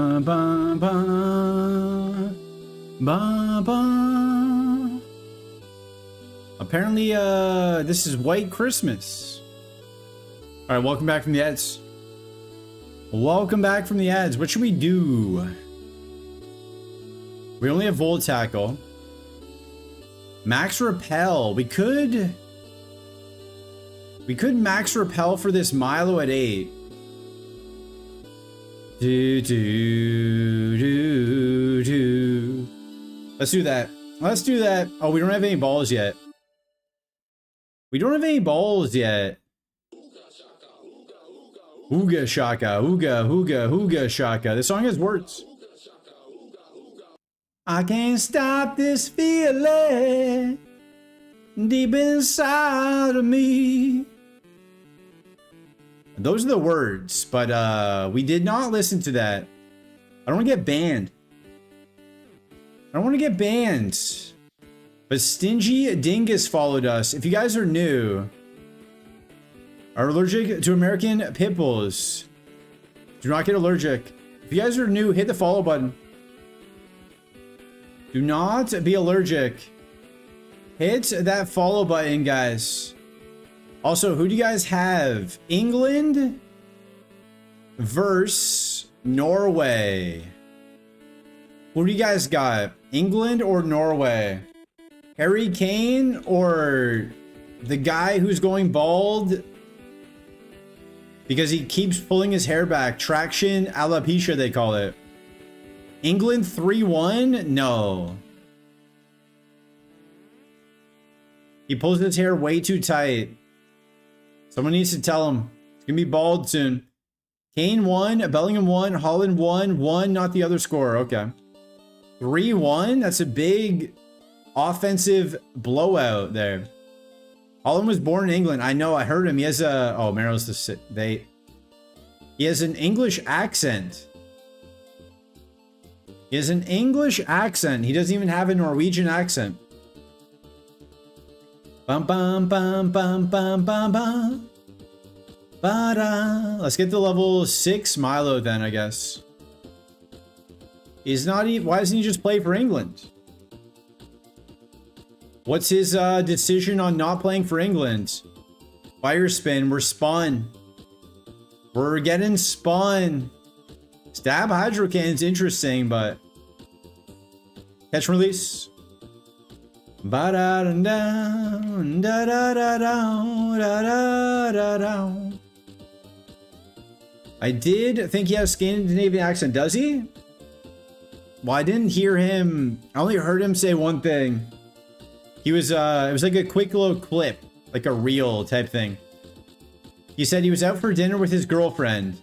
ba, ba, ba, ba. Apparently, this is White Christmas. All right, welcome back from the ads. Welcome back from the ads. What should we do? We only have Volt Tackle. Max Repel. We could max Repel for this Milo at 8. Do, do, do, do. Let's do that. Let's do that. Oh, we don't have any balls yet. We don't have any balls yet. Ooga shaka, ooga, ooga, ooga shaka. This song has words. I can't stop this feeling deep inside of me. Those are the words, but we did not listen to that. I don't want to get banned. I don't want to get banned. But Stingy Dingus followed us. If you guys are new, are allergic to American pit bulls, do not get allergic. If you guys are new, hit the follow button. Do not be allergic. Hit that follow button, guys. Also, who do you guys have? England versus Norway. Who do you guys got? England or Norway? Harry Kane or the guy who's going bald because he keeps pulling his hair back? Traction alopecia, they call it. England 3-1? No. He pulls his hair way too tight. Someone needs to tell him. He's going to be bald soon. Kane 1, Bellingham 1, Holland 1, 1, not the other score. Okay. 3-1? That's a big offensive blowout there. Holland was born in England. I know, I heard him. He has a... Oh, Meryl's the... He has an English accent. He has an English accent. He doesn't even have a Norwegian accent. Bum bum bum bum bum bum bum. Ba-da. Let's get to level 6 Milo then, I guess. He's not even... Why doesn't he just play for England? What's his decision on not playing for England? Fire spin. We're spun. We're getting spun. Stab Hydro Cannon's interesting, but... Catch and release. I did think he has a Scandinavian accent. Does he? Well, I didn't hear him. I only heard him say one thing. He was, it was like a quick little clip, like a reel type thing. He said he was out for dinner with his girlfriend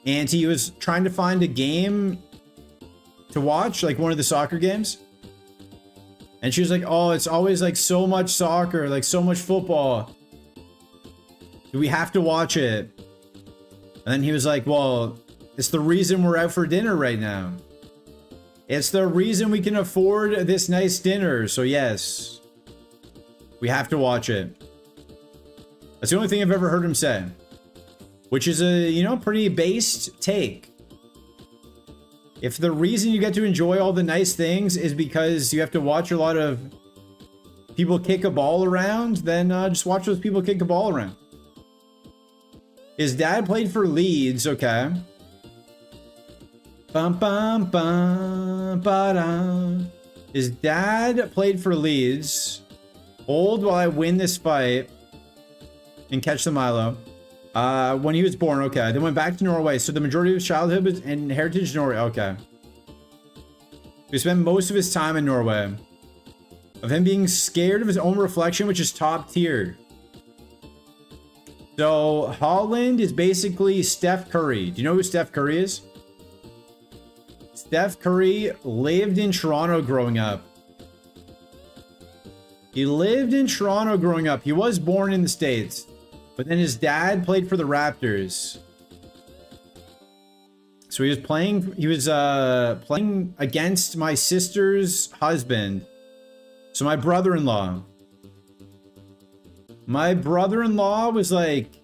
and he was trying to find a game to watch, like one of the soccer games. And she was like, oh, it's always like so much soccer, like so much football. Do we have to watch it? And then he was like, well, it's the reason we're out for dinner right now. It's the reason we can afford this nice dinner. So yes, we have to watch it. That's the only thing I've ever heard him say. Which is a, you know, pretty based take. If the reason you get to enjoy all the nice things is because you have to watch a lot of people kick a ball around, then just watch those people kick a ball around. His dad played for Leeds, okay. Bum bum bum ba-da. His dad played for Leeds. Hold while I win this fight and catch the Milo. When he was born, okay. Then went back to Norway. So the majority of his childhood was in heritage Norway. Okay. He spent most of his time in Norway. Of him being scared of his own reflection, which is top tier. So Holland is basically Steph Curry. Do you know who Steph Curry is? Steph Curry lived in Toronto growing up. He lived in Toronto growing up. He was born in the States. But then his dad played for the Raptors. So he was playing against my sister's husband. So my brother-in-law. My brother-in-law was like...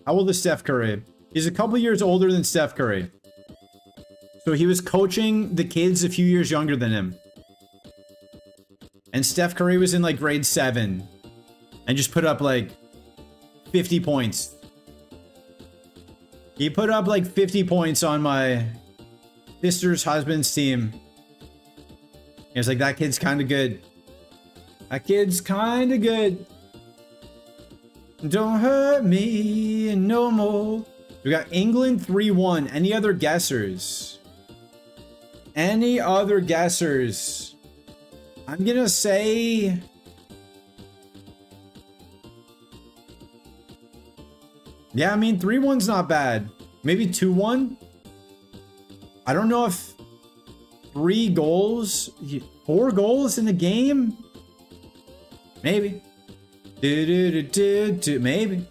How old is Steph Curry? He's a couple years older than Steph Curry. So he was coaching the kids a few years younger than him. And Steph Curry was in like grade 7 and just put up like 50 points. He put up like 50 points on my sister's husband's team. He was like, that kid's kind of good. That kid's kind of good. Don't hurt me no more. We got England 3-1. Any other guessers? Any other guessers? I'm gonna say... Yeah, I mean, 3-1's not bad. Maybe 2-1? I don't know if 3 goals, 4 goals in the game? Maybe. Maybe.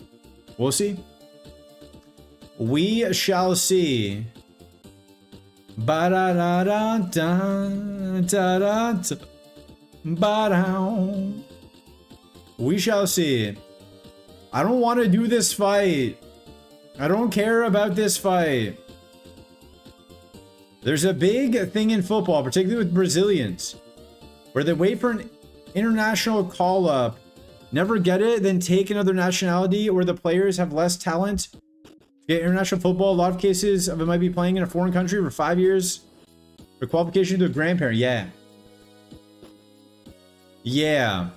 We'll see. We shall see. Ba-da-da-da-da-da-da-da. Ba-dow. We shall see. I don't want to do this fight. I don't care about this fight. There's a big thing in football, particularly with Brazilians, where they wait for an international call-up, never get it, then take another nationality, or the players have less talent. Get international football, a lot of cases of it might be playing in a foreign country for 5 years for qualification to a grandparent. Yeah. Yeah,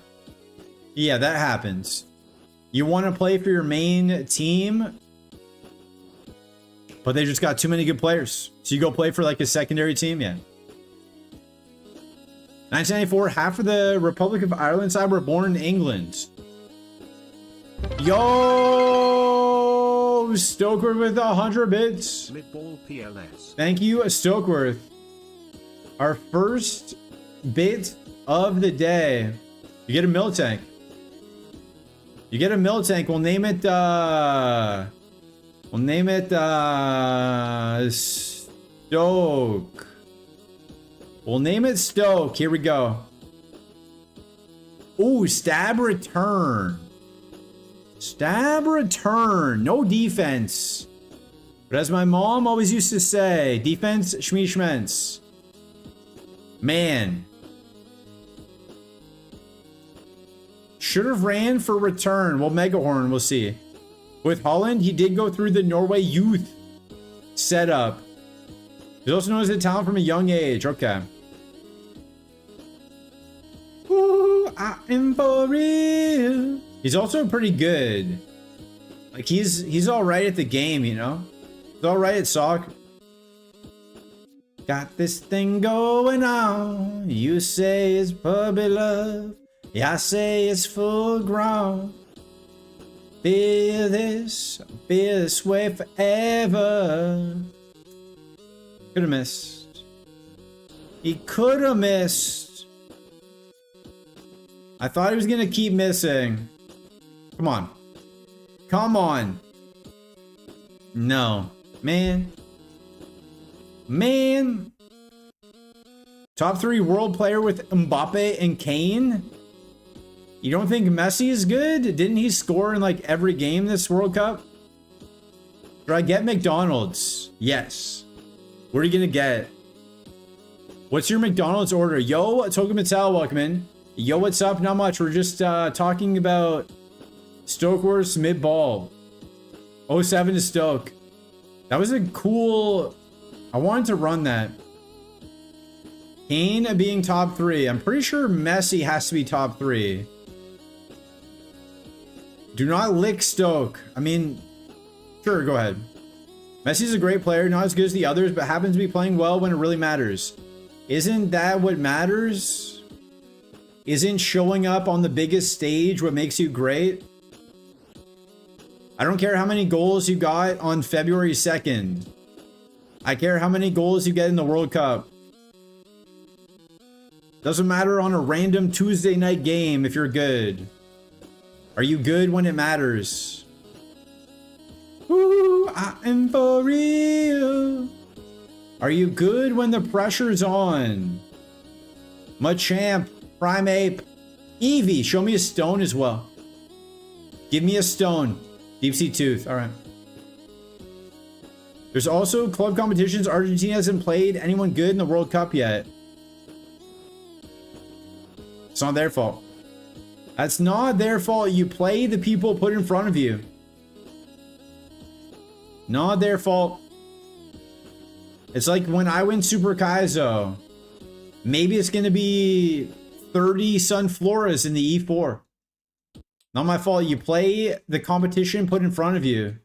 that happens. You want to play for your main team, but they just got too many good players. So you go play for like a secondary team, yeah. 1994, half of the Republic of Ireland side were born in England. Yo, Stokeworth with 100 bits. Thank you, Stokeworth. Our first bit of the day. You get a mill tank. You get a mill tank. We'll name it Stoke. We'll name it Stoke. Here we go. Ooh, stab return. Stab return. No defense. But as my mom always used to say, defense schmeeschments. Man. Should have ran for return. Well, Megahorn, we'll see. With Holland, he did go through the Norway youth setup. He's also known as a talent from a young age. Okay. Ooh, I am for real. He's also pretty good. Like, he's all right at the game, you know? He's all right at soccer. Got this thing going on. You say it's puppy love. Yeah, I say it's full grown. Feel this way forever. Could have missed. He could have missed. I thought he was gonna keep missing. Come on. Come on. No. Man. Man. Top 3 world player with Mbappe and Kane? You don't think Messi is good? Didn't he score in like every game this World Cup? Should I get McDonald's? Yes. What are you gonna get? What's your McDonald's order? Yo, Token Mattel, welcome in. Yo, what's up? Not much. We're just talking about Stokeworth's mid-ball. 07 to Stoke. That was a cool... I wanted to run that. Kane being top 3. I'm pretty sure Messi has to be top 3. Do not lick Stoke. I mean, sure, go ahead. Messi's a great player, not as good as the others, but happens to be playing well when it really matters. Isn't that what matters? Isn't showing up on the biggest stage what makes you great? I don't care how many goals you got on February 2nd. I care how many goals you get in the World Cup. Doesn't matter on a random Tuesday night game if you're good. Are you good when it matters? Ooh, I am for real. Are you good when the pressure's on? Machamp, Prime Ape, Eevee, show me a stone as well. Give me a stone. Deep Sea Tooth, all right. There's also club competitions. Argentina hasn't played anyone good in the World Cup yet. It's not their fault. That's not their fault. You play the people put in front of you. Not their fault. It's like when I win Super Kaizo. Maybe it's going to be 30 Sunfloras in the E4. Not my fault. You play the competition put in front of you.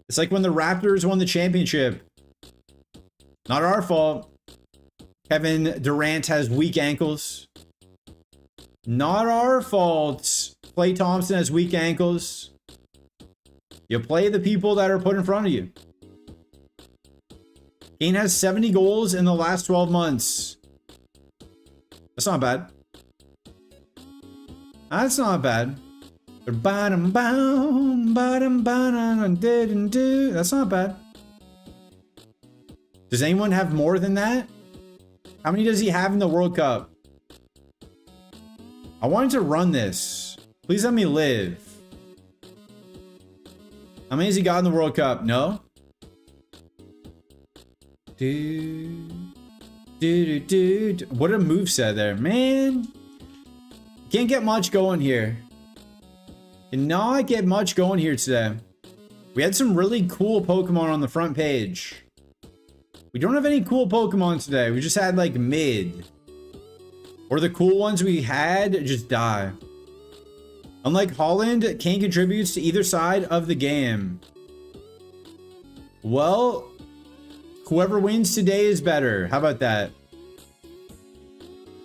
It's like when the Raptors won the championship. Not our fault. Kevin Durant has weak ankles. Not our fault. Klay Thompson has weak ankles. You play the people that are put in front of you. Kane has 70 goals in the last 12 months. That's not bad. That's not bad. That's not bad. Does anyone have more than that? How many does he have in the World Cup? I wanted to run this. Please let me live. How many has he got in the World Cup? No? What a moveset there, man. Can't get much going here. Cannot get much going here today. We had some really cool Pokemon on the front page. We don't have any cool Pokemon today. We just had like mid. Or the cool ones we had just die. Unlike Holland, Kane contributes to either side of the game. Well, whoever wins today is better. How about that?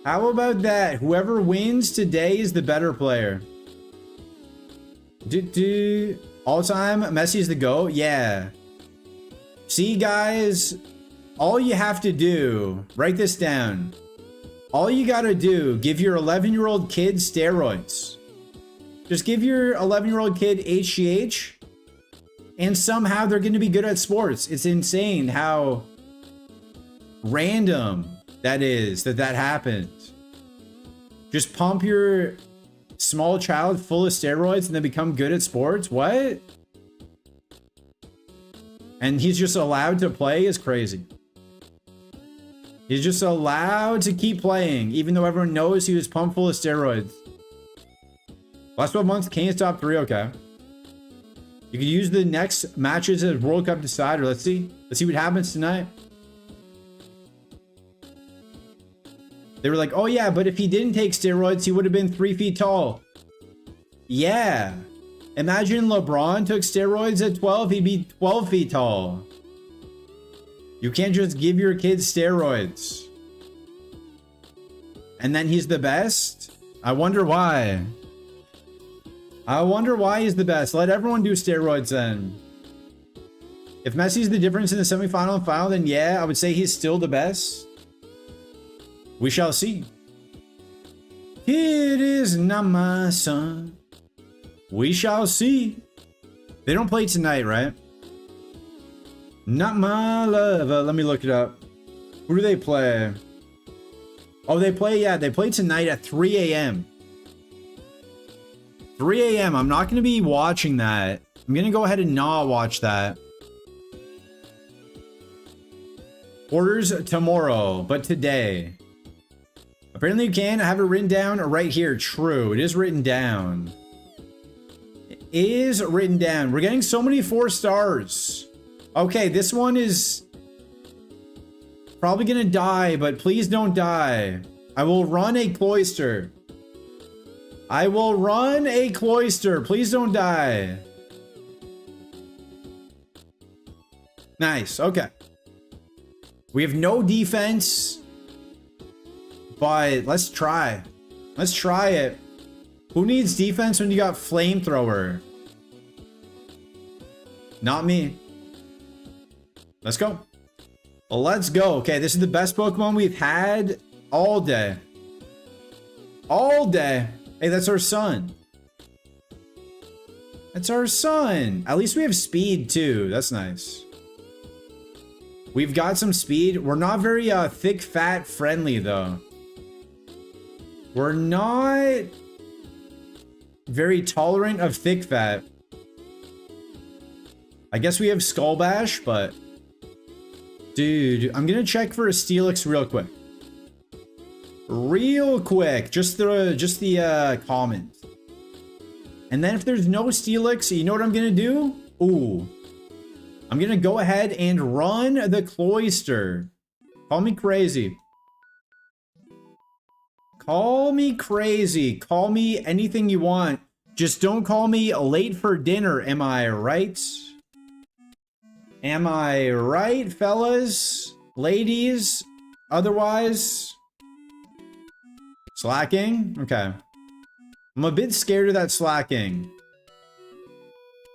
How about that? Whoever wins today is the better player. All time, Messi's the GOAT? Yeah. See, guys, all you have to do, write this down. All you gotta do, give your 11-year-old kid steroids. Just give your 11-year-old kid HGH, and somehow they're gonna be good at sports. It's insane how random that is, that happens. Just pump your small child full of steroids and then become good at sports? What? And he's just allowed to play is crazy. He's just allowed to keep playing, even though everyone knows he was pumped full of steroids. Last 12 months, Kane's top 3, okay. You can use the next matches as World Cup decider. Let's see. Let's see what happens tonight. They were like, oh yeah, but if he didn't take steroids, he would have been 3 feet tall. Yeah. Imagine LeBron took steroids at 12, he'd be 12 feet tall. You can't just give your kids steroids. And then he's the best? I wonder why. I wonder why he's the best. Let everyone do steroids then. If Messi's the difference in the semifinal and final, then yeah, I would say he's still the best. We shall see. It is not my son. We shall see. They don't play tonight, right? Not my love. Let me look it up. Who do they play? Oh, they play, yeah, they play tonight at 3 a.m. 3 a.m. I'm not going to be watching that. I'm going to go ahead and not watch that. Orders tomorrow, but today. Apparently you can. I have it written down right here. True. It is written down. It is written down. We're getting so many 4 stars. Okay, this one is probably gonna die, but please don't die. I will run a cloister. I will run a cloister. Please don't die. Nice. Okay. We have no defense, but let's try. Let's try it. Who needs defense when you got flamethrower? Not me. Let's go. Let's go. Okay, this is the best Pokemon we've had all day. All day. Hey, that's our son. That's our son. At least we have speed too. That's nice. We've got some speed. We're not very thick, fat friendly though. We're not very tolerant of thick fat. I guess we have Skull Bash, but... Dude, I'm gonna check for a Steelix real quick. Real quick. Just the commons. And then if there's no Steelix, you know what I'm gonna do? Ooh. I'm gonna go ahead and run the Cloyster. Call me crazy. Call me crazy. Call me anything you want. Just don't call me late for dinner, am I right? Am I right, fellas? Ladies? Otherwise? Slacking? Okay. I'm a bit scared of that slacking.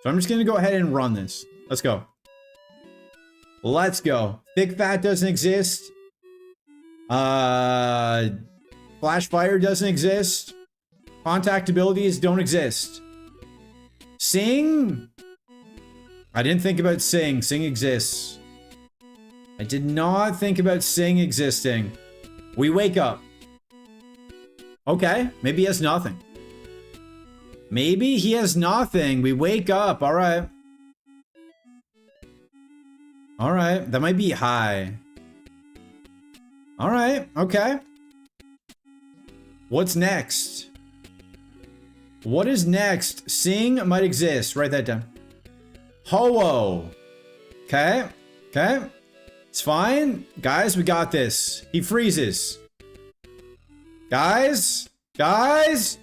So I'm just gonna go ahead and run this. Let's go. Let's go. Thick Fat doesn't exist. Flash Fire doesn't exist. Contact abilities don't exist. Sing? I didn't think about Sing. Sing exists. I did not think about Sing existing. We wake up. Okay, maybe he has nothing. Maybe he has nothing. We wake up. All right. All right. That might be high. All right. Okay. What's next? What is next? Sing might exist. Write that down. Ho-Oh. Okay. Okay. It's fine. Guys, we got this. He freezes. Guys. Guys.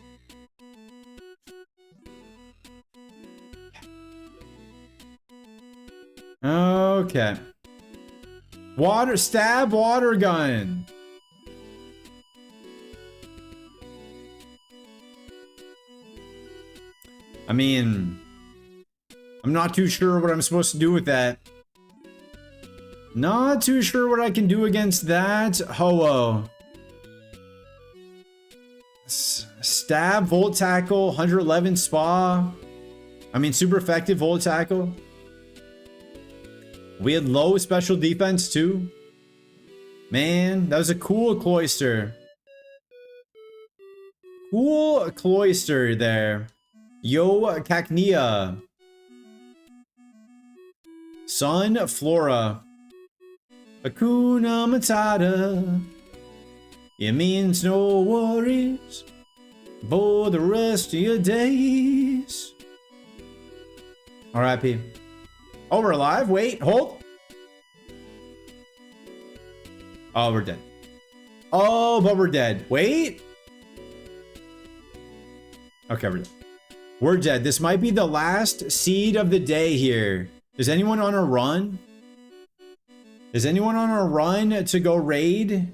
Okay. Water. Stab water gun. I mean, I'm not too sure what I'm supposed to do with that. Not too sure what I can do against that. Ho-Oh. Stab, Volt Tackle, 111 Spa. I mean, super effective Volt Tackle. We had low special defense too. Man, that was a cool Cloyster. Cool Cloyster there. Yo, Cacnea. Sun, Flora. Hakuna Matata. It means no worries for the rest of your days. R.I.P. Oh, we're alive? Wait, hold. Oh, we're dead. Oh, but we're dead. Wait. Okay, we're dead. We're dead. This might be the last seed of the day here. Is anyone on a run? Is anyone on a run to go raid?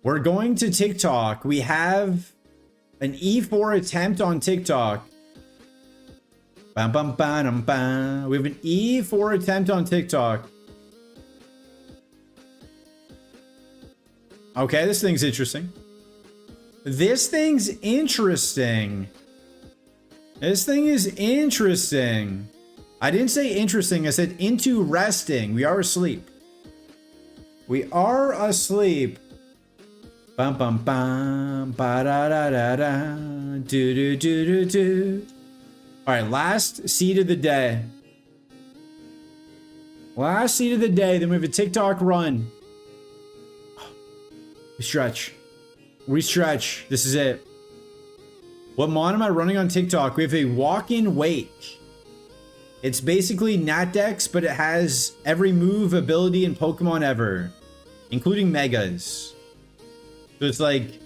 We're going to TikTok. We have an E4 attempt on TikTok. Bam, bam, bam, bam. We have an E4 attempt on TikTok. Okay, this thing's interesting. This thing's interesting. This thing is interesting. I didn't say interesting. I said into resting. We are asleep. We are asleep. Bum bum bum. Ba da da da da. Do do do do do. All right, last seed of the day. Last seed of the day. Then we have a TikTok run. We stretch. We stretch. This is it. What mod am I running on TikTok? We have a walk-in wake. It's basically Natdex, but it has every move, ability, and Pokemon ever, including Megas. So it's like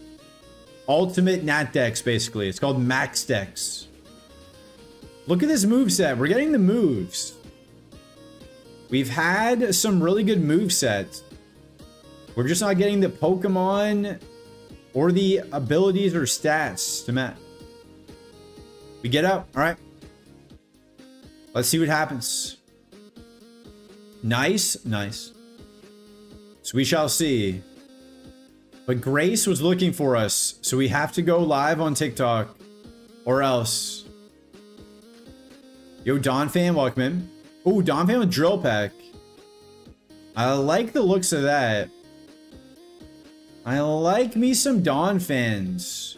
ultimate Natdex, basically. It's called Max Dex. Look at this moveset. We're getting the moves. We've had some really good movesets. We're just not getting the Pokemon or the abilities or stats to match. We get up. All right. Let's see what happens. Nice. Nice. So we shall see. But Grace was looking for us, so we have to go live on TikTok or else. Yo, Don Fan, welcome in. Oh, Don Fan with Drill Peck. I like the looks of that. I like me some Don Fans.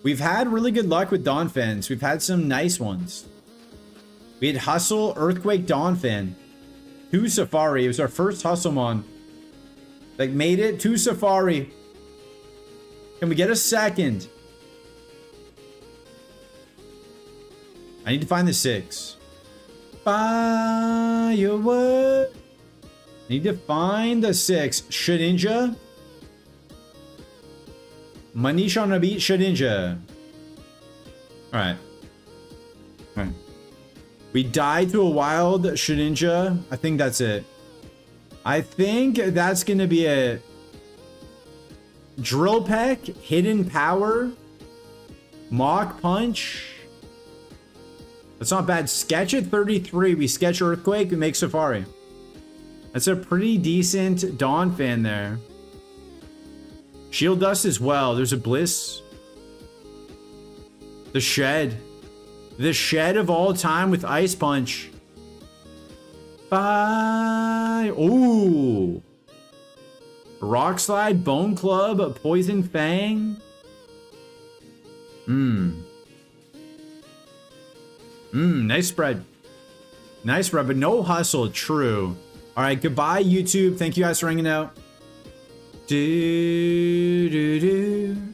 We've had really good luck with Don Fans. We've had some nice ones. We had Hustle, Earthquake, Dawnfin. 2 Safari. It was our first Hustlemon. Like, made it. 2 Safari. Can we get a second? I need to find the 6. Firework. Need to find the 6. Shedinja. Manish on a beat. Shedinja. Alright. Alright. We died to a wild Shedinja. I think that's it. I think that's gonna be a Drill Peck, Hidden Power, Mock Punch. That's not bad. Sketch at 33. We sketch Earthquake, we make Safari. That's a pretty decent Dawnfin there. Shield Dust as well. There's a Bliss. The Shed. The Shed of all time with Ice Punch. Bye. Ooh. Rock Slide, Bone Club, Poison Fang. Nice spread. Nice spread, but no hustle. True. All right, goodbye, YouTube. Thank you guys for hanging out. Do, do, do.